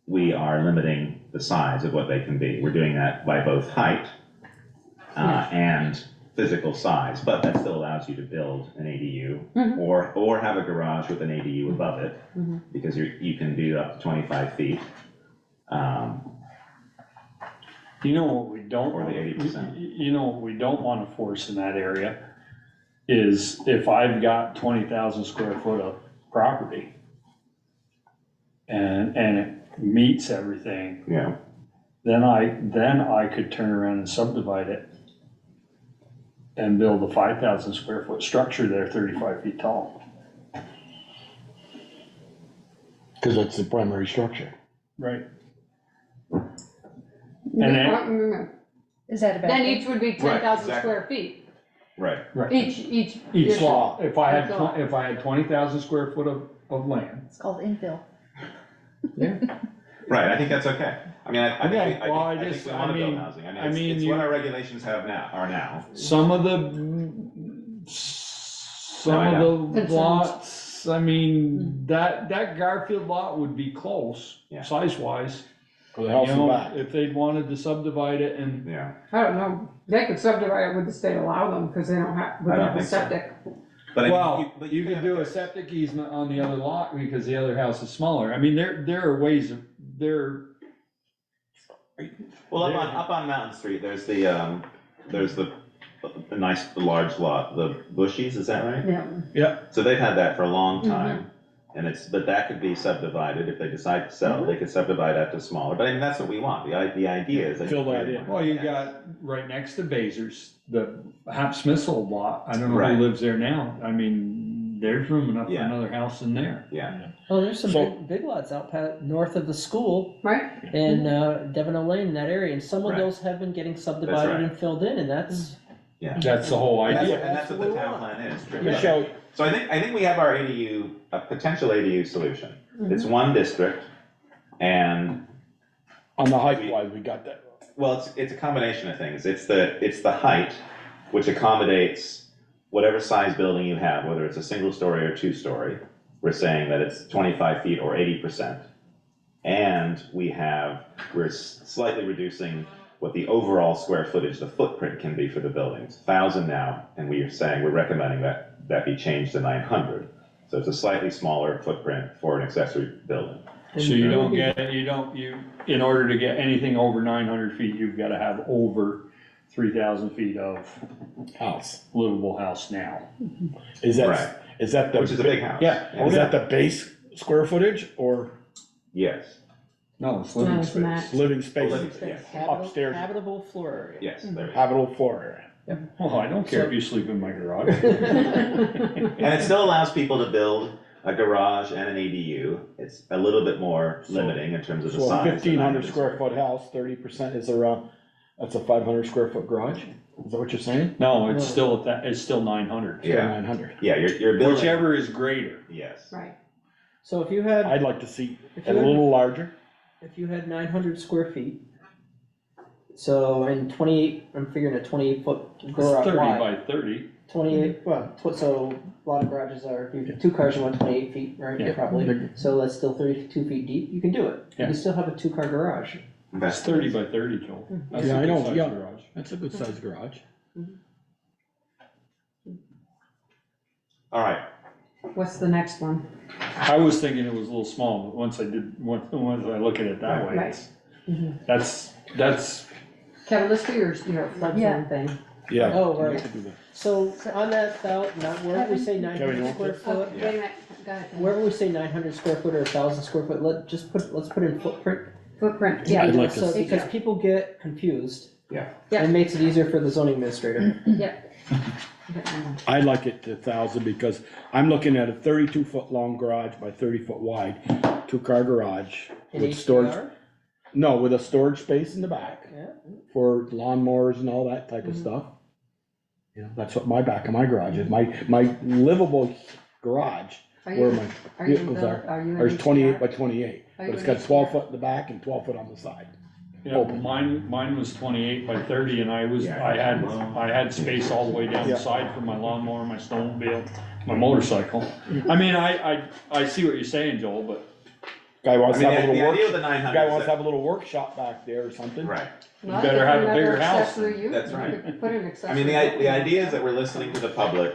we are limiting the size of what they can be. We're doing that by both height and physical size, but that still allows you to build an ADU Mhm. or have a garage with an ADU above it, Mhm. because you can do up to 25 feet. You know what we don't. Or the 80%. You know what we don't wanna force in that area is if I've got 20,000 square foot of property and it meets everything, Yeah. then I could turn around and subdivide it and build a 5,000 square foot structure there, 35 feet tall. Cause that's the primary structure. Right. And then- Is that a bad Then thing? each would be 10,000 exactly. square feet, Right, each. Each addition. lot, if I had, Each lot. if I had 20,000 square foot of land, It's called infill. right, I think that's okay. I mean, I Okay, think, well, I think we wanna build housing, I mean, it's what our regulations are now. some of the Concerns. lots, I mean, that Garfield lot would be close, Yeah. size-wise. For the house You in know, back. if they'd wanted to subdivide it and, Yeah, I don't know, they could subdivide it, would the state allow them, because they don't have, I don't without the think so. septic. But I mean, Well, but you could have do a a- septic easement on the other lot because the other house is smaller. I mean, there are ways of, Well, up on Mountain Street, there's the a nice large lot, the Bushies, is that right? Yeah, So they've had that for a long time, and but that could be subdivided, if they decide to sell, they could subdivide that to smaller, but I mean, that's what we want, the idea is. Fill that in. well, you got right next to Bazers, the Hap Smith's old lot. I don't know Right. who lives there now. I mean, there's room enough for Yeah. another house in there. Yeah, Oh, there's some So- big lots out north of the school Right? in, Devon Lane, in that area, and some of Right. those have been getting subdivided right. and filled in, and that's, yeah. That's the whole And idea. that's what the town plan is. Michelle, So I think we have our ADU, a potential ADU solution. It's one district, and, on the height wise, we got that. well, it's a combination of things. It's the height, which accommodates whatever size building you have, whether it's a single story or two-story. We're saying that it's 25 feet or 80%. And we're slightly reducing what the overall square footage, the footprint can be for the buildings. 1,000 now, and we're recommending that be changed to 900. So it's a slightly smaller footprint for an accessory building. So you don't get, in order to get anything over 900 feet, you've gotta have over 3,000 feet of House. livable house now. Is that, Right. is that the? Which is a big house. Yeah, is that the base square footage or Yes, No, it's No, living it's space. not. living space? Living space. Upstairs. habitable floor area. yes, there we go. Habitable floor area. Well, I don't care if you sleep in my garage. And it still allows people to build a garage and an ADU. It's a little bit more limiting in terms of the So a size. 1,500 square foot house, 30% is around, that's a 500 square foot garage? Is that what you're saying? No, it's still at that, it's still 900. Yeah. 900. Yeah, you're building. Whichever is greater. Yes. Right. So if you had, I'd like to see if a you had, little larger. if you had 900 square feet, so in 28, I'm figuring a 28-foot It's garage 30 wide. by 30. 28, well, so a lot of garages are, you have two cars, you want 28 feet, right, Yeah. probably, so that's still 32 feet deep, you can do it. You Yeah. can still have a two-car garage. It's 30 by 30, Joel. That's Yeah, a I know, good sized yeah. garage. That's a good sized garage. All right. What's the next one? I was thinking it was a little small, but once I look at it that way, Right. that's, Kevin, let's do your flood Yeah. zone thing. Yeah. Oh, we right. could do that. So on that thought, now, wherever we say Kevin, 900 you want square this? foot, Wait a minute, go ahead. wherever we say 900 square foot or 1,000 square foot, let's put in footprint. Footprint, Yeah, yeah, I'd like to So, see because people get confused. Yeah. Yeah. It makes it easier for the zoning administrator. yeah. I like it to 1,000 because I'm looking at a 32 foot long garage by 30 foot wide, 2-car garage In with storage. HDR? No, with a storage space in the back Yeah. for lawnmowers and all that type of stuff. You know, that's what my back of my garage is. My livable garage Are where you, my are you, vehicles are you? is in 28 HDR? by 28. Are But you it's in got 12 HDR? foot in the back and 12 foot on the side. yeah, mine was 28 by 30 and I had space all the way down Yeah. the side for my lawnmower, my snowmobile, my motorcycle. I mean, I see what you're saying, Joel, but Guy I wants mean, to have a the little idea of work, the 900. guy is wants to that- have a little workshop back there or something. Right. Well, You better have a another bigger house. accessory use. That's You right. could Put an I accessory. mean, the building. idea is that we're listening to the public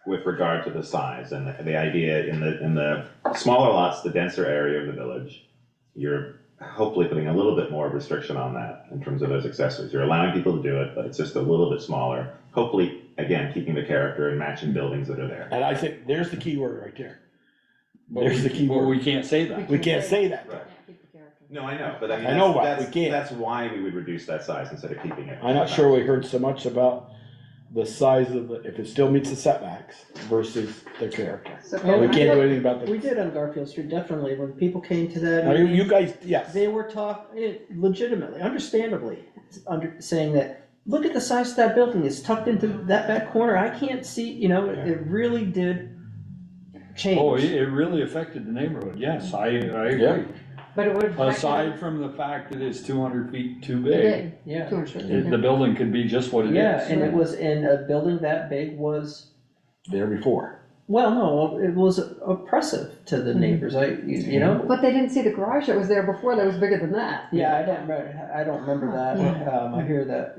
with regard to the size, and the idea in the smaller lots, the denser area of the village, you're hopefully putting a little bit more restriction on that in terms of those accessories. You're allowing people to do it, but it's just a little bit smaller. Hopefully, again, keeping the character and matching buildings that are there. And I think, there's the key word right there. There's the key but word. we can't say that. We can't say that. Right. Yeah, keep the character. No, I know, but I mean, I know why, that's, we can't. that's why we would reduce that size instead of keeping it. I'm not sure we heard so much about the size of the, if it still meets the setbacks versus the character. So Oh, We Kevin, can't do anything about We the, did on Garfield Street, definitely, when people came to that. now, you meeting, guys, yes, They were talking, legitimately, understandably, saying that, look at the size of that building, it's tucked into that back corner, I can't see, it really did change. Oh, it really affected the neighborhood, yes, I agree. Yeah. but it would. Aside from the fact that it's 200 feet too It big, did, Yeah, 200. the building could be just what it is. yeah, and it was, and a building that big was, there before. Well, no, it was oppressive to the neighbors, you know? But they didn't see the garage that was there before, that was bigger than that. Yeah, I don't remember that, I hear that,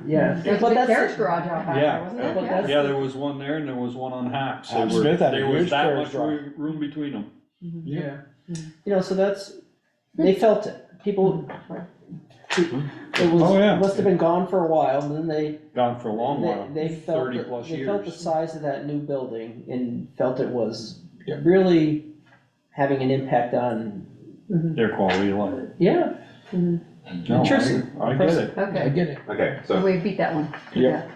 yeah. There was a But big that's- carriage garage out back there, wasn't But there? that's- Yeah, there was one there and there was one on Hacks. They were- Smith had a There was huge that carriage much drive. room between them. Yeah, you know, so they felt it, people, it was, Oh, yeah. it must have been gone for a while, and then they, Gone for a long while, they felt, 30 plus they felt the years. size of that new building and felt it was really having an impact on, Their quality of life. yeah. No, Interesting. I get it. Okay, get it. Okay, so, we beat that one. Yep.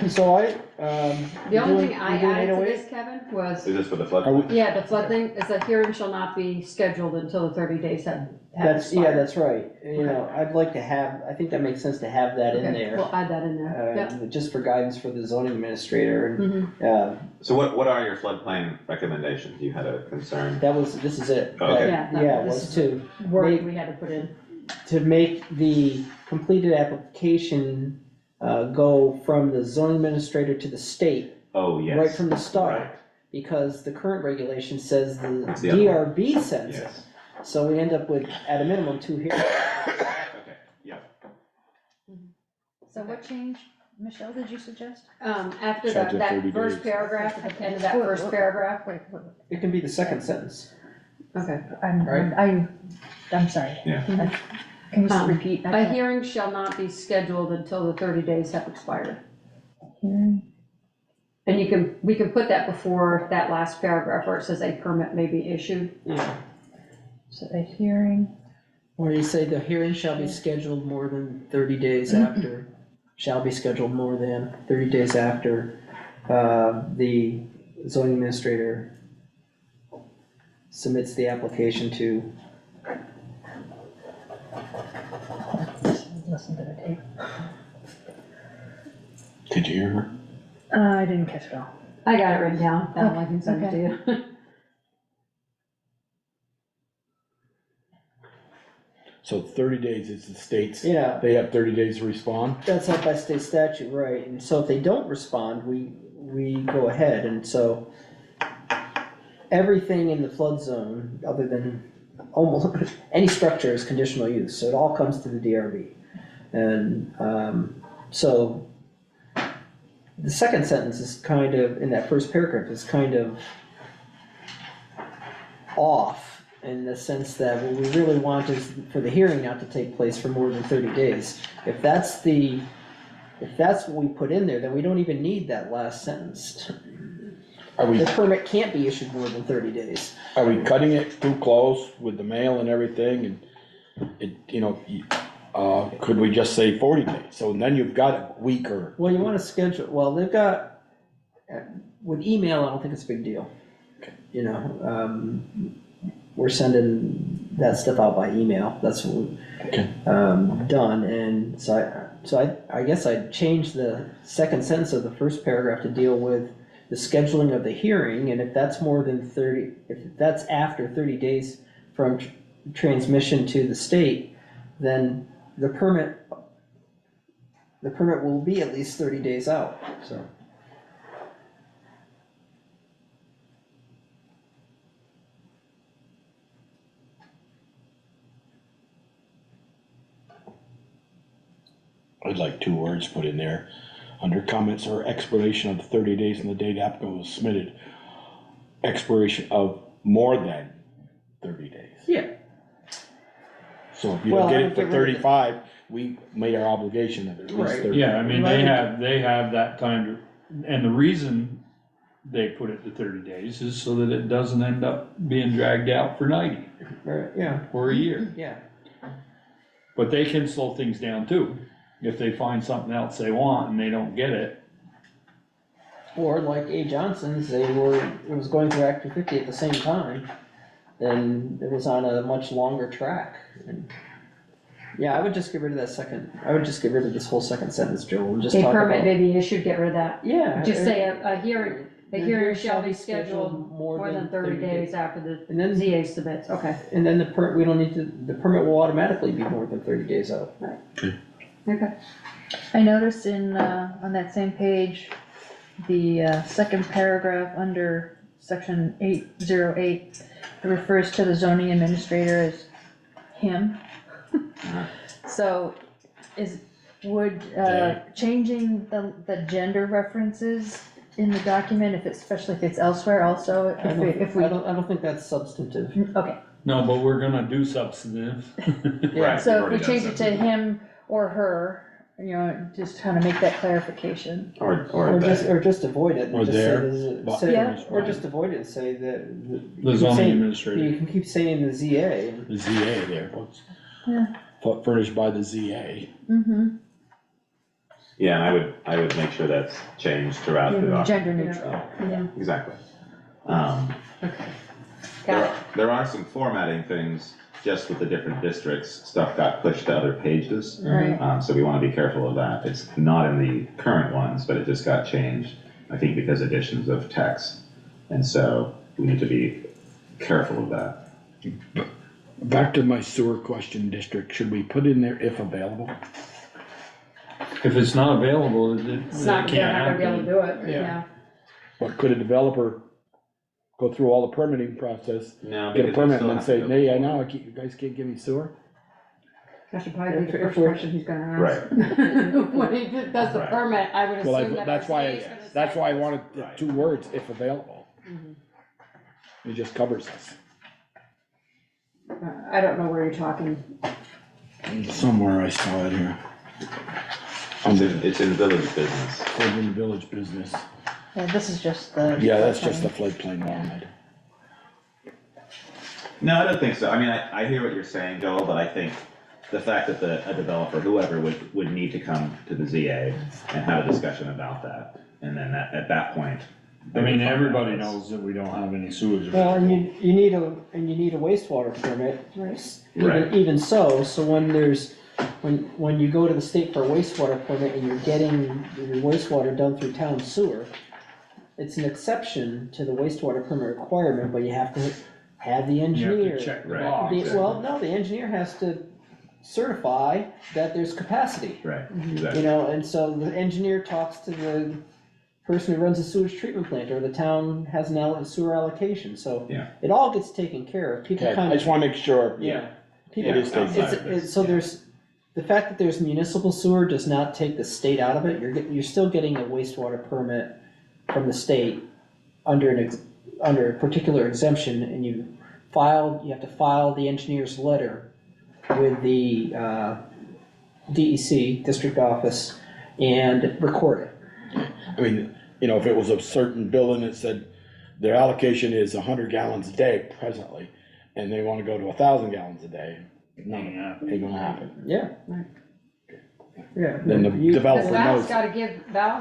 So The only thing I added to this, Kevin, was, is this for the flood? Are we- yeah, the flood thing, is that hearing shall not be scheduled until the 30 days have That's, yeah, expired. that's right, you know, I'd like to have, I think that makes sense to have that in Okay, there, we'll add that in there, yeah. just for guidance for the zoning administrator, and, Mhm. So what are your floodplain recommendations? You had a concern? this is it. Okay. Yeah, no, Yeah, this was is to, Word make- we had to put in. to make the completed application, go from the zoning administrator to the state, Oh, yes. right from the start. Right. Because the current regulation says the It's the other one. DRB sends it, Yes. so we end up with, at a minimum, 2 hearings. Okay, yeah. So what change, Michelle, did you suggest? After Charge that, of 30 that first days. paragraph, at the end of that first paragraph. It can be the second sentence. Okay. I'm sorry. Yeah. Can you just Um, repeat? A hearing shall not be scheduled until the 30 days have expired. Hearing. And we can put that before that last paragraph where it says a permit may be issued. Yeah. So a hearing, Where you say the hearing shall be scheduled more than 30 days after, shall be scheduled more than 30 days after, the zoning administrator submits the application to, listen to the tape. Did you hear her? I didn't catch it all. I got it written down, that one I can send it to you. So 30 days is the state's, yeah, they have 30 days to respond? that's up by state statute, right, and so if they don't respond, we go ahead, and so everything in the flood zone, other than almost, any structure is conditional use, so it all comes to the DRB. And, so, the second sentence is kind of, in that first paragraph, is kind of off, in the sense that what we really want is for the hearing not to take place for more than 30 days. If that's what we put in there, then we don't even need that last sentence. Are we, The permit can't be issued more than 30 days. are we cutting it too close with the mail and everything, and it, you know, could we just say 40 days? So then you've got a week or, Well, you wanna schedule, well, they've got, with email, I don't think it's a big deal. You know, we're sending that stuff out by email, that's what we've, Okay. done, and so I guess I'd change the second sentence of the first paragraph to deal with the scheduling of the hearing, and if that's more than 30, if that's after 30 days from transmission to the state, then the permit will be at least 30 days out, so. I'd like 2 words put in there, under comments or expiration of the 30 days from the date applicant was submitted. Expiration of more than 30 days. Yeah. So if you Well, don't get I it would for get rid of the- 35, we made our obligation of at least Right. 30. Yeah, I mean, Right. they have that time to, and the reason they put it to 30 days is so that it doesn't end up being dragged out for 90 Right, yeah, or a year. yeah. But they can slow things down too, if they find something else they want and they don't get it. Or like A. Johnson's, it was going through Act 250 at the same time, and it was on a much longer track. And yeah, I would just get rid of I would just get rid of this whole second sentence, Joel, and just A talk permit about. may be issued, get rid of that. Yeah. Just say a hearing shall be scheduled more than 30 days after And the then, ZA submits, okay. and then we don't need to, the permit will automatically be more than 30 days out. Okay. I noticed on that same page, the second paragraph under section 808, it refers to the zoning administrator as him. So would changing the gender references in the document, especially if it's elsewhere also, if we, I don't think that's substantive. okay. No, but we're gonna do substantive. Right. So if already we done change it to something. him or her, you know, just kind of make that clarification. Or just avoid it. and Or just say there. there's a- Yeah. Or just avoid it and say that. The zoning saying- administrator. You can keep saying the ZA. The ZA there, what's Yeah. furnished by the ZA. Mm-hmm, Yeah, and I would make sure that's changed throughout the document. gender neutral. Yeah, exactly. Got it. There are some formatting things, just with the different districts, stuff got pushed to other pages. Right, So we wanna be careful of that. It's not in the current ones, but it just got changed, I think because additions of text. And so we need to be careful of that. Back to my sewer question, district, should we put in there if available? If it's not available, it It's not, can't they're not gonna be able to happen. do it, yeah. But could a developer go through all the permitting process, No, get a because we permit still and then have say, to go hey, I before. know, you guys can't give me sewer? That should probably be the If first we're- question he's gonna Right. ask. When he does the Right. permit, I would Well, assume that our that's why, CA is gonna that's say- why I wanted the Right. 2 words, if available. Mm-hmm. It just covers us. I don't know where you're talking. Somewhere I saw it here. It's in village business. In the village business. yeah, this is just the. Yeah, that's just the floodplain Yeah. one. No, I don't think so. I mean, I hear what you're saying, Joel, but I think the fact that a developer, whoever, would need to come to the ZA and have a discussion about that. And then at that point. I mean, everybody it's- knows that we don't have any sewage. Well, and you need a wastewater permit. Right. Even so when you go to the state for a wastewater permit and you're getting your wastewater done through town sewer, it's an exception to the wastewater permit requirement, but you have to have the You have engineer. to check the Right. box. Well, no, the engineer has to certify that there's capacity, Right, you exactly. know, and so the engineer talks to the person who runs the sewage treatment plant, or the town has an sewer allocation, so Yeah. it all gets taken care of, people Okay, kind I of. just wanna make sure. Yeah. People, It is taken it's, care of. so there's, the fact that there's municipal sewer does not take the state out of it, you're still getting a wastewater permit from the state under under a particular exemption, and you have to file the engineer's letter with the, DEC, district office, and record it. I mean, you know, if it was a certain building that said their allocation is 100 gallons a day presently, and they wanna go to 1,000 gallons a day, no, ain't gonna happen. Yeah. Yeah. Then the You- developer Val's knows. gotta give that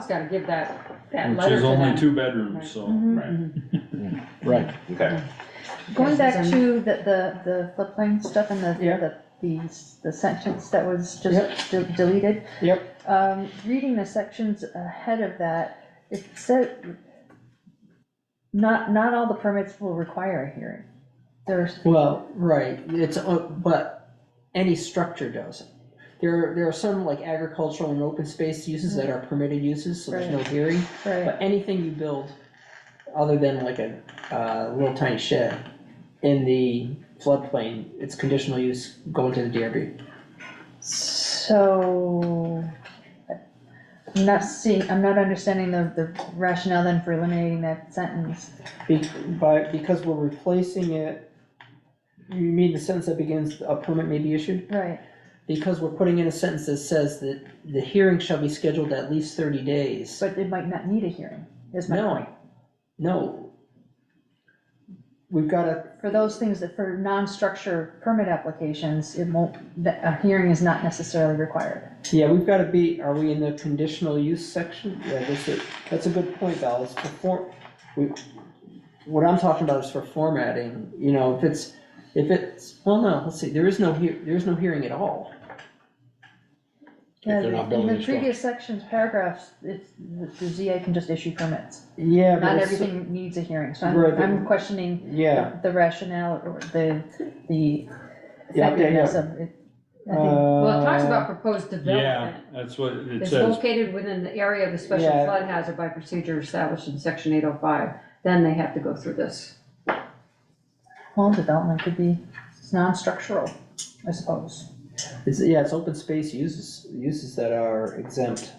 Which letter is to only them. 2 bedrooms, so. Mm-hmm. Right, Okay, Going back Because to the floodplain stuff and Yeah. the sentence that was Yep. just deleted. Yep. Reading the sections ahead of that, it said, not all the permits will require a hearing. There's, Well, right, but any structure does. There are some like agricultural and open space uses that are permitted uses, so there's no hearing. right, But anything you build, other than like a little tiny shed, in the floodplain, it's conditional use going to the DRB. so, I'm not understanding the rationale then for eliminating that sentence. Because we're replacing it, you mean the sentence that begins, a permit may be issued? Right, Because we're putting in a sentence that says that the hearing shall be scheduled at least 30 days. but it might not need a hearing, is my No. point. No. We've got For those things that, for non-structure permit applications, a hearing is not necessarily required. yeah, we've gotta are we in the conditional use section? Yeah, that's a good point, Val, it's what I'm talking about is for formatting, you know, if it's, well, no, let's see, there is no hearing at all. Yeah, they're not in building the a structure. previous sections, paragraphs, the ZA can just issue permits. Yeah, but Not it's- everything needs a hearing, so Right, but- I'm questioning Yeah, the rationale or the Yeah, effectiveness yeah. of it. Well, it talks about proposed Yeah, development. that's what it It's says. located within the area of the special Yeah. flood hazard by procedure established in section 805, then they have to go through this. Home development could be non-structural, I suppose. It's open space uses that are exempt.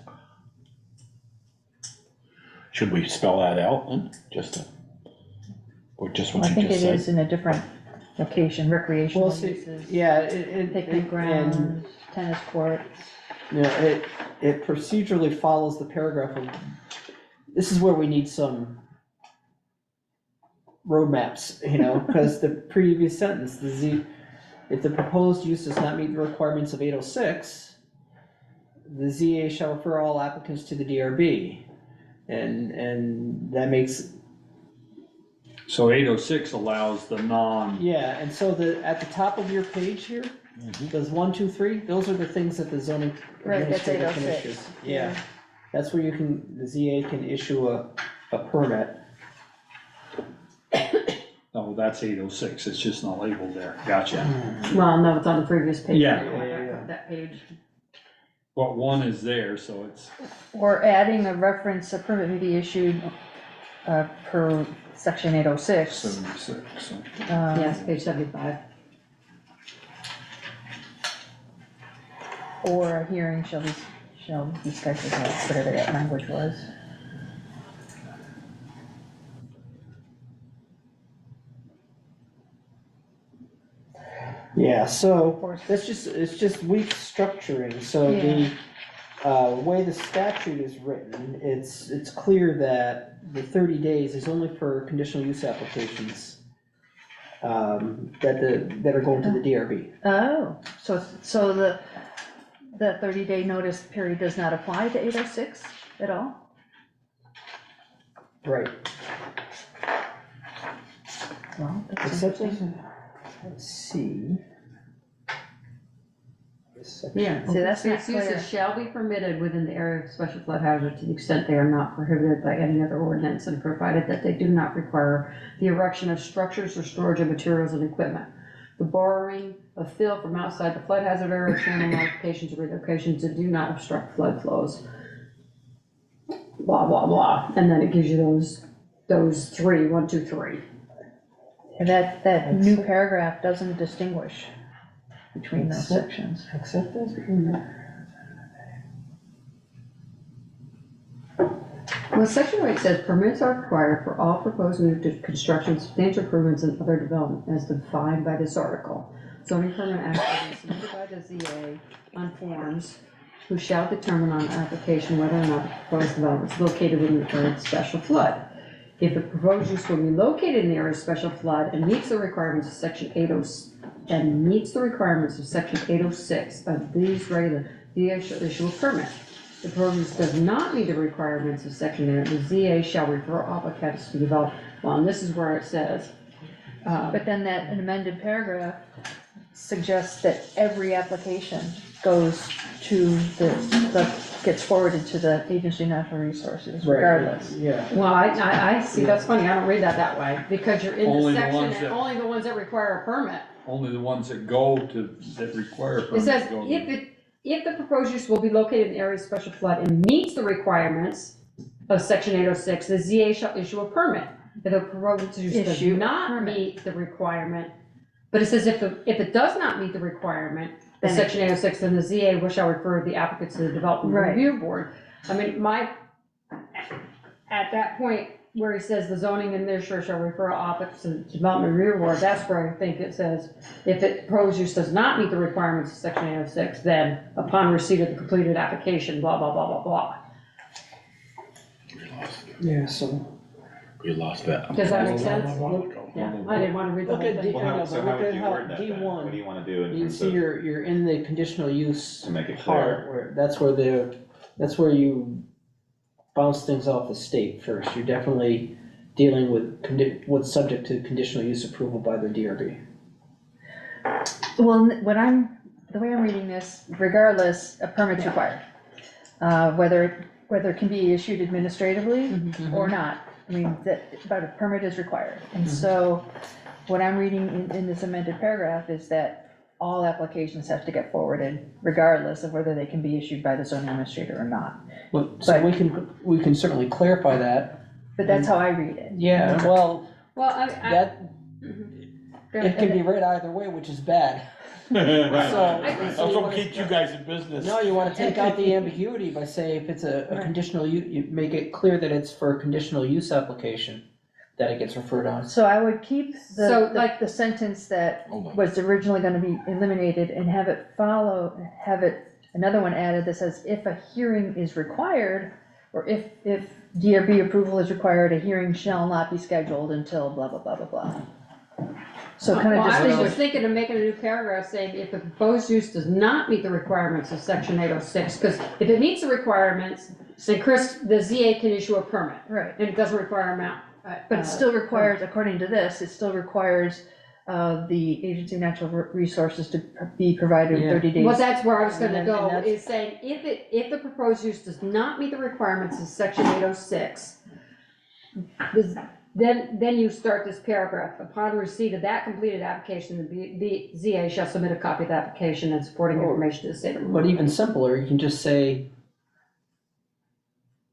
Should we spell that out then, or just I what you think just it said? is in a different location, recreational Well, see, uses, yeah, picnic and, grounds, tennis courts. you know, it procedurally follows the paragraph of, this is where we need some roadmaps, you know, because the previous sentence, if the proposed use does not meet the requirements of 806, the ZA shall refer all applicants to the DRB. And that makes, So 806 allows the non, yeah, and so at the top of your page here, those 1, 2, 3, those are the things that the zoning Right, that's administrator can 806. issue. Yeah, that's where the ZA can issue a permit. oh, that's 806, it's just not labeled there, gotcha. Well, no, it's on the previous page. Yeah. That page. But one is there, so it's, Or adding a reference, a permit may be issued per section 806. 76, so. Yes, page 75. Or a hearing shall be scheduled, or whatever that language was. Yeah, so it's just weak structuring, so the way the statute is written, it's clear that the 30 days is only for conditional use applications that are going to the DRB. Oh, so the 30-day notice period does not apply to 806 at all? Right. Well, that's Except, interesting. let's see. Yeah, See, that's not open space clear. uses shall be permitted within the area of special flood hazard to the extent they are not prohibited by any other ordinance and provided that they do not require the erection of structures or storage of materials and equipment. The borrowing of fill from outside the flood hazard area, channel modifications or relocations that do not obstruct flood flows. Blah, blah, blah, and then it gives you those 3, 1, 2, 3. And that new paragraph doesn't distinguish between those sections. Except those. Well, section 8 says permits are required for all proposed new construction, substantial improvements and other development as defined by this article. Zoning permit applications submitted by the ZA on forms who shall determine on application whether or not the proposed development is located within the area of special flood. If the proposed use will be located in the area of special flood and meets the requirements of section 806 of these regulations, the ZA shall issue a permit. The proposed does not meet the requirements of section 8, the ZA shall refer applicants to develop, well, and this is where it says, But then that amended paragraph suggests that every application goes to gets forwarded to the Agency of Natural Resources regardless. Yeah. well, I see, that's funny, I don't read that way, because you're in Only the the section, ones and that- only the ones that require a permit. Only the ones that go to, that require It permits says, go to. if the proposed use will be located in the area of special flood and meets the requirements of section 806, the ZA shall issue a permit. If the proposed use does Issue a not permit. meet the requirement, but it says if it does not meet the requirement of Then it- section 806, then the ZA shall refer the applicant to the development Right. review board. I mean, at that point where he says the zoning administrator shall refer all applicants to the development review board, that's where I think it says, if it proposed use does not meet the requirements of section 806, then upon receipt of the completed application, blah, blah, blah, blah, blah. Yeah, so. We lost that. Does that make sense? Look Yeah, I didn't want to read the Look whole at thing. D- Well, how, so how would you How word that then? D1. What do you wanna do in You terms see, of, you're in the conditional use to make it part, clear? where, that's where you bounce things off the state first. You're definitely dealing with what's subject to conditional use approval by the DRB. Well, the way I'm reading this, regardless, a permit's required. Whether it can be issued administratively or not, I mean, but a permit is required. And so, what I'm reading in this amended paragraph is that all applications have to get forwarded regardless of whether they can be issued by the zoning administrator or not. Well, so we can certainly clarify that. But that's how I read it. Yeah, well, Well, that, it can be read either way, which is bad. Right. So- That's what keeps you guys in business. No, you wanna take out the ambiguity by saying if it's a conditional you make it clear that it's for a conditional use application, that it gets referred on. So I would keep So, like the sentence that Hold on. was originally gonna be eliminated and have it another one added that says, if a hearing is required, or if DRB approval is required, a hearing shall not be scheduled until blah, blah, blah, blah, blah. So kind of Well, I was distinguish. thinking of making a new paragraph saying if the proposed use does not meet the requirements of section 806, because if it meets the requirements, say Chris, the ZA can issue a permit, Right, and it doesn't require a mount. but it still requires, according to this, it still requires, the Agency of Natural Resources to be provided Yeah. 30 days. Well, that's where I was And gonna then- go, and that's- is saying if the proposed use does not meet the requirements of section 806, then you start this paragraph. Upon receipt of that completed application, the ZA shall submit a copy of the application and supporting information to the state of Vermont. But even simpler, you can just say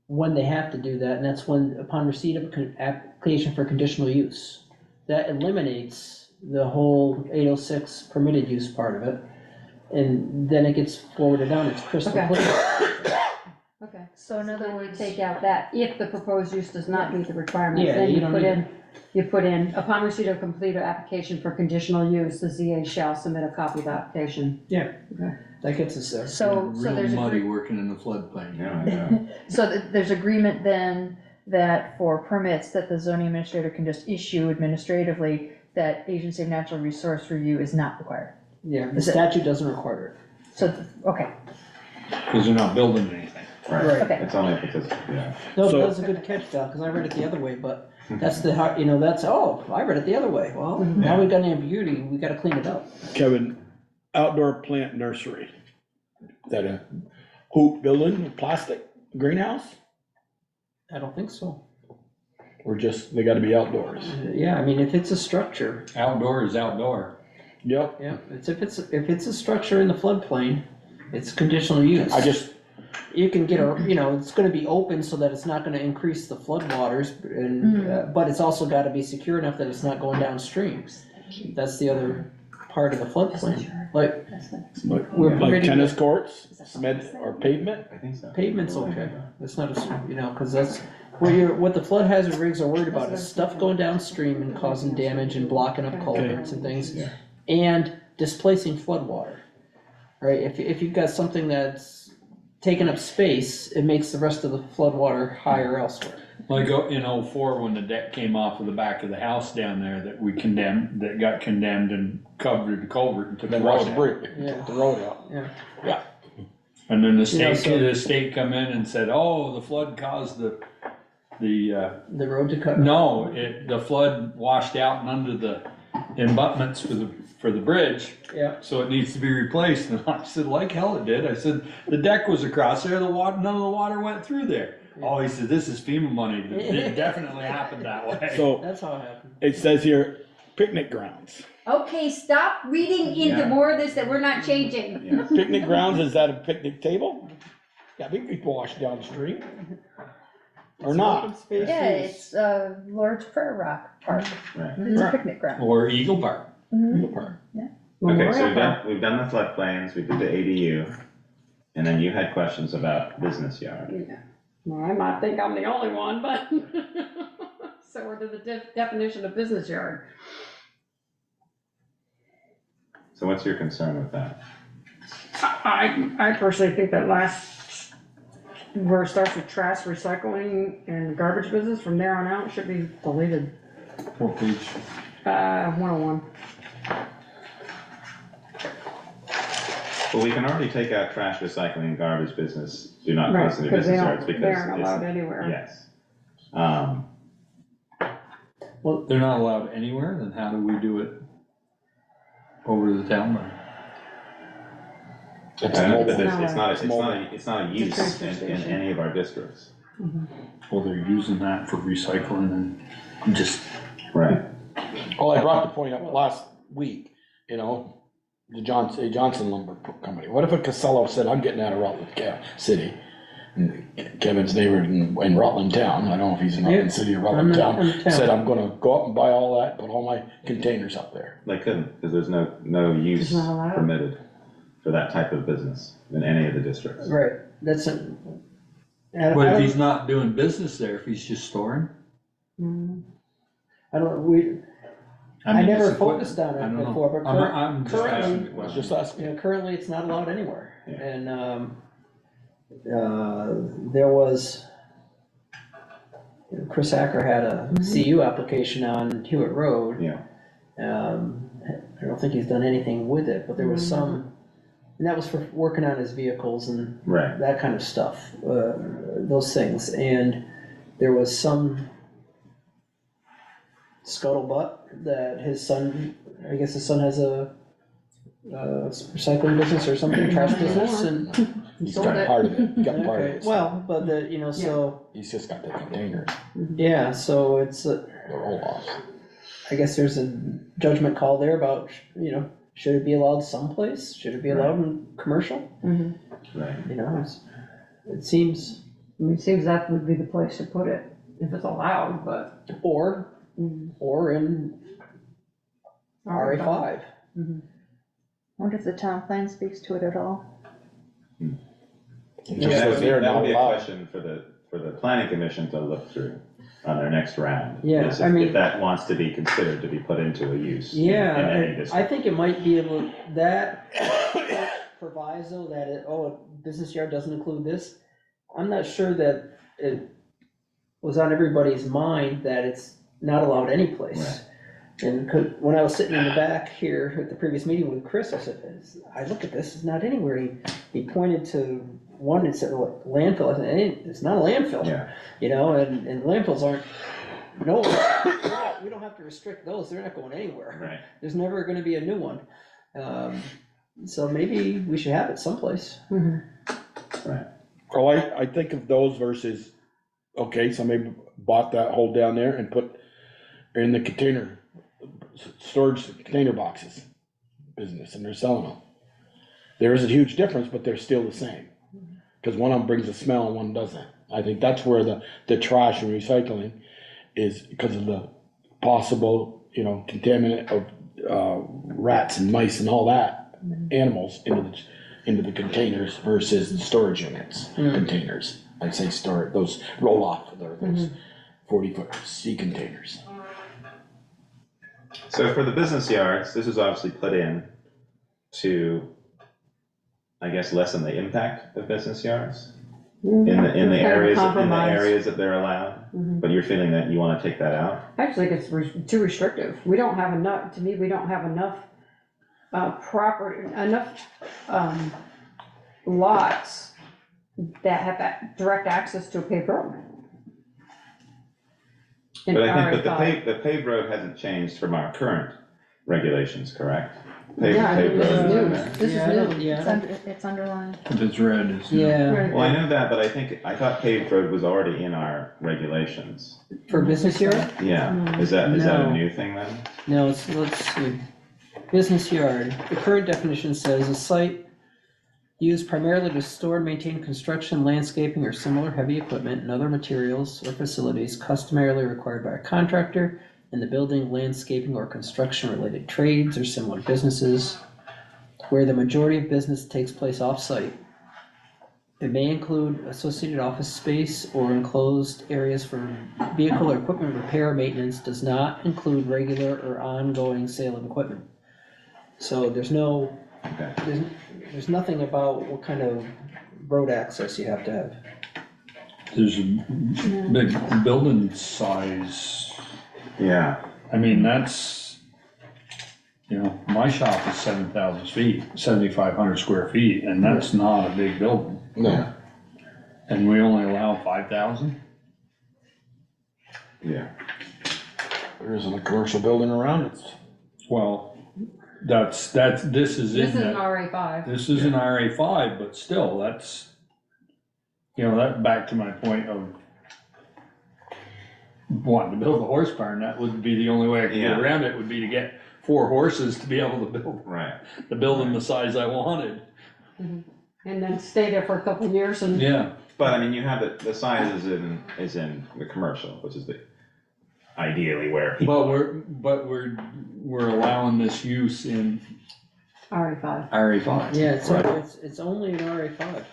when they have to do that, and that's when, upon receipt of an application for conditional use. That eliminates the whole 806 permitted use part of it, and then it gets forwarded on, it's crystal Okay. clear. Okay. So in other words, Take out that, if the proposed use does not meet the requirements, Yeah, then you you don't put need in, you put in, upon receipt of completed application for conditional use, the ZA shall submit a copy of the application. That gets us there. so Real there's muddy a, working in the floodplain. Yeah, so there's agreement then that for permits that the zoning administrator can just issue administratively, that Agency of Natural Resource review is not required. Yeah, the Is it- statute doesn't require it. So, okay, Cause they're not building anything. right, okay. it's only if it's, yeah. No, So- but that's a good catch, Val, because I read it the other way, but that's the, that's, oh, I read it the other way. Well, now we've got an ambiguity, we gotta clean it up. Kevin, outdoor plant nursery. Is that a hoop building, plastic greenhouse, I don't think so. or just, they gotta be outdoors? Yeah, I mean, if it's a structure, Outdoor is outdoor. Yep, yeah, if it's a structure in the floodplain, it's conditional use. I just, You can get a, it's gonna be open so that it's not gonna increase the floodwaters, and, but it's also gotta be secure enough that it's not going downstream. That's the other part of the floodplain, like We're like permitting tennis courts, cement or pavement? I think so. pavement's okay, that's not a, cause that's, what the flood hazard rigs are worried about is stuff going downstream and causing damage and blocking up culverts and things, Yeah. and displacing floodwater. Right, if you've got something that's taking up space, it makes the rest of the floodwater higher elsewhere. Like in '04, when the deck came off of the back of the house down there that we condemned, that got condemned and covered the culvert and took the Then Ross road out. Brick, Yeah. took the road out. Yeah. And then the Yeah, state come in and said, oh, the flood caused the The road to cut. no, the flood washed out and under the abutments for the bridge. Yeah. So it needs to be replaced. And I said, like hell it did. I said, the deck was across there, none of the water went through there. Oh, he said, this is FEMA money. It definitely happened that way. So That's how it happened. it says here, picnic grounds. Okay, stop reading into Yeah. more of this that we're not changing. Yes. Picnic grounds, is that a picnic table? Yeah, we could wash down the street. Or not. Yeah, it's, Lord's Prayer Rock Park, Right. it's a picnic ground. Or Eagle Park. Okay, so we've done the floodplains, we did the ADU, and then you had questions about business yard. Well, I might think I'm the only one, but, so we're to the definition of business yard. So what's your concern with that? I personally think that last, where it starts with trash, recycling, and garbage business, from there on out, should be deleted. What page? 101. Well, we can already take out trash, recycling, and garbage business, do not Right, constitute because business yards, because they aren't it's- allowed anywhere. Yes. Well, they're not allowed anywhere, then how do we do it over the town line? I don't know, but It's it's not, not it's not a use transfer in station. any of our districts. Well, they're using that for recycling and I'm just, Right. Well, I brought the point up last week, the Johnson Lumber Company, what if a Casella said, I'm getting out of Rutland City? And Kevin's neighbor in Rutland Town, I don't know if he's in Rutland City or Rutland Town, said, I'm gonna go up and buy all that, put all my containers up there. They couldn't, because there's no use It's not allowed. permitted for that type of business in any of the districts. Right, that's a. But if he's not doing business there, if he's just storing? I don't, I mean, never it's focused on I it don't know. before, but I'm just asking the currently, question. Just asking. you know, currently it's not allowed anywhere. Yeah. And, there was, Chris Acker had a CU application on Hewitt Road. Yeah. I don't think he's done anything with it, but there was some, and that was for working on his vehicles and Right. that kind of stuff, those things. And there was some scuttlebutt that his son, I guess his son has a recycling business or something, trash business, and. He's Sold got it. part of it, he got part of Okay, it. well, but the, you know, so, He's just got the containers, yeah, so it's, the roll-offs. I guess there's a judgment call there about, you know, should it be allowed someplace? Should it be allowed in commercial? Right. You know, it seems, I mean, it seems that would be the place to put it, if it's allowed, but. or in RA5. Wonder if the town plan speaks to it at all? It just says they're That not would be a allowed. question for the planning commission to look through on their next round. Yeah, is I mean- if that wants to be considered to be put into a use. in any Yeah, district. I think it might be able, that proviso that a business yard doesn't include this, I'm not sure that it was on everybody's mind that it's not allowed anyplace. Right. And when I was sitting in the back here at the previous meeting with Chris, I said, I look at this, it's not anywhere. He pointed to one and said, what, landfill? I said, it's not a landfill. Yeah. You know, and landfills aren't, no, we don't have to restrict those, they're not going anywhere. Right. There's never gonna be a new one. So maybe we should have it someplace. Right. Well, I think of those versus, okay, somebody bought that hole down there and put in the container, storage container boxes business, and they're selling them. There is a huge difference, but they're still the same. Cause one of them brings a smell and one doesn't. I think that's where the trash and recycling is, because of the possible, you know, contaminant of, rats and mice and all that, animals into the containers versus the storage units, containers. I'd say those roll off, those 40-foot sea containers. So for the business yards, this is obviously put in to, I guess, lessen the impact of business yards in the Kind of areas, compromise. that they're allowed. But you're feeling that you wanna take that out? I just think it's too restrictive. We don't have enough, to me, we don't have enough, property, enough, lots that have that direct access to a paved road. In But I think RA5. the paved road hasn't changed from our current regulations, correct? Yeah, I think Paved this is road new. in there. This Yeah, I don't- is new, yeah. it's underlined. If it's red, it's. Yeah, Well, I know that, but I thought paved road was already in our regulations. for business yard? Yeah, is that No. a new thing then? No, let's see. Business yard, the current definition says a site used primarily to store and maintain construction, landscaping, or similar heavy equipment and other materials or facilities customarily required by a contractor in the building, landscaping, or construction-related trades or similar businesses, where the majority of business takes place off-site. It may include associated office space or enclosed areas for vehicle or equipment repair or maintenance, does not include regular or ongoing sale of equipment. So there's no, Okay. there's nothing about what kind of road access you have to have. There's a big building size, Yeah, I mean, that's, you know, my shop is 7,000 feet, 7,500 square feet, and that's not a big building. No, And we only allow 5,000? yeah. there isn't a commercial building around it. Well, this is This is in an that, RA5. this is an RA5, but still, that's, you know, that, back to my point of wanting to build a horse barn, that would be the only way I could get Yeah. around it, would be to get 4 horses to be able to build, Right, the building the size I wanted. and then stay there for a couple of years and. Yeah. but I mean, you have the size is in the commercial, which is ideally where people. But we're allowing this use in RE5. RA5. Yeah, it's, Right. it's only an RA5.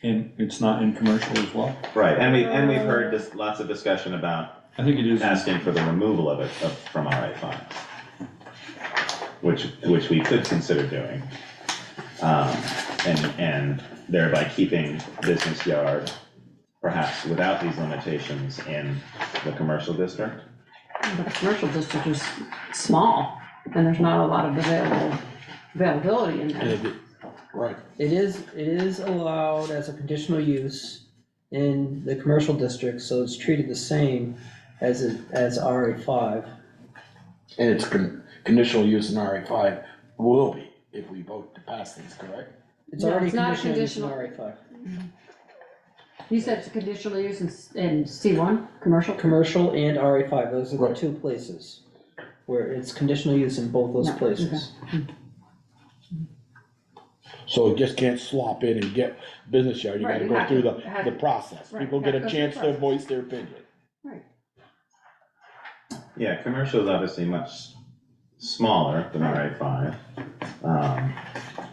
And it's not in commercial as well? Right, and we've heard lots of discussion about I think it is. asking for the removal of it from RA5, which we could consider doing. And thereby keeping business yard perhaps without these limitations in the commercial district. But the commercial district is small, and there's not a lot of availability in there. Right. It is allowed as a conditional use in the commercial district, so it's treated the same as RA5. And it's conditional use in RA5 will be if we vote to pass these, correct? It's No, already it's not a conditional use in conditional- RA5. You said it's a conditional use in C1, commercial? Commercial and RA5, those are the Right. two places where it's conditional use in both those No, places. So you just can't swap in and get business yard, you Right, gotta you go have through to have- the process. right, People you get have a to go through chance the to process. voice their opinion. Right. Yeah, commercial is obviously much smaller than RA5.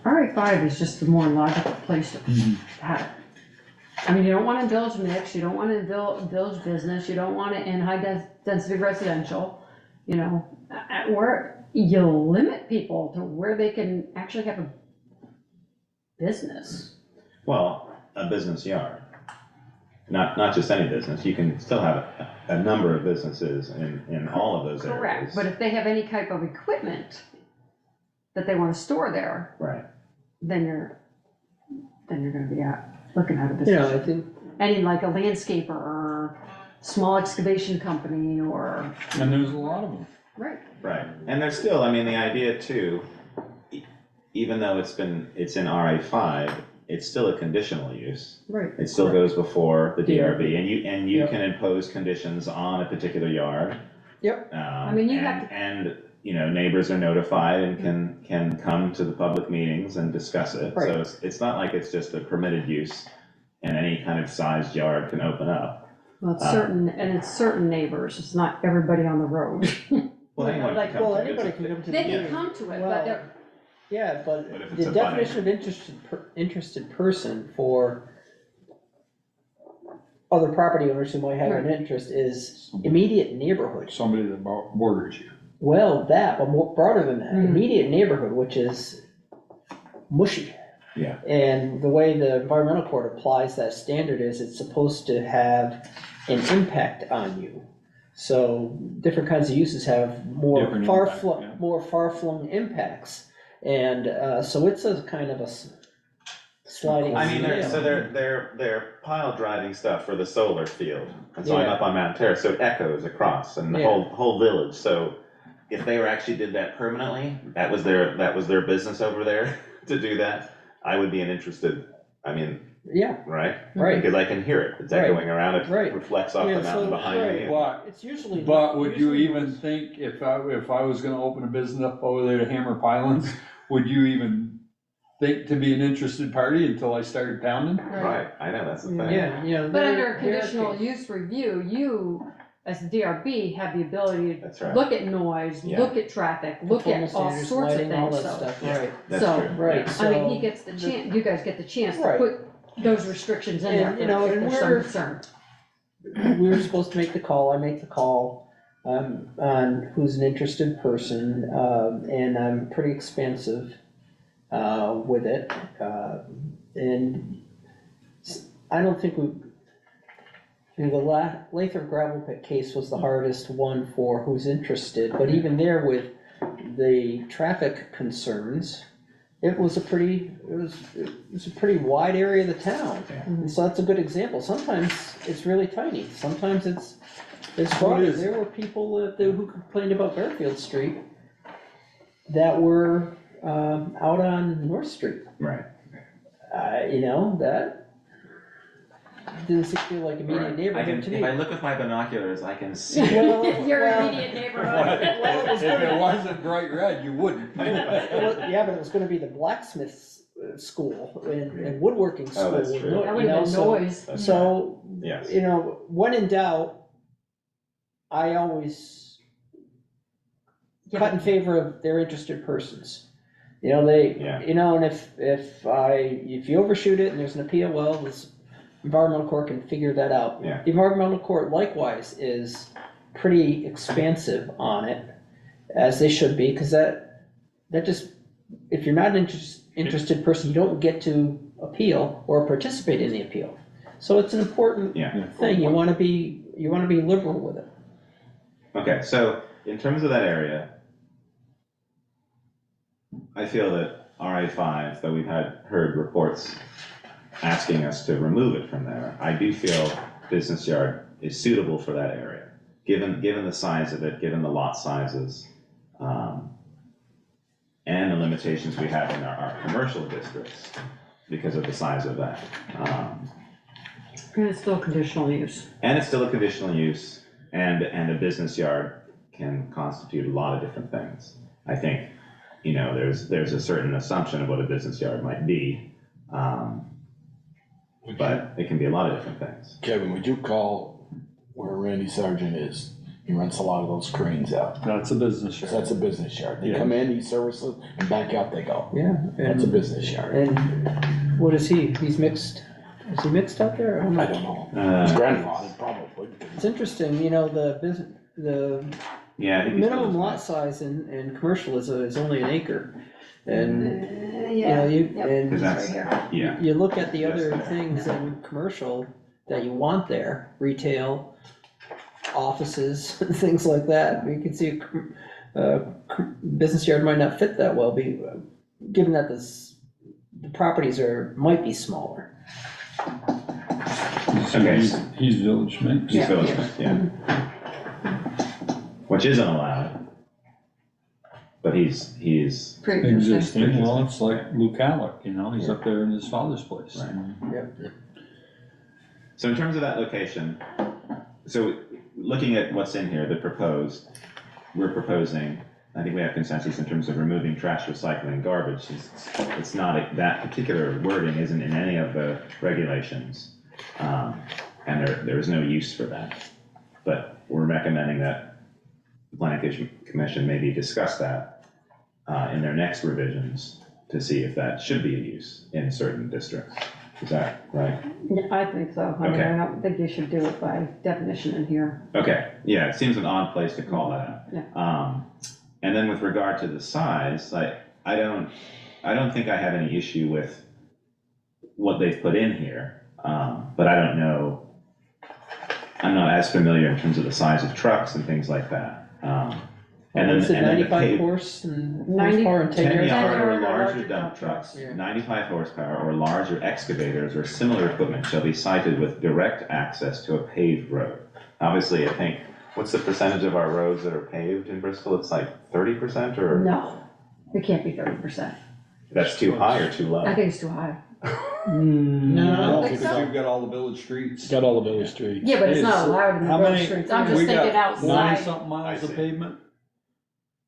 RA5 is just the more logical place to have it. I mean, you don't want to indulge mix, you don't want to indulge business, you don't want it in high density residential, you know, where you limit people to where they can actually have a business. Well, a business yard, not just any business, you can still have a number of businesses in all of those areas. Correct, but if they have any type of equipment that they want to store there, Right, then you're gonna be looking at a You know, I business. think, Any like a landscaper or small excavation company or, And there's a lot of them. right, right, and there's still, I mean, the idea too, even though it's in RA5, it's still a conditional use. right. It still goes before the DRB, DRB. and you Yep. can impose conditions on a particular yard. Yep. I mean, you have And, you know, neighbors are notified and can come to the public meetings and discuss it. Right. So it's not like it's just a permitted use and any kind of sized yard can open up. Well, it's certain neighbors, it's not everybody on the road. Well, anyone Like, can come well, to it. anybody can come to the They can meeting. come to it, Well, but they're, Yeah, but But if it's the a definition of interested person for other property owners who might have an interest is immediate neighborhood. Somebody that borders you. Well, that, but more broader than that, Mhm. immediate neighborhood, which is mushy. Yeah. And the way the environmental court applies that standard is it's supposed to have an impact on you. So different kinds of uses have more Different impact, yeah. more far-flung impacts. And, so it's a kind of a sliding. I mean, scale. they're pile driving stuff for the solar field. And so I'm Yeah. up on Mount Terrace, so it echoes across and the Yeah. whole village. So if they actually did that permanently, that was their business over there to do that, I would be interested, I mean, Yeah, right? right. Because I can hear it. It's Right. echoing around, it Right. reflects off Yeah, the mountain so- behind right. me. But, It's usually. but would you usually even those- think if I was gonna open a business up over there to Hammer Pylons, would you even think to be an interested party until I started pounding? Right, I know, that's the thing. Yeah, you know. but there- under there are conditional cases- use review, you, as the DRB, have the ability to That's right. look at noise, Yeah. look at traffic, look Performance at all standards, sorts of lighting, all things, that so. stuff, Yeah. right. That's So- true. Right, yeah. I mean, he so- gets the chance, you guys get the chance to Right. put those restrictions in there And, you know, if and there's some we're- concern. We were supposed to make the call, I make the call, on who's an interested person, and I'm pretty expansive, with it. And I don't think we, the Lathrop gravel pit case was the hardest one for who's interested, but even there with the traffic concerns, it was a pretty wide area of the town. And so that's a good example. Sometimes it's really tiny, sometimes it's broad. is. There were people who complained about Fairfield Street that were, out on North Street. Right. You know, that, does it feel like immediate I can, neighborhood to me? if I look with my binoculars, I can see. Well, Your well, immediate neighborhood. If it wasn't bright red, you wouldn't. yeah, but it was gonna be the blacksmith's school and woodworking school. Oh, that's true. That would you know, have been so- noise. That's So, Yes. you know, when in doubt, I always cut in favor of their interested persons. You know, Yeah. you know, and if you overshoot it and there's an appeal, well, this environmental court can figure that out. Yeah. The environmental court likewise is pretty expansive on it, as they should be, cause that just, if you're not an interested person, you don't get to appeal or participate in the appeal. So it's an important Yeah. thing, you wanna be liberal with it. Okay, so in terms of that area, I feel that RA5, though we've heard reports asking us to remove it from there, I do feel business yard is suitable for that area, given the size of it, given the lot sizes, and the limitations we have in our commercial districts because of the size of that. And it's still conditional use. And it's still a conditional use, and a business yard can constitute a lot of different things. I think, you know, there's a certain assumption of what a business yard might be, but it can be a lot of different things. Kevin, would you call where Randy Sargent is? He rents a lot of those cranes out. That's a business So yard. that's a business yard. They come in, he services, and back out they go. Yeah. That's a business yard. And what is he? He's mixed, is he mixed out there? I don't I know. don't know. His grandfather probably. It's interesting, you know, the Yeah, I think he's minimum business. lot size in commercial is only an acre. And, you Yeah, know, Because and that's, yeah, you look at the other Yes. things in commercial that you want there, retail, offices, things like that. You can see a business yard might not fit that well, given that the properties might be smaller. Okay. He's village mix. he's village, yeah. Which isn't allowed, but he's, Pre-existing. Existing, well, it's like Luke Halleck, you know, he's up there in his father's place. Right. So in terms of that location, so looking at what's in here, we're proposing, I think we have consensus in terms of removing trash, recycling, garbage. It's not, that particular wording isn't in any of the regulations. And there is no use for that. But we're recommending that the planning commission maybe discuss that in their next revisions to see if that should be a use in certain districts. Is that right? Yeah, I think so. I mean, Okay. I don't think you should do it by definition in here. Okay, yeah, it seems an odd place to call that out. Yeah. And then with regard to the size, I don't think I have any issue with what they've put in here, but I don't know, I'm not as familiar in terms of the size of trucks and things like that. And then, Is it and then the 95 paved horse and 90 horsepower and 10 10 yards? yard or or larger larger dump dump trucks, trucks. 95 horsepower or larger excavators or similar equipment shall be sited with direct access to a paved road. Obviously, I think, what's the percentage of our roads that are paved in Bristol? It's like 30% or? No, it can't be 30%. That's too high or too low? I think it's too high. No, I don't think Because so. you've got all the village streets. Got all the village streets. Yeah, but it's not It's- allowed in the how village many- streets. I'm we just thinking got outside. 90-something I miles of see. pavement.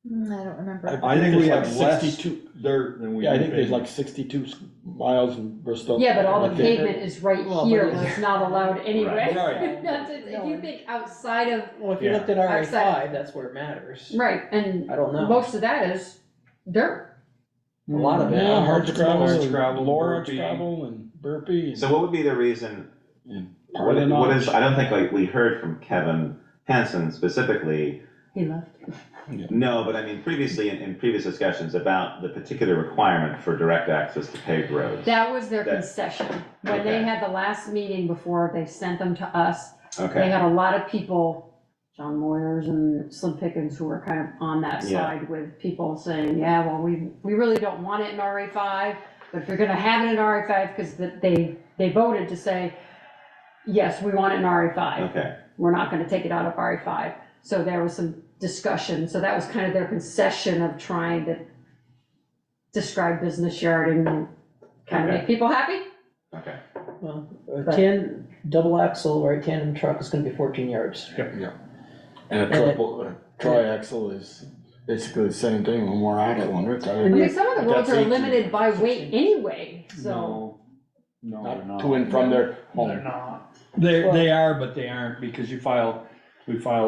I don't remember. I think we There's have like less 62 dirt than we. Yeah, I do think there's pavement. like 62 miles in Bristol. Yeah, but all the I think. pavement is right Well, here, but where it's not allowed anyway. Right. That's it. If you think outside of, Well, if you Yeah. looked at RA5, Outside. that's where it matters. right, and I don't know. most of that is dirt. A lot of it. Yeah, hard scrabble, Hard scrabble, Laura burpee. scrabble and burpee. And So what would be the reason, part of the what is, knowledge. I don't think like we heard from Kevin Hansen specifically, He left. no, but I mean previously in previous discussions about the particular requirement for direct access to paved roads. That was their That- concession. When they Okay. had the last meeting before they sent them to us, they Okay, had a lot of people, John Moyers and Slim Pickens, who were kind of on that Yeah. side with people saying, yeah, well, we really don't want it in RA5, but if you're gonna have it in RA5, because they voted to say, yes, we want it in RA5. okay, We're not gonna take it out of RA5. So there was some discussion, so that was kind of their concession of trying to describe business yard and kind of Okay. make people happy. okay. Well, But- double axle, right, tandem truck is gonna be 14 yards. And a triple, triaxle is basically the same thing, with more axle on it. I mean, some of the roads That's are 18. limited by weight anyway, so. No, they're Not not. to and from their They're home. not. They are, but they aren't, because we file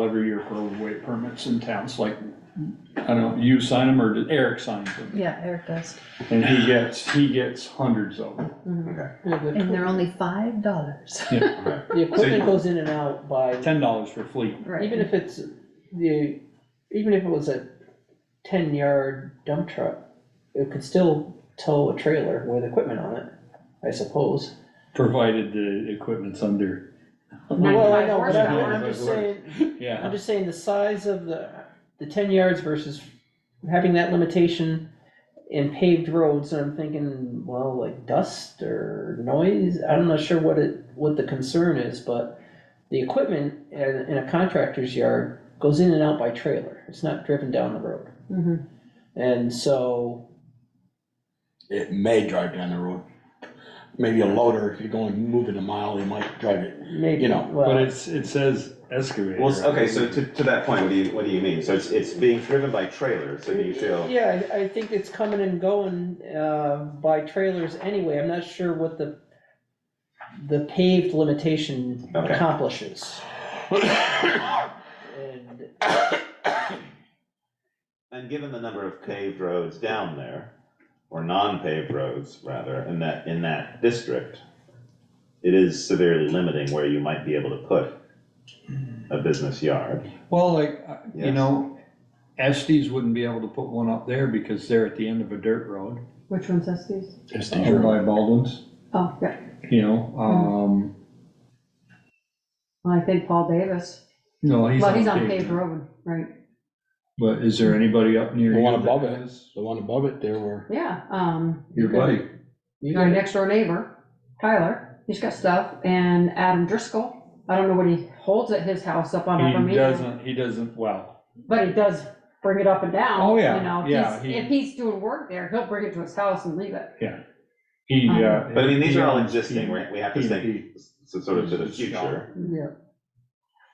every year for overweight permits in towns, like, I don't know, you sign them or did Eric sign them? Yeah, Eric does. And he gets hundreds of them. Yeah, the And they're only $5. the equipment goes in and out by, $10 for fleet. Right. even if it was a 10-yard dump truck, it could still tow a trailer with equipment on it, I suppose. Provided the equipment's under. Well, I know, but horsepower. I'm just saying, Yeah. I'm just saying the size of the 10 yards versus having that limitation in paved roads, and I'm thinking, well, like dust or noise, I'm not sure what the concern is, but the equipment in a contractor's yard goes in and out by trailer, it's not driven down the road. Mhm. And so, It may drive down the road. Maybe a loader, if you're going, moving a mile, you might drive it. maybe, You know, well. But it says excavator. Well, okay, so to that point, what do you mean? So it's being driven by trailers, so do you feel? Yeah, I think it's coming and going, by trailers anyway, I'm not sure what the paved limitation Okay. accomplishes. And, And given the number of paved roads down there, or non-paved roads rather, in that district, it is severely limiting where you might be able to put a business yard. Well, like, you Yes. know, Estes wouldn't be able to put one up there because they're at the end of a dirt road. Which one's Estes? It's Over dangerous. by Baldwin's, Oh, yeah, you know, I think Paul Davis, no, he's well, he's on on pavement. paved road, right, But is there anybody up near The you one that above it. has- The one above it, there were, yeah, Your buddy, you my got, next door neighbor, Tyler, he's got stuff, and Adam Driscoll, I don't know what he holds at his house up on Upper he Maple, doesn't, well, but he does bring it up and down. Oh, yeah, You know, yeah, if he's doing work there, he'll bring it to his house and leave it. he, But I mean, these he are all owns existing, we have to think P&P. sort of to the future. Yeah.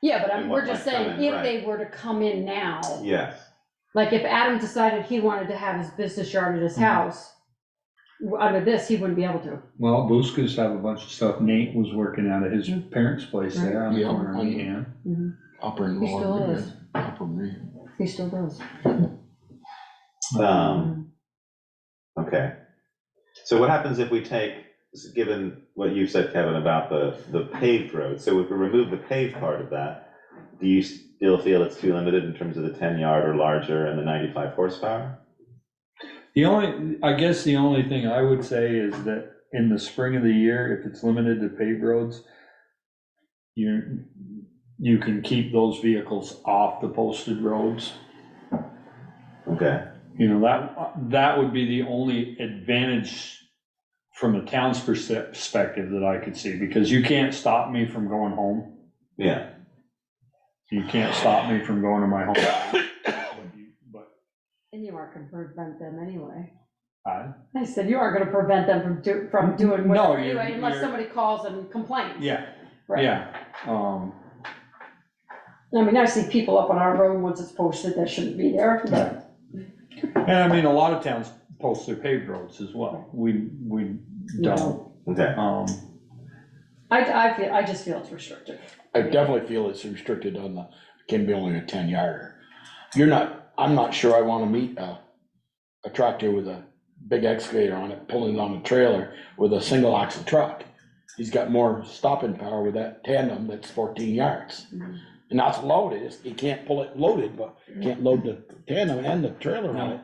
Yeah, but And we're what just might come saying, in, if right. they were to come in now, Yes, like if Adam decided he wanted to have his business yard at his Mm-hmm. house, under this, he wouldn't be able to. Well, Busca's have a bunch of stuff, Nate was working out of his parents' place there on the Yeah. corner of Meehan. upper and He lower. still yeah, is. Upper me. He still does. okay. So what happens if we take, given what you said, Kevin, about the paved road, so if we remove the paved part of that, do you still feel it's too limited in terms of the 10-yard or larger and the 95 horsepower? I guess the only thing I would say is that in the spring of the year, if it's limited to paved roads, you can keep those vehicles off the posted roads. Okay, You know, that would be the only advantage from the town's perspective that I could see, because you can't stop me from going home. yeah, You can't stop me from going to my home. But And you aren't gonna prevent them anyway. I, I said, you aren't gonna prevent them from doing No, whatever you're- anyway, unless you're- somebody calls and complains. yeah, Right. yeah, I mean, I see people up on our road once it's posted that shouldn't be there, but. and I mean, a lot of towns post their paved roads as well, we don't. okay. I just feel it's restrictive. I definitely feel it's restricted on the, can be only a 10-yarder. I'm not sure I wanna meet a tractor with a big excavator on it, pulling it on a trailer with a single axle truck. He's got more stopping power with that tandem that's 14 yards. And that's loaded, you can't pull it loaded, but you can't load the tandem and the trailer on it.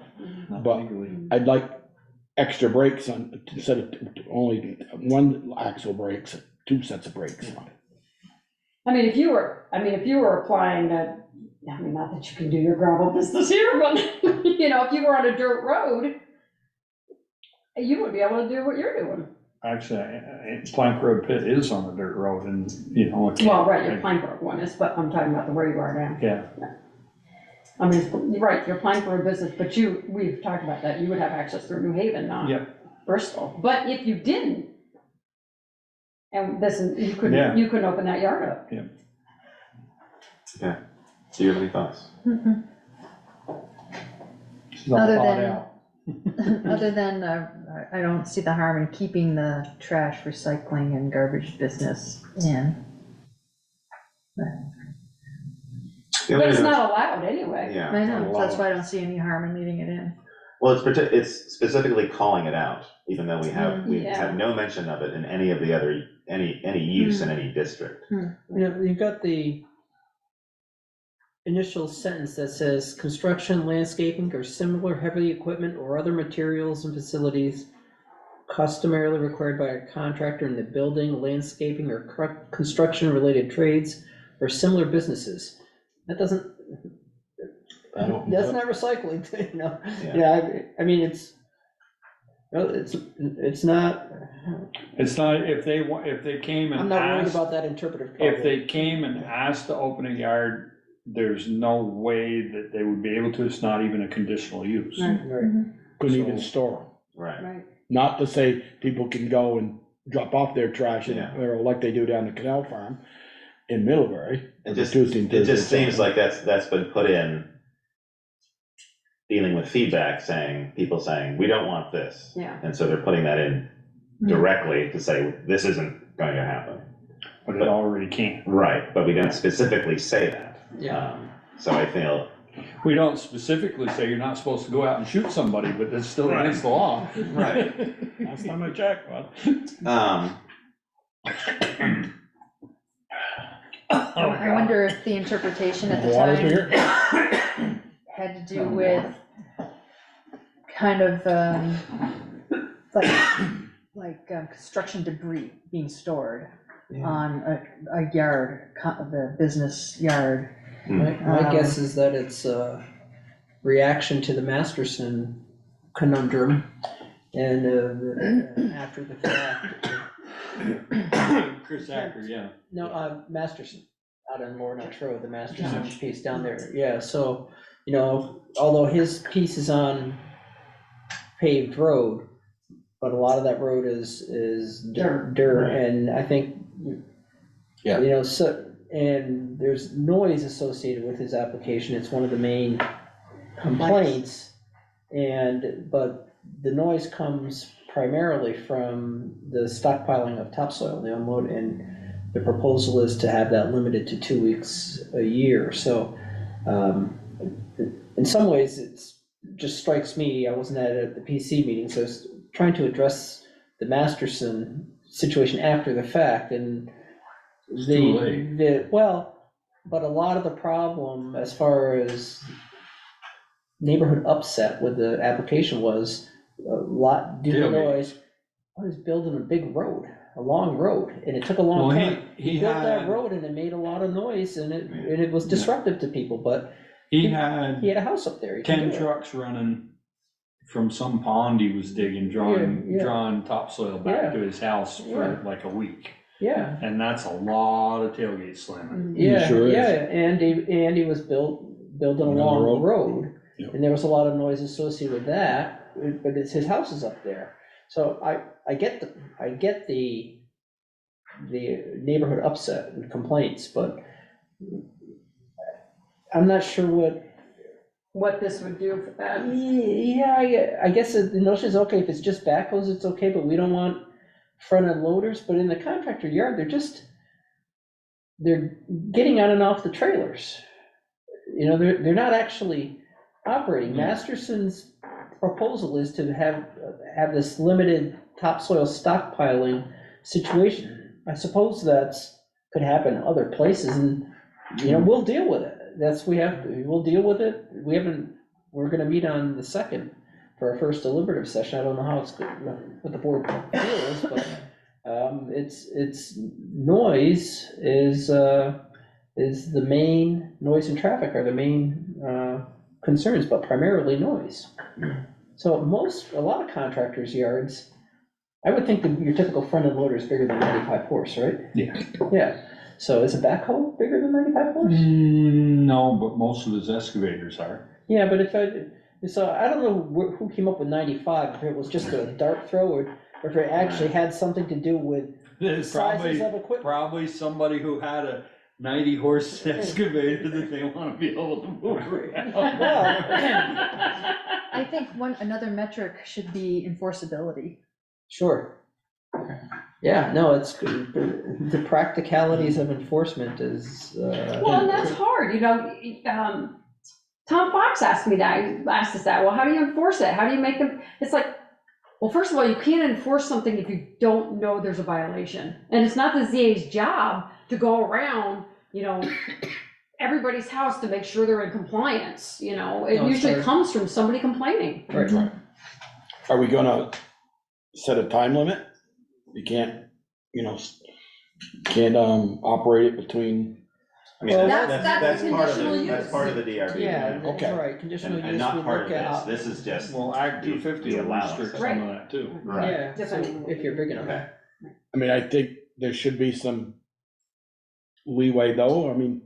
Not But legally. I'd like extra brakes on, instead of only one axle brakes, 2 sets of brakes on it. I mean, if you were applying that, I mean, not that you can do your gravel business here, but, you know, if you were on a dirt road, you would be able to do what you're doing. Actually, Plank Road Pit is on a dirt road and, you know. it Well, can't- right, your Plank Road one is, but I'm talking about the where you are now. Yeah, I mean, you're right, you're applying for a business, but we've talked about that, you would have access through New Haven, not yeah, Bristol. But if you didn't, And this is, Yeah. you couldn't open that yard up. Okay, do you have any thoughts? She's all Other thought than- out. Other than, I don't see the harm in keeping the trash, recycling and garbage business in. The But only it's thing- not allowed anyway. Yeah. I know, so that's why I don't see any harm in leaving it in. Well, it's specifically calling it out, even though we have Yeah. no mention of it in any of the other, any use in any district. You know, you've got the initial sentence that says, construction, landscaping, or similar heavy equipment or other materials and facilities customarily required by a contractor in the building, landscaping, or construction-related trades or similar businesses. That doesn't, that's not recycling, you know? Yeah. Yeah, I mean, it's, no, it's not, It's not, if they came I'm and not worried asked, about that interpretive problem. if they came and asked to open a yard, there's no way that they would be able to, it's not even a conditional use. Right. Right. Couldn't even So- store them. Right. Right. Not to say people can go and drop off their trash, Yeah. or like they do down the canal farm in Middlebury. It just, Tuesday and it Thursday, just seems Saturday. like that's been put in dealing with feedback, people saying, we don't want this. Yeah. And so they're putting that in directly to say, this isn't going to happen. But it already can. Right, but we don't specifically say that. Yeah. So I feel, We don't specifically say you're not supposed to go out and shoot somebody, but it's still against the law. Right. Last time I checked, bud. I wonder if the interpretation at the Water's time here. had to do with kind of, construction debris being stored on a yard, the business yard. My guess is that it's a reaction to the Masterson conundrum, and after the fact. Chris Acker, yeah. No, Masterson, out in Lorna Road, the Masterson piece down there, yeah, so, you know, although his piece is on paved road, but a lot of that road is dirt, and I think, Yeah. you know, so, and there's noise associated with his application, it's one of the main complaints, but the noise comes primarily from the stockpiling of topsoil, the unload, and the proposal is to have that limited to 2 weeks a year, so, in some ways, it's, just strikes me, I wasn't at the PC meeting, so I was trying to address the Masterson situation after the fact, and too late. but a lot of the problem as far as neighborhood upset with the application was a lot due to Tailgate. noise. I was building a big road, a long road, and it took a long Well, time. he Built that had, road and it made a lot of noise and it was disruptive to people, but he had he had a house up there. He could 10 do it. trucks running from some pond he was digging, Yeah. drawing topsoil back to his house for Yeah. like a week. Yeah, And that's a lot of tailgate slamming. yeah, sure is. yeah, and he was building a On the long road, Yep. and there was a lot of noise associated with that, but it's, his house is up there. So I get the neighborhood upset and complaints, but I'm not sure What this would do for that. yeah, I guess the notion is, okay, if it's just backhoes, it's okay, but we don't want front-end loaders, but in the contractor yard, they're getting on and off the trailers. You know, they're not actually operating. Masterson's proposal is to have this limited topsoil stockpiling situation. I suppose could happen in other places, and, you know, we'll deal with it. We'll deal with it. We're gonna meet on the 2nd for our first deliberative session. I don't know how it's, what the board feels, but, it's noise is the main, noise and traffic are the main, concerns, but primarily noise. So a lot of contractors' yards, I would think that your typical front-end loader is bigger than 95 horse, right? Yeah. Yeah, so is a backhoe bigger than 95 horse? No, but most of his excavators are. Yeah, but so I don't know who came up with 95, if it was just a dart throw, or if it actually had something to do with There's sizes probably, of equipment. probably somebody who had a 90-horse excavator that they wanna be able to move around. I think another metric should be enforceability. Sure. Yeah, no, it's, the practicalities of enforcement is, Well, and that's hard, you know, Tom Fox asked us that, well, how do you enforce it? How do you make them, it's like, well, first of all, you can't enforce something if you don't know there's a violation. And it's not the ZA's job to go around, you know, everybody's house to make sure they're in compliance, you know? It No, it's usually hard. comes from somebody complaining. right. Are we gonna set a time limit? You can't, you know, can't, operate it between, I mean, Well, that's that's part of conditional the, that's use. part of the DRB. Yeah, manual. that's right, conditional And use, we not part look of at. this is just. Well, Act 250 the will allowance. restrict Right. some of that too. Right. Yeah, so if you're big enough. Okay, I mean, I think there should be some leeway though, I mean,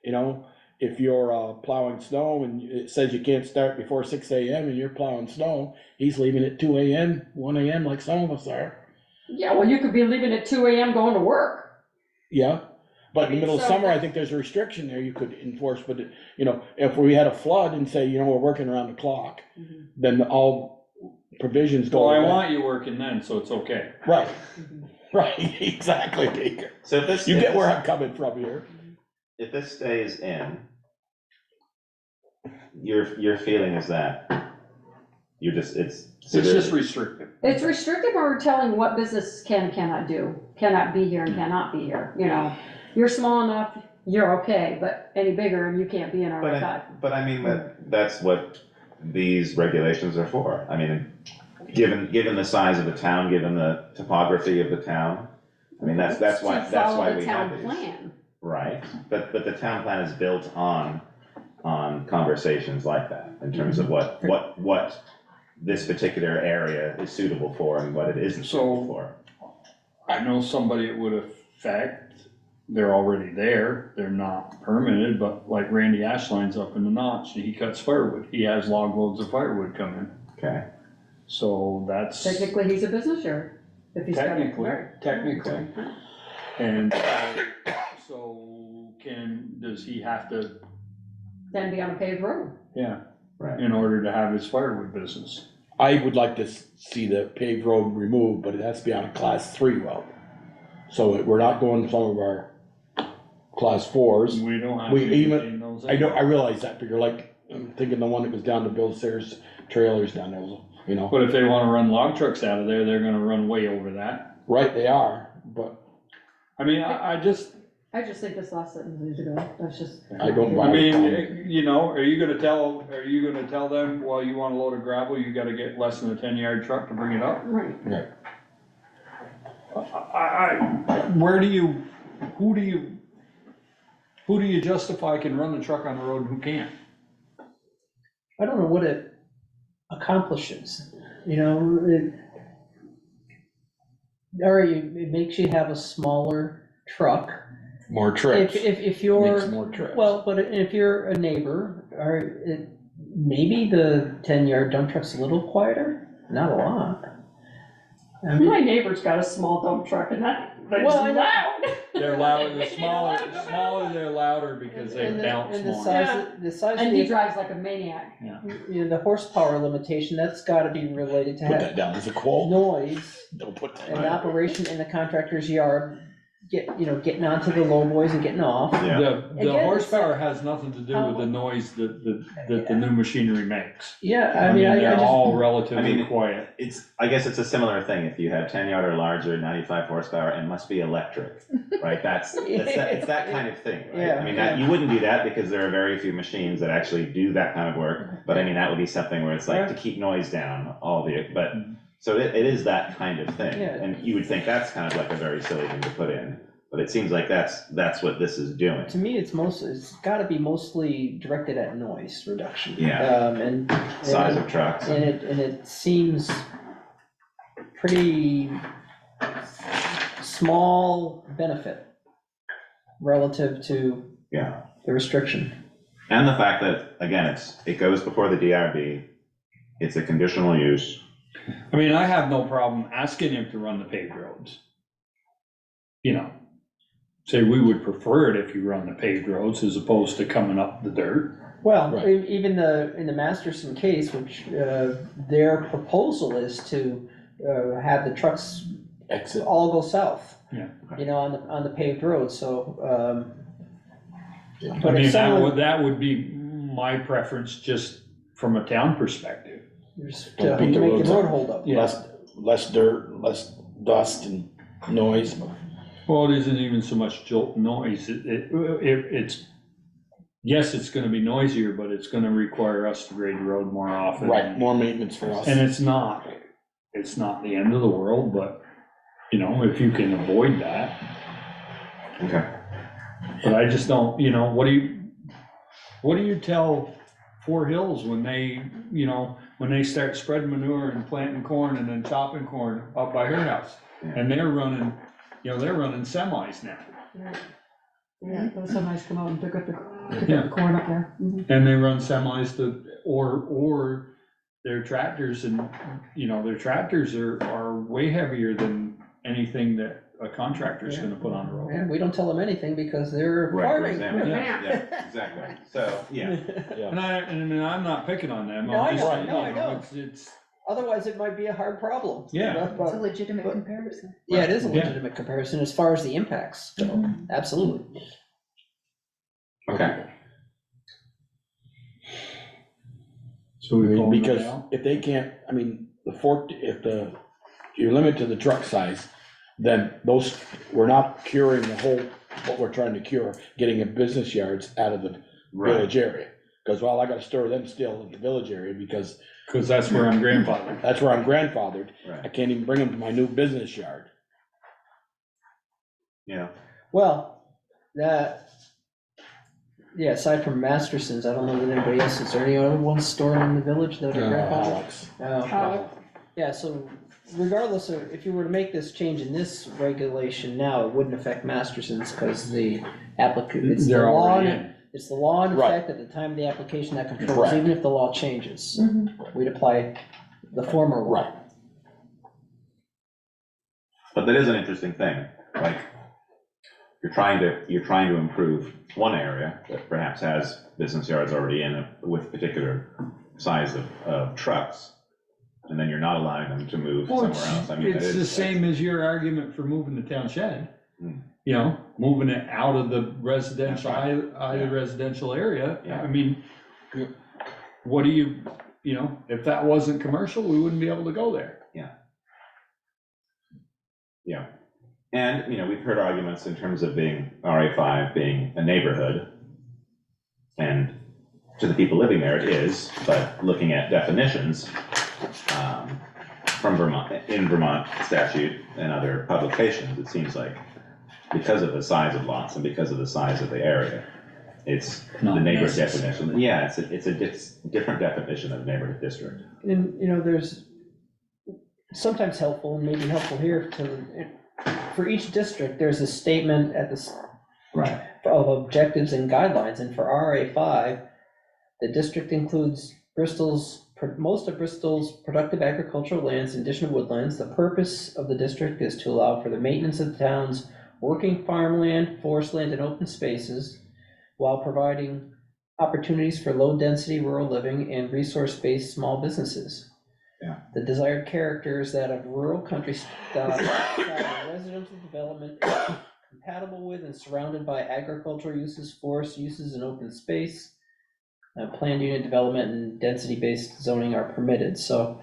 you know, if you're plowing snow and it says you can't start before 6 AM and you're plowing snow, he's leaving at 2 AM, 1 AM like some of us are. Yeah, well, you could be leaving at 2 AM going to work. Yeah, but in the middle of So- summer, I think there's a restriction there you could enforce, but, you know, if we had a flood and say, you know, we're working around the clock, then all provisions go Well, I away. want you working then, so it's okay. Right, right, exactly, Baker. so if this. You if get where this- I'm coming from here. If this stays in, your feeling is that you're just, it's. It's just restrictive. It's restrictive, or we're telling what business can, cannot do, cannot be here and cannot be here, you know? You're small enough, you're okay, but any bigger and you can't be in our cut. But I mean, that's what these regulations are for. I mean, given the size of the town, given the topography of the town, I mean, that's why we have Follow the town these. plan. Right, but the town plan is built on conversations like that, in terms of what this particular area is suitable for and what it isn't suitable for. I know somebody it would affect, they're already there, they're not permitted, but like Randy Ashline's up in the notch, he cuts firewood, he has log loads of firewood coming. Okay, So that's Technically, he's a business yard. If he's got it. technically. And so does he have to, Then be on a paved road. yeah, right. in order to have his firewood business? I would like to see the paved road removed, but it has to be on a class 3 road. So that we're not going some of our class 4s. We don't have We to even- maintain those. I know, I realize that, but you're like, I'm thinking the one that goes down to Bill Sayers trailers down there, you know, But if they wanna run log trucks out of there, they're gonna run way over that. right, they are, but I mean, I just, I just think this last sentence needs to go. That's just. I don't. I mean, you know, are you gonna tell them, well, you want a load of gravel, you gotta get less than a 10-yard truck to bring it up? Right. Who do you justify can run the truck on the road and who can't? I don't know what it accomplishes, you know, it makes you have a smaller truck. More trips. If you're. Makes more trips. Well, but if you're a neighbor, maybe the 10-yard dump truck's a little quieter, not a lot. I mean, My neighbor's got a small dump truck and that's Well, I know. loud. They're louder, the smaller they're louder because they and bounce the more. size And of he the, drives like a maniac. you know, the horsepower limitation, that's gotta be related to Put that have down as a quote. noise Don't put that and down. operation in the contractor's yard, getting onto the low boys and getting off. Yeah, The Again, it's- horsepower has nothing to do with the noise that the new machinery makes. Yeah, I mean, I they're just, all relatively I mean, quiet. I guess it's a similar thing, if you have 10-yard or larger, 95 horsepower, and must be electric, right? It's that kind of thing, right? Yeah. I mean, you wouldn't do that because there are very few machines that actually do that kind of work, but I mean, that would be something where it's like to keep noise down, but, so it is that kind of thing. Yeah. And you would think that's kind of like a very silly thing to put in, but it seems like that's what this is doing. to me, it's gotta be mostly directed at noise reduction. Yeah. And. Size of trucks. And it seems pretty small benefit relative to Yeah. the restriction. And the fact that, again, it goes before the DRB, it's a conditional use. I mean, I have no problem asking him to run the paved roads. you know, say we would prefer it if you run the paved roads as opposed to coming up the dirt. Well, Right. even in the Masterson case, which, their proposal is to, have the trucks Exit. all go south. Yeah. You know, on the paved road, so, I but mean, if someone, that would be my preference, just from a town perspective. just Don't to beat the make roads the road up. hold up. Yeah. Less dirt, less dust and noise. Well, it isn't even so much noise, it's, yes, it's gonna be noisier, but it's gonna require us to grade the road more often. Right, more maintenance for us. And it's not the end of the world, but, you know, if you can avoid that. Okay. But I just don't, you know, what do you tell Four Hills when they, you know, when they start spreading manure and planting corn and then chopping corn up by her house? And they're running semis now. Yeah, those semis come out and pick up the Yeah. corn up there. And they run semis or their tractors, and, you know, their tractors are way heavier than anything that a contractor's gonna put on the road. And we don't tell them anything because they're Right, farming. exactly. Yeah. Yeah, exactly. So, yeah, And I mean, I'm not picking on them. No, I I'm just know, saying, no, I you know. It's, Otherwise, it might be a hard problem. Yeah. It's a legitimate comparison. Yeah, it is a Yeah. legitimate comparison as far as the impacts go, absolutely. okay. so we call them Because now? if they can't, I mean, you limit to the truck size, then we're not curing the whole, what we're trying to cure, getting the business yards out of the Right. village area. Because, well, I gotta store them still in the village area because Cause that's where I'm grandfathered. that's where I'm grandfathered. I Right, can't even bring them to my new business yard. yeah. Well, aside from Masterson's, I don't know that anybody else, is there any other ones stored in the village that are grandfathered? Alex. Oh. Yeah, so regardless of, if you were to make this change in this regulation now, it wouldn't affect Masterson's, because the applicant, it's the They're law, already in. it's the law in Right. effect at the time of the application that controls, Correct. even if the law changes. We'd apply the former law. Right. But that is an interesting thing, like, you're trying to improve one area that perhaps has business yards already in it with particular size of trucks, and then you're not allowing them to move Well, somewhere else. I mean, it's the same as your argument for moving the town shed. Hmm. You know, moving it out of the residential, That's right. out of the Yeah. residential area. Yeah. I mean, what do you know, if that wasn't commercial, we wouldn't be able to go there. Yeah, and, you know, we've heard arguments in terms of being RA5 being a neighborhood, and to the people living there it is, but looking at definitions from Vermont statute and other publications, it seems like because of the size of lots and because of the size of the area, it's the Not neighborhood necessary. definition. Yeah, it's a different definition of neighborhood district. And, you know, there's sometimes helpful, and maybe helpful here, for each district, there's a statement at the Right. of objectives and guidelines, and for RA5, the district includes most of Bristol's productive agricultural lands and additional woodlands. The purpose of the district is to allow for the maintenance of the town's working farmland, forest land, and open spaces, while providing opportunities for low-density rural living and resource-based small businesses. Yeah. The desired character is that of rural countryside residential development compatible with and surrounded by agricultural uses, forest uses, and open space. Planned unit development and density-based zoning are permitted, so.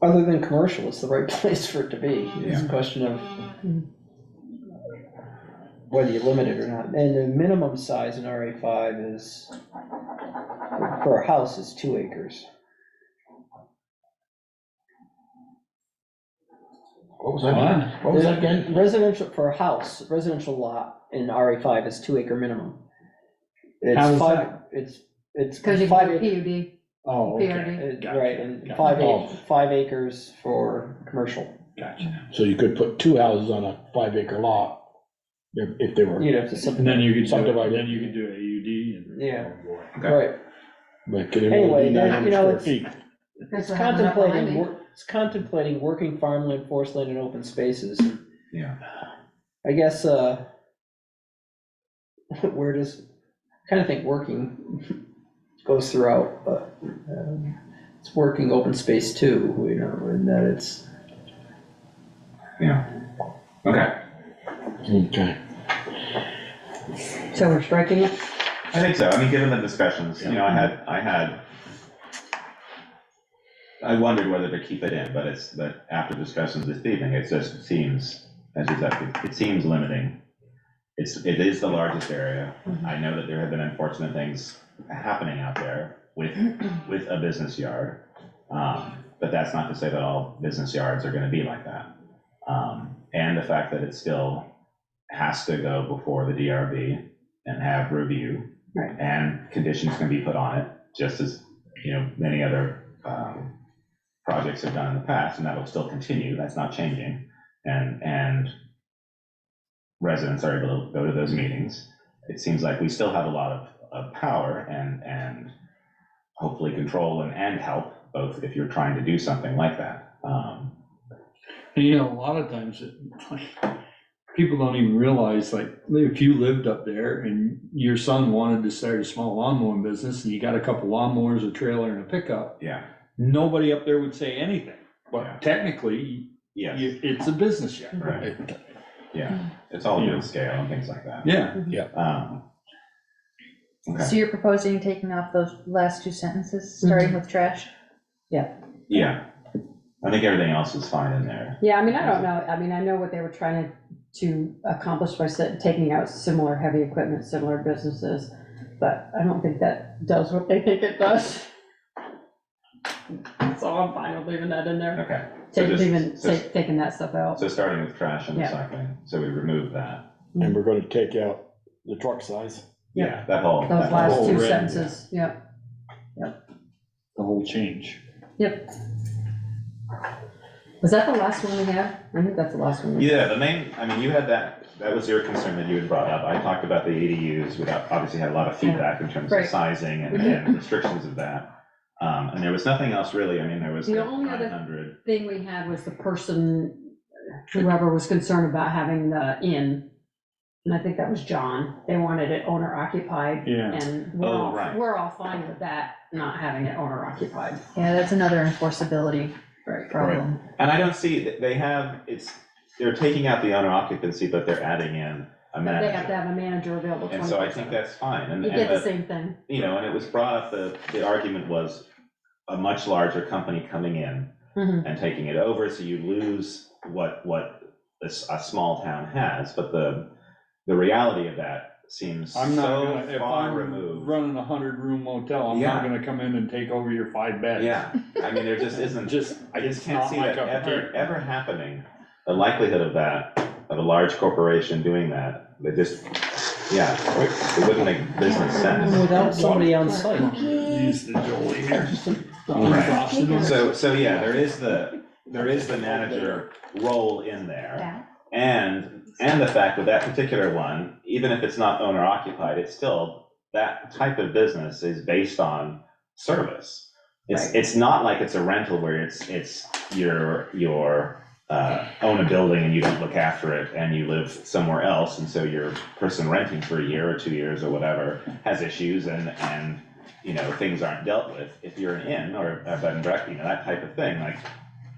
Other than commercial, it's the right place for it to be. It's a question of whether you limit it or not. And the minimum size in RA5 is, for a house, is 2 acres. What was that? What was that again? Residential, for a house, residential lot in RA5 is 2 acre minimum. How It's is five, that? it's Cause you five can do acre- PUD. Oh, okay. PRD. Gotcha. Right, and Gotcha. 5 acres for commercial. Gotcha. So you could put 2 houses on a 5 acre lot if they were, You'd have to And subdivide. then you could do, Subdivided. then you could do AUD and. Yeah. Oh, boy. Okay. Right, but could it Anyway, only be then, 900 you know, square it's- feet? That's it's what happened up behind contemplating, me. was contemplating working farmland, forest land, and open spaces. Yeah. I guess, where does, I kind of think working goes throughout, but it's working open space too, you know, and that it's. Yeah. Okay. Okay. So we're striking it? I think so. I mean, given the discussions, you know, I wondered whether to keep it in, but after discussions this evening, it just seems, as you said, it seems limiting. It is the largest area. I know that there have been unfortunate things happening out there with a business yard. But that's not to say that all business yards are gonna be like that. And the fact that it still has to go before the DRB and have review. Right. And conditions can be put on it, just as, you know, many other projects have done in the past, and that will still continue. That's not changing. And residents are able to go to those meetings. It seems like we still have a lot of power and hopefully control and help, both if you're trying to do something like that. You know, a lot of times, people don't even realize, like, if you lived up there and your son wanted to start a small lawn mowing business and you got a couple lawnmowers, a trailer and a pickup, Yeah. nobody up there would say anything. Yeah. But technically, Yes. it's a business yard. Right. Yeah. It's all good scale and things like that. Yeah. Okay. So you're proposing taking off those last two sentences, starting with trash? Yeah. I think everything else is fine in there. Yeah, I mean, I don't know, I mean, I know what they were trying to accomplish by taking out similar heavy equipment, similar businesses, but I don't think that does what they think it does. So I'm fine with leaving that in there, Okay. taking that stuff out. So starting with trash and Yeah. recycling, so we remove that. And we're gonna take out the truck size. Yeah, that whole. Those last whole two red, sentences, yeah, The whole change. yep. Was that the last one we had? I think that's the last one. Yeah, the main, I mean, you had that was your concern that you had brought up. I talked about the ADUs, we obviously had a lot of feedback in terms of Right. sizing and restrictions of that. And there was nothing else really, I mean, there was The the only other 900. thing we had was the person, whoever was concerned about having the inn, and I think that was John. They wanted it owner occupied. Yeah. And right. we're all fine with that, not having it owner occupied. Yeah, that's another enforceability problem. And I don't see, they're taking out the owner occupancy, but they're adding in a They have to manager. have a manager available 24/7. And so I think that's fine. And You get the the- same thing. you know, and it was brought up, the argument was a much larger company coming in Mhm. and taking it over, so you lose what a small town has, but the reality of that seems I'm not so gonna, if far I'm removed. running a 100-room motel, I'm not gonna come in and take over your 5 beds. Yeah, I mean, there just isn't, I just it's can't not see my that cup of tea. ever happening. The likelihood of that, of a large corporation doing that, it wouldn't make business sense. Without somebody on site. Use the Jolie here. Right. So yeah, there is the manager role in there. And the fact that particular one, even if it's not owner occupied, it's still, that type of business is based on service. It's not like it's a rental where it's your own a building and you don't look after it and you live somewhere else, and so your person renting for a year or 2 years or whatever has issues and you know, things aren't dealt with. If you're an inn or a bed and breakfast, you know, that type of thing, like,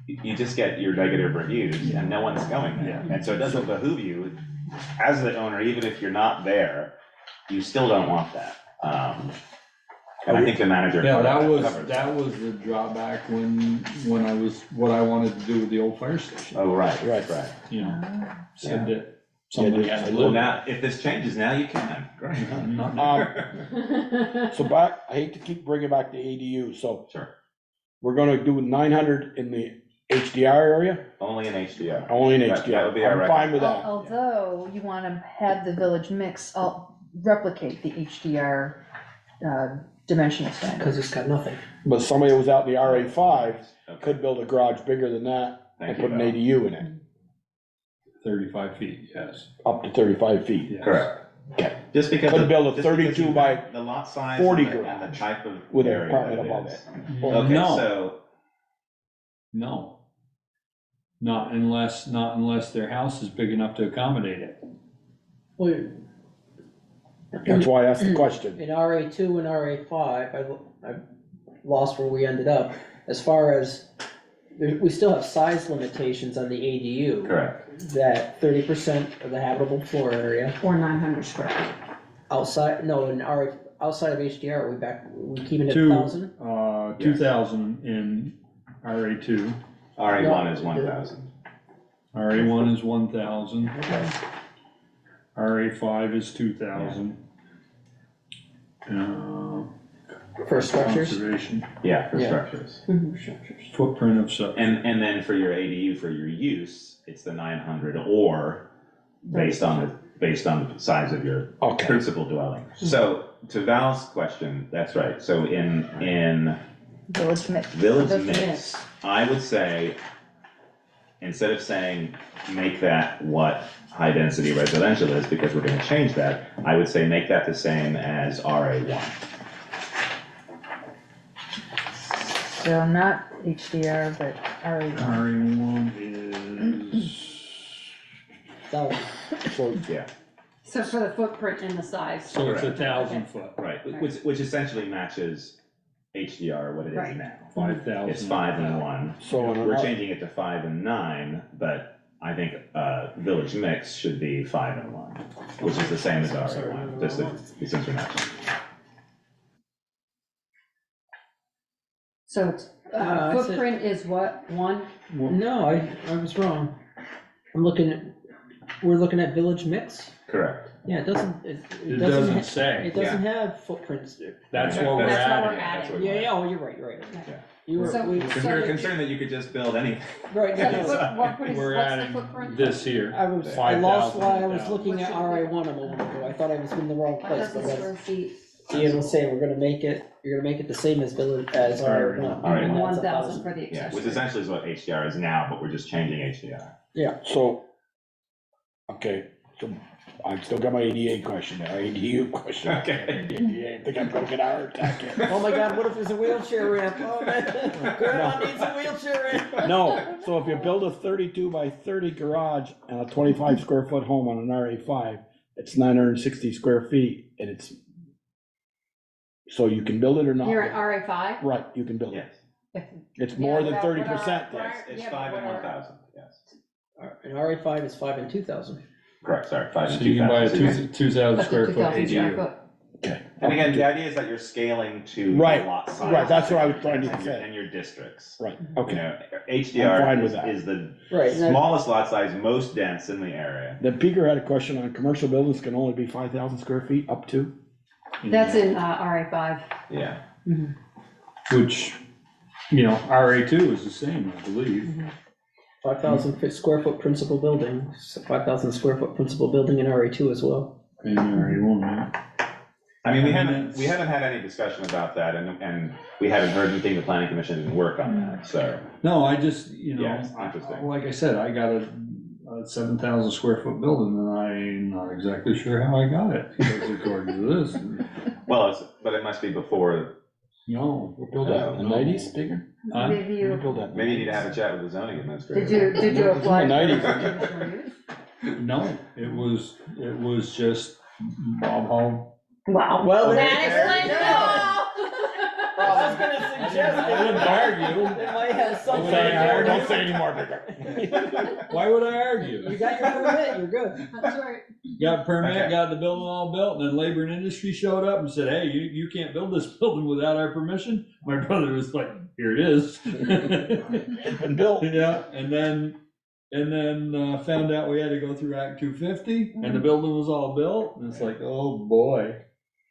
you just get your negative reviews and no one's going there. And so it doesn't behoove you as the owner, even if you're not there, you still don't want that. And I think the manager. Yeah, covers that was the drawback when I was, what I wanted to do with the old fire station. Oh, right. You know, said that Yeah, somebody had to Well, live. now, if this changes now, you can. Great. So back, I hate to keep bringing back the ADU, so Sure. we're gonna do 900 in the HDR area, Only in HDR. only in That HDR. would be our I'm fine with that. Although you want to have the village mix, replicate the HDR dimensional standard. Because it's got nothing. But somebody who was out in the RA5 Okay. could build a garage bigger than that and Thank put you, an Bill. ADU in it, 35 feet, yes. up to 35 feet. Yes. Correct. Okay. Just because. Could build a just because 32 you by have the lot size 40 and the garage type of with an area apartment that above is. it. Okay, No. so No. Not unless their house is big enough to accommodate it. Well, That's why I asked the question. in RA two and RA five, I lost where we ended up, as far as, we still have size limitations on the ADU. Correct. That 30% of the habitable floor area, Or 900 square feet. outside, no, in RA, outside of HDR, we keeping it Two- 1,000? 2,000 in RA2, RA1 is 1,000. RA1 is 1,000, Okay. RA5 is 2,000. For structures? Conservation, Yeah, for Yeah. structures. footprint of such. And then for your ADU, for your use, it's the 900 or based on the size of your Okay. principal dwelling. So to Val's question, that's right. So in Village mix. village Village mix, mix. I would say, instead of saying, make that what high density residential is, because we're gonna change that, I would say make that the same as RA1. So not HDR, but RE1. RA1 is, 1,000. So, Yeah, So for the footprint and the size. so it's Correct. 1,000 foot, right, which essentially matches HDR, what it is Right. now. 5,000. It's 5 and 1. so in We're an, changing it to 5 and 9, but I think, village mix should be 5 and 1, which is the same as RA1, just since we're matching. So it's, I said- footprint is what, 1? No, I was wrong. We're looking at village mix? Correct. Yeah, it doesn't, It doesn't say, it doesn't have footprints. that's what we're That's what we're adding. That's what adding. Yeah, yeah, oh, you're right, Yeah. You were, So- Because we were concerned that you could just build anything. right, So yeah, the no, foot- what is- We're what's the adding footprint? this here. I was, I 5,000 lost why I was down. looking at What should it be? RA1 a moment ago, I thought I was in the wrong place, but 5,000 that's, square feet, Ian was saying, you're gonna make it the same as village, as RA1. Alright. and that's 1,000 for the Yeah, accessory. which essentially is what HDR is now, but we're just changing HDR. So, okay, so I still got my ADA question, our ADU question. Okay. I think I'm gonna get a heart attack here. Oh my God, what if there's a wheelchair ramp? Oh man, Grandma needs a wheelchair ramp. no, so if you build a 32 by 30 garage and a 25 square foot home on an RA5, it's 960 square feet, and it's, so you can build it or not. You're at RA5? Right, you can build it. Yes, It's more than Yeah, 30%. yes, it's Yeah, 5 but and what are- 1,000, yes. And RA5 is 5 and 2,000. Correct, sorry, 5 and So you can buy a 2,000. 2,000 Up to square foot 2,000 square ADU. foot. Okay. And again, the idea is that you're scaling to the Right, lot size. right, that's what I was trying to and your- say. And your districts. Right, You okay. know, I'm HDR fine with that. is the Right, and that- smallest lot size, most dense in the area. Then Peter had a question on commercial buildings can only be 5,000 square feet up to? That's in RA5. Yeah. Which, you know, RA2 is the same, I believe. 5,000 square foot principal building, 5,000 square foot principal building in RA2 as well. And RA1, yeah. I mean, I we mean, haven't had any discussion about that, and we haven't heard anything, the planning commission didn't work on that, so. No, I just, you know, Yeah, it's interesting. like I said, I got a 7,000 square foot building and I'm not exactly sure how I got it, because according to this. Well, but it must be before, No. We'll build that in the 90s, bigger? Huh? Maybe We'll you, build that. in the maybe you need to 90s. have a chat with the zoning administrator. did you apply for 90s. conditional use? No, it was just Bob Hall. Wow. Well, That there- explains it all. I was gonna suggest I didn't argue. it might have something. Don't say anymore, bigger. Why would I argue? You got your permit, you're good. That's right. Got a permit, Okay. got the building all built, and then Labor and Industry showed up and said, hey, you can't build this building without our permission. My brother was like, here it is. It's been built. Yeah, and then found out we had to go through Act 250, and the building was all built, and it's like, oh boy.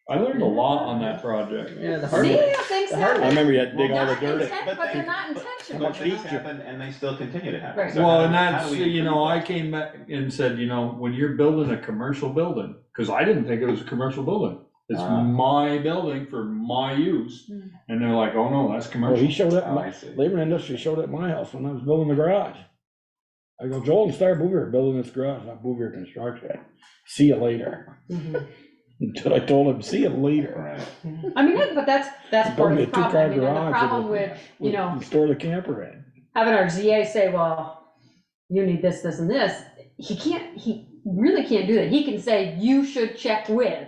I learned a lot on that project. Yeah, the hard See, way. things The hard happen. I remember you had to dig all the Not dirt. intent, but they're not But intentional. things happen, and they still continue to happen. Right. So Well, how- and how that's, do we you know, I improve came back and said, you know, when you're building a commercial building, because I didn't think it was a commercial building. It's Ah. my building for my use. Mm. And they're like, oh no, that's Well, he commercial. showed that? up, Oh, my I see. labor and industry showed up at my house when I was building the garage. I go, Joel and Star Boovier building this garage, not Boovier Construction. See you later. Until I told him, see you later. Right. I mean, but that's part Build of me the a problem. I two-car mean, and the garage problem and with, you know, Store the camper in. having our ZA say, well, you need this, this, and this, he really can't do that. He can say, you should check with,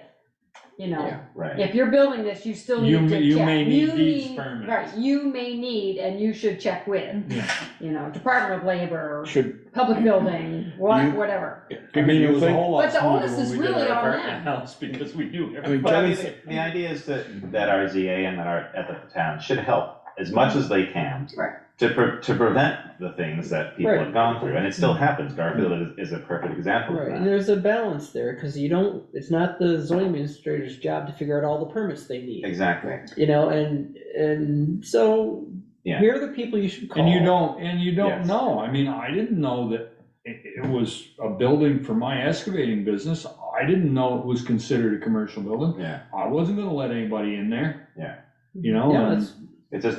you know. Right. If you're building this, you still need to check. You may need You these need- permits. Right, you may need, and you should check with, Yeah. you know, Department of Labor, Should, public building, whatever. I mean, it was a think- whole lot But the smoother onus when is we did really our on apartment them. house because we knew I mean, everything. But I mean, Kevin's, the idea is that our ZA and that the town should help as much as they can. Right. To prevent the things that people Right. have gone through, and it still happens. Garfield is a perfect example of Right, and that. there's a balance there, cause you don't, it's not the zoning administrator's job to figure out all the permits they need. Exactly, You know, and so, Yeah. here are the people you should call. And you don't Yes. know. I mean, I didn't know that it was a building for my excavating business. I didn't know it was considered a commercial building. yeah, I wasn't gonna let anybody in there. Yeah. You know, Yeah, and that's,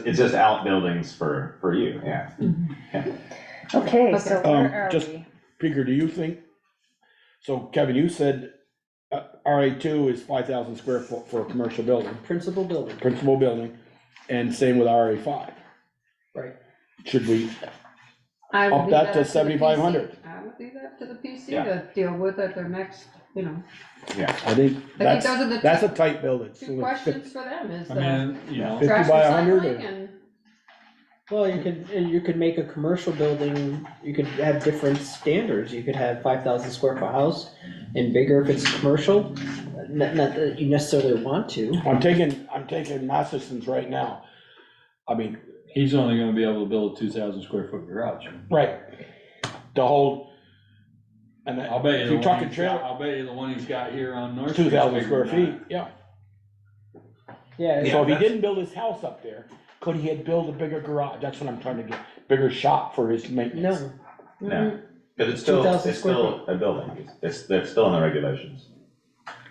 it's just outbuildings for you, yeah. Okay, so where are just- we? Peter, do you think, so Kevin, you said RA2 is 5,000 square foot for a commercial building, principal building, principal building, and same with RA5. right. Should we, I would Up leave that to up the PC. 7,500. I would leave that to the PC Yeah. to deal with at their next, you know. I think I think those are the that's a tight building. two questions for them is I the mean, you know, 50 trash by 100 recycling or- and, Well, you could make a commercial building, you could have different standards, you could have 5,000 square foot house and bigger if it's commercial, not that you necessarily want to. I'm taking Matheson's right now. I mean, he's only gonna be able to build a 2,000 square foot garage. right, the whole, and I'll bet if you you the truck one and he's got, trailer, I'll bet you the one he's got here on North Street. 2,000 square feet, yeah. Yeah, Yeah. So if he that's- didn't build his house up there, could he had built a bigger garage? That's what I'm trying to get, bigger shop for his maintenance. no, No, but it's still 2,000 a building, they're still in the regulations.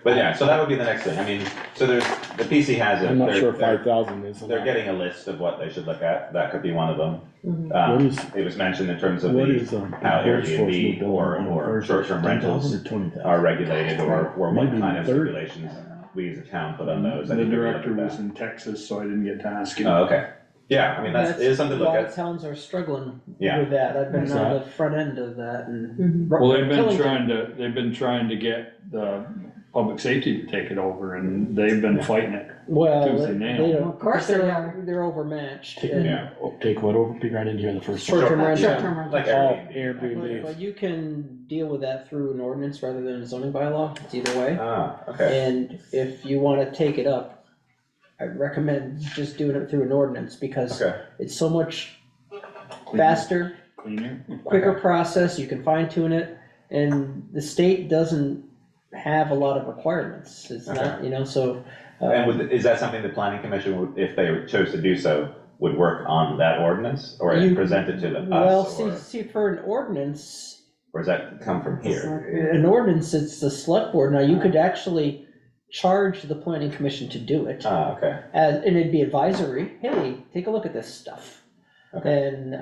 But yeah, so that would be the next thing, I mean, so the PC has it. I'm not They're- sure they're- 5,000 is. They're getting a list of what they should look at, that could be one of them. Mhm. What is- It was mentioned in terms of What the, is, how Airbnb or short-term rentals 20,000 are regulated, or what Maybe kind of 30. stipulations we as a town put on those. I The think we looked director at was that. in Texas, so I didn't get to ask him. Oh, okay, yeah, I mean, it is something to A look lot of at, towns are struggling Yeah. with that, I've been What's on that? the front end of that and. Mhm. Well, they've been Killington- trying to get the public safety to take it over, and they've been fighting it. Well, Tooth and nail. they don't, Of course they are. they're overmatched. Take- and- yeah, Take what over, Peter, I didn't hear the first. Short-term rental. Short-term rental. like Oh, Airbnb. Airbnb. But you can deal with that through an ordinance rather than a zoning bylaw, it's either way. Ah, okay, And if you wanna take it up, I recommend just doing it through an ordinance, because okay, it's so much Cleaner. faster, Cleaner. quicker process, you can fine tune it, and the state doesn't have a lot of requirements, it's not, you know, so. and is that something the planning commission, would, if they chose to do so, would work on that ordinance, or You- present it to Well, us, see, for an ordinance, or does that come from here? an ordinance, it's the select board, now you could actually charge the planning commission to do it. Ah, okay, And it'd be advisory, hey, take a look at this stuff. Okay. And,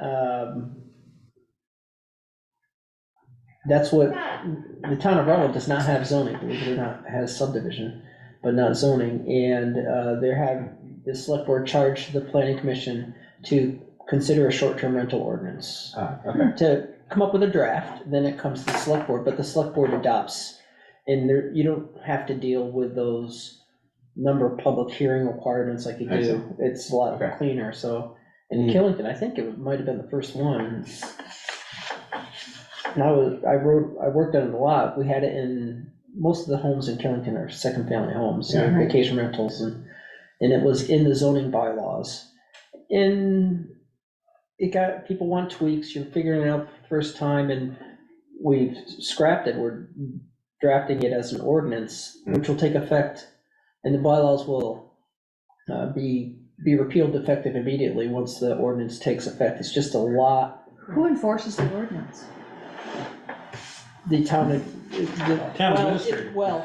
that's what, the town of Rutland does not have zoning, believe it or not, it has subdivision, but not zoning, and, the select board charged the planning commission to consider a short-term rental ordinance. ah, okay, To come up with a draft, then it comes to the select board, but the select board adopts. And there, you don't have to deal with those number of public hearing requirements like you I see. do. It's a lot Okay. cleaner, so. In Mm. Killington, I think it might have been the first one. And I worked on it a lot, we had it in, most of the homes in Killington are second family homes, Yeah. vacation rentals, and it was in the zoning bylaws. And it got, people want tweaks, you're figuring it out the first time, and we've scrapped it, we're drafting it as an ordinance, which will take effect, and the bylaws will be repealed effective immediately once the ordinance takes effect. It's just a lot, Who enforces the ordinance? the town, Town well, administrator. well,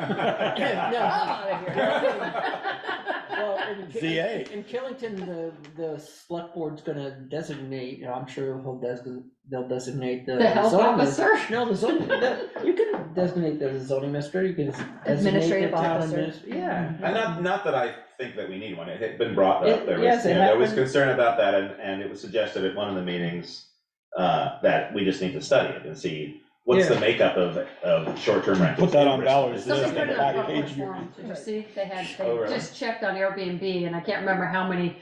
well, in ZA. In Killington, the select board's gonna designate, you know, I'm sure they'll designate the. The health zoning officer? No, the zoning, you can designate the zoning administrator, you can designate the Administrative town officer. Yeah. and not that I think that we need one. It had been brought up. Yes, it There was happened. concern about that, and it was suggested at one of the meetings that we just need to study it and see what's the makeup of short-term rentals. Put that in on Bristol. Valor's Is this Somebody list. put it something- on back Front Porch page here. Forum, did you see? They Oh, really? just checked on Airbnb, and I can't remember how many,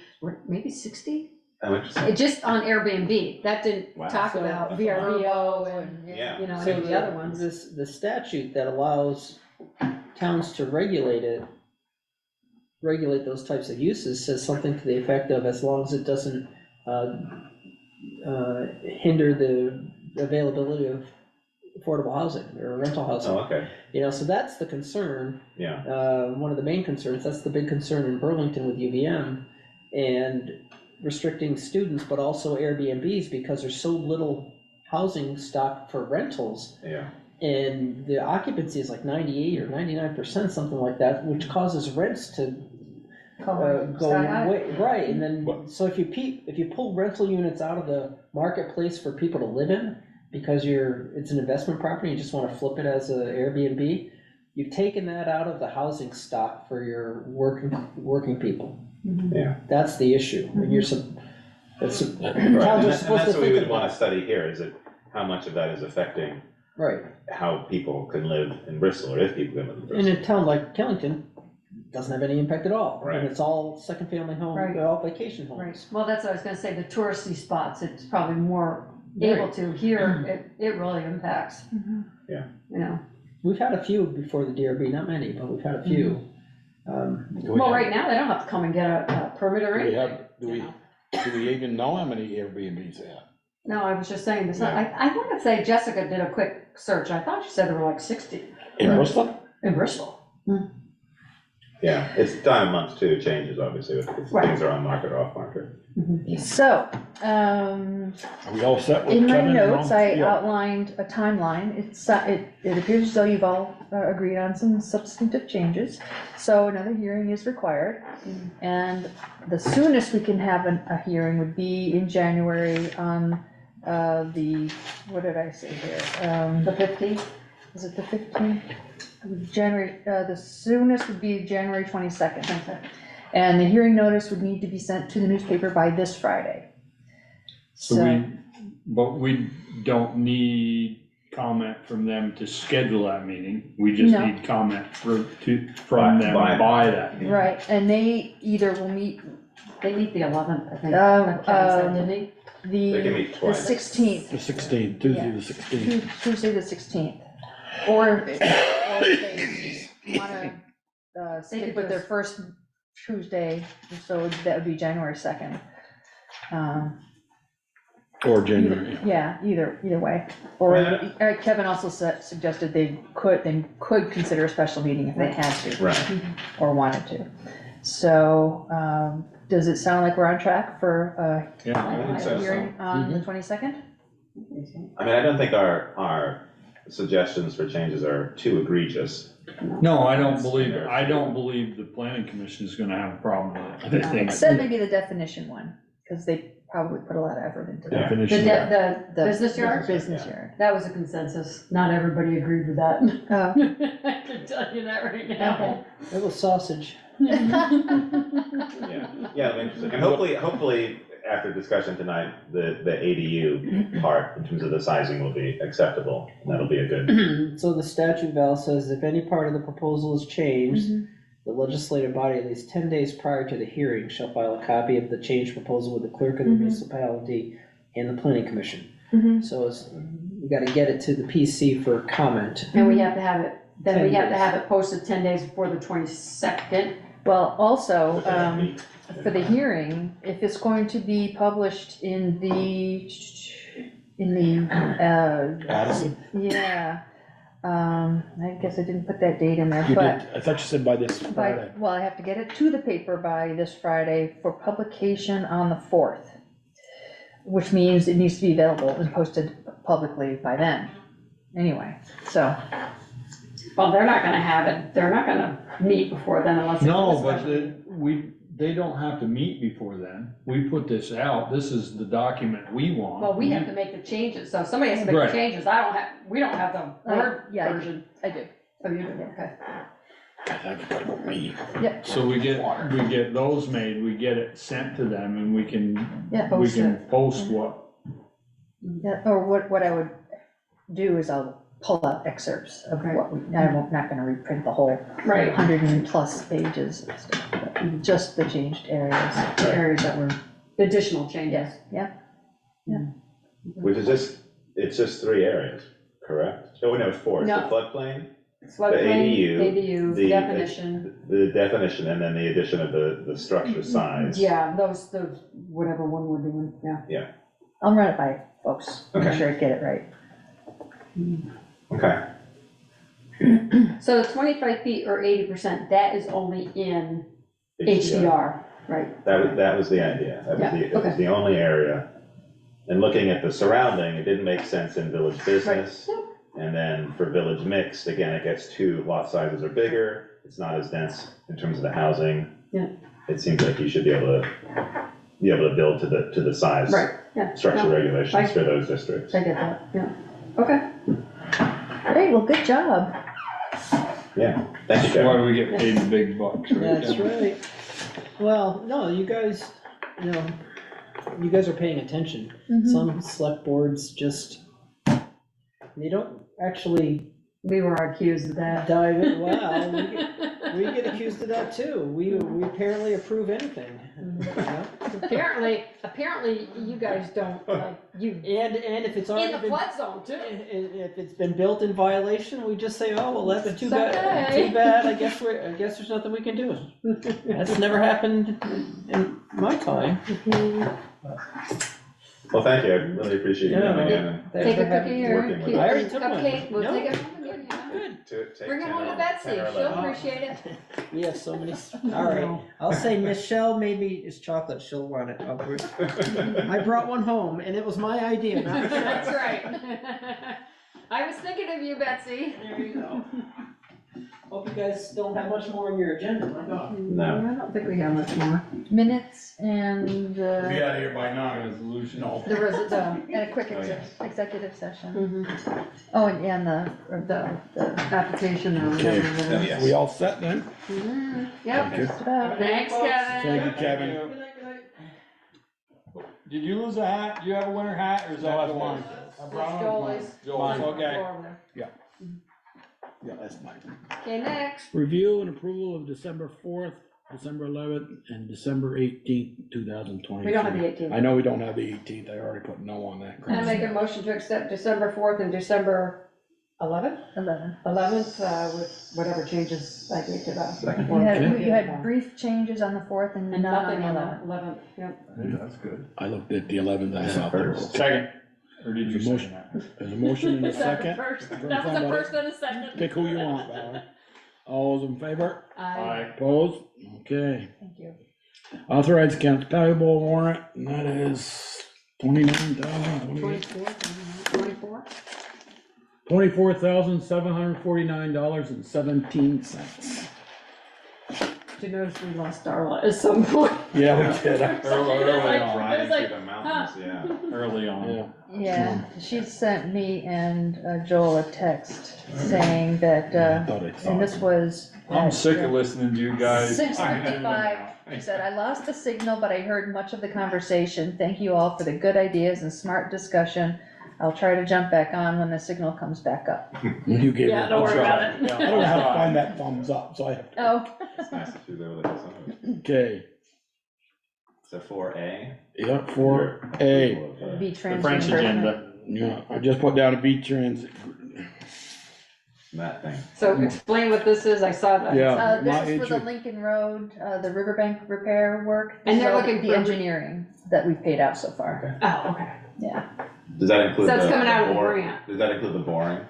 maybe 60? Oh, interesting. It just on Airbnb, that didn't Wow. talk So- about VRBO and, Yeah. you know, So any of the other ones. the statute that allows towns to regulate those types of uses says something to the effect of, as long as it doesn't hinder the availability of affordable housing or rental housing. Oh, okay, You know, so that's the concern, yeah, one of the main concerns, that's the big concern in Burlington with UVM, and restricting students, but also Airbnbs, because there's so little housing stock for rentals, yeah. and the occupancy is like 98 or 99%, something like that, which causes rents to go Sky high. way, right, and then, so if you pull rental units out of the marketplace for people to live in, because it's an investment property, you just wanna flip it as a Airbnb, you've taken that out of the housing stock for your working people. Yeah. That's the issue, and that's, Right, towns are and supposed that's to what we think would of wanna that. study here, is it, how much of that is affecting Right, how people can live in Bristol, or if people can live in in Bristol. a town like Killington, doesn't have any impact at all, Right. and it's all second-family home, Right. they're all vacation homes. Right, well, that's what I was gonna say, the touristy spots, it's probably more able to, here, it really impacts. Yeah. You know, We've had a few before the DRB, not many, but we've had a few. well, right now, they don't have to come and get a permit or Do we anything. do we even know how many Airbnbs they have? No, I was just saying this, Yeah. I wanna say Jessica did a quick search, I thought she said there were like 60 In Bristol? in Bristol. Yeah, it's time of month too, it changes obviously, if Right. things are on market or off market. So, Are we all set with in my Kevin and all? notes, I Yeah. outlined a timeline. It appears as though you've all agreed on some substantive changes. So another hearing is required. And the soonest we can have a hearing would be in January on what did I say here? The 15th? Is it the 15th? January, the soonest would be January 22nd. And the hearing notice would need to be sent to the newspaper by this Friday. But we don't need comment from them to schedule that meeting, we just No. need comment from them By- by that meeting. Right, and they either will meet They meet the 11th, I think, Um, Kevin said, didn't he? They can the meet twice. 16th, The 16th, Tuesday Yeah. the 16th. Tuesday the 16th. Or if they wanna stick with their first Tuesday, so that would be January 2nd. Or January. Yeah, either way. Or Kevin also suggested they could consider a special meeting if they had to, Right, or wanted to. So, does it sound like we're on track for Yeah, I think so, a hearing on the 22nd? I mean, I don't think our suggestions for changes are too egregious. no, I don't believe the planning commission is gonna have a problem with it, I think. Except maybe the definition one, because they probably put a lot of effort into that. Definition. The The business yard? Business Yeah. yard. That was a consensus, not everybody agreed with that. Oh. I can tell you that right now. Okay. It was sausage. Yeah, interesting, and hopefully, after discussion tonight, the ADU part, in terms of the sizing, will be acceptable, and that'll be a good, So the statute, Val, says if any part of the proposal is changed, Mhm. the legislative body at least 10 days prior to the hearing shall file a copy of the change proposal with the clerk of the Mhm. municipality and the planning commission. Mhm. So we gotta get it to the PC for comment. And we have to have it, then we 10 have to days. have it posted 10 days before the 22nd. Well, also, but they don't meet. for the hearing, if it's going to be published in the, Addison? yeah, I guess I didn't put that date in there, You but did, I thought you said by this Friday. well, I have to get it to the paper by this Friday for publication on the 4th, which means it needs to be available and posted publicly by then, anyway, so. Well, they're not gonna have it, they're not gonna meet before then unless. they do a No, but special- they don't have to meet before then, we put this out, this is the document we want. Well, we have to make the changes, so if somebody has to make Right. the changes, we don't have the Word yeah, I do. version. I do. Oh, you do, okay. God, I gotta go pee. So we get those made, we get it sent to them and we can, Yeah, we post can it. post what, Yeah, or what I would do is I'll pull out excerpts of Okay. what I'm not gonna reprint the whole Right, 100+ pages, and stuff, but just the changed areas. the areas that were additional changes. Yeah, Which is just, it's just 3 areas, correct? Oh, no, it's 4, it's the No. floodplain, Floodplain, ADU, ADU, the- definition, the definition, and then the addition of the structure size. yeah, those, whatever one we're doing, yeah. I'll run it by folks, make Okay. sure I get it right. Okay, So the 25 feet or 80%, that is only in HDR, right? That was the idea, that was Yeah, that was the only area. And looking at the surrounding, it didn't make sense in village business. And then for village mixed, again, it gets lot sizes are bigger, it's not as dense in terms of the housing. Yeah. It seems like you should be able to build to the size. Right, yeah. Structure No, regulations for those districts. I get that, yeah. Okay. Great, well, good job. Yeah, thank you, that's why Kevin. we get paid the big bucks, right? That's right. Well, no, you guys are paying attention. Mhm. Some select boards just, they don't actually We were accused of that. dive in, well, we get accused of that too. We apparently approve anything. you know? Apparently, you guys don't, like, you, And if it's already in the been, flood zone too. if it's been built in violation, we just say, oh, well, that's too bad, Okay. too bad, I guess there's nothing we can do. That's never happened in my time. Well, thank you, I really appreciate you Yeah, coming in and Take a cookie or Working with a I already took one. cupcake, we'll No. take it home again, you know? Good. Bring it home to Betsy, 10 or she'll 11. appreciate it. We have so many, all right, I'll say Michelle made me, it's chocolate, she'll want it. I brought one home, and it was my idea, not Michelle's. That's right. I was thinking of you, Betsy. There you go. Hope you guys don't have much more on your agenda, my God. No. I don't think we have much more. Minutes and Be out of here by now. Resolution. No. The and a quick Oh, yes. executive session. Mhm. Oh, and the Application or Okay. whatever. it is. Yes. We all set then? Mhm. Yep, just about. thanks, Kevin. Thank you, Kevin. Good night, good night. Did you lose a hat? Do you have a winter hat or is that the one? It's Jolie's. Joel's, okay. Over there. Yeah, that's mine. Okay, next. Review and approval of December 4th, December 11th, and December 18th, 2023. We don't have the 18th. I know we don't have the 18th, I already put no on that. I make a motion to accept December 4th and December 11th? 11th, with whatever changes I gave to that. Second. You had brief changes on the 4th and And none nothing on the on 11th. the 11th, yep. That's good. I looked at the 11th, I saw there was. Second. Or did you There's a motion. second that? There's a motion and a Is that the second. first? From That was the somebody. first and a second. Pick who you want, Valerie. All those in favor? Aye. Opposed? Okay. Thank you. Authorized accounts payable warrant, and that is 29,000, 24? $24,749.17. Did you notice we lost Darla at some point? Yeah, we did. Early on, It was like, the mountains, yeah. early on. Yeah. Yeah, she sent me and Joel a text saying that, I thought I saw and it. this was. I'm sick of listening to you guys. 6:55, she said, I lost the signal, but I heard much of the conversation. Thank you all for the good ideas and smart discussion. I'll try to jump back on when the signal comes back up. You gave Yeah, her. don't worry about I it. don't know how to find that thumbs up, so I have to. Oh, It's nice that she was able to do something. Okay, So 4A? yeah, 4A. be The transient. French agenda. Yeah, I just put down a V-Trans. That thing. So explain what this is, I saw that. Yeah. my This is for the intro- Lincoln Road, the riverbank repair work. And This they're is all looking the for- engineering that we've paid out so far. Oh, okay. Yeah, Does that include So the? that's coming out of the bore- grant. Does that include the boring?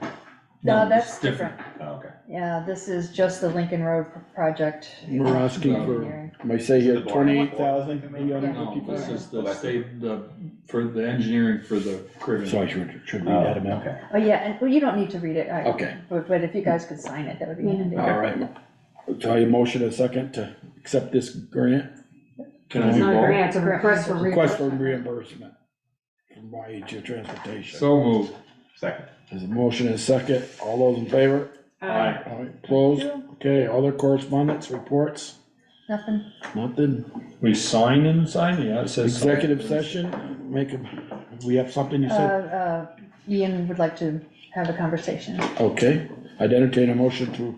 no, that's it's different. Oh, okay. Yeah, this is just the Lincoln Road project. We're asking for, Engineering. I say here, The boring. 28,000, No, this is the state, for the engineering for the Caribbean. So I should read that amount. Okay. Oh, yeah, and, well, you don't need to read it. Okay. But if you guys could sign it, that would be handy. All right. So I motion a second to accept this grant, Can I It's do not a both? grant, it's a request for request for reimbursement. reimbursement from YHO Transportation. So moved. Second. There's a motion and a second, all those in favor? Aye. All right, closed. Okay, other correspondence, reports, Nothing? nothing. We sign and sign, yeah, it says. sign. Executive session, we have something you said? Ian would like to have a conversation. Okay, I'd entertain a motion to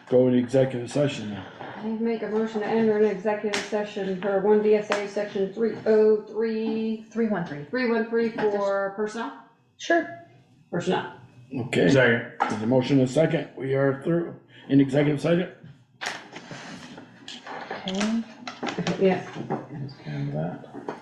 go in executive session. I make a motion to enter an executive session for one VSA section 303, 313. 313 for personnel? Sure. Personnel. Okay, Second. there's a motion and a second, we are through in executive session. Okay. Yeah. Just kind of that.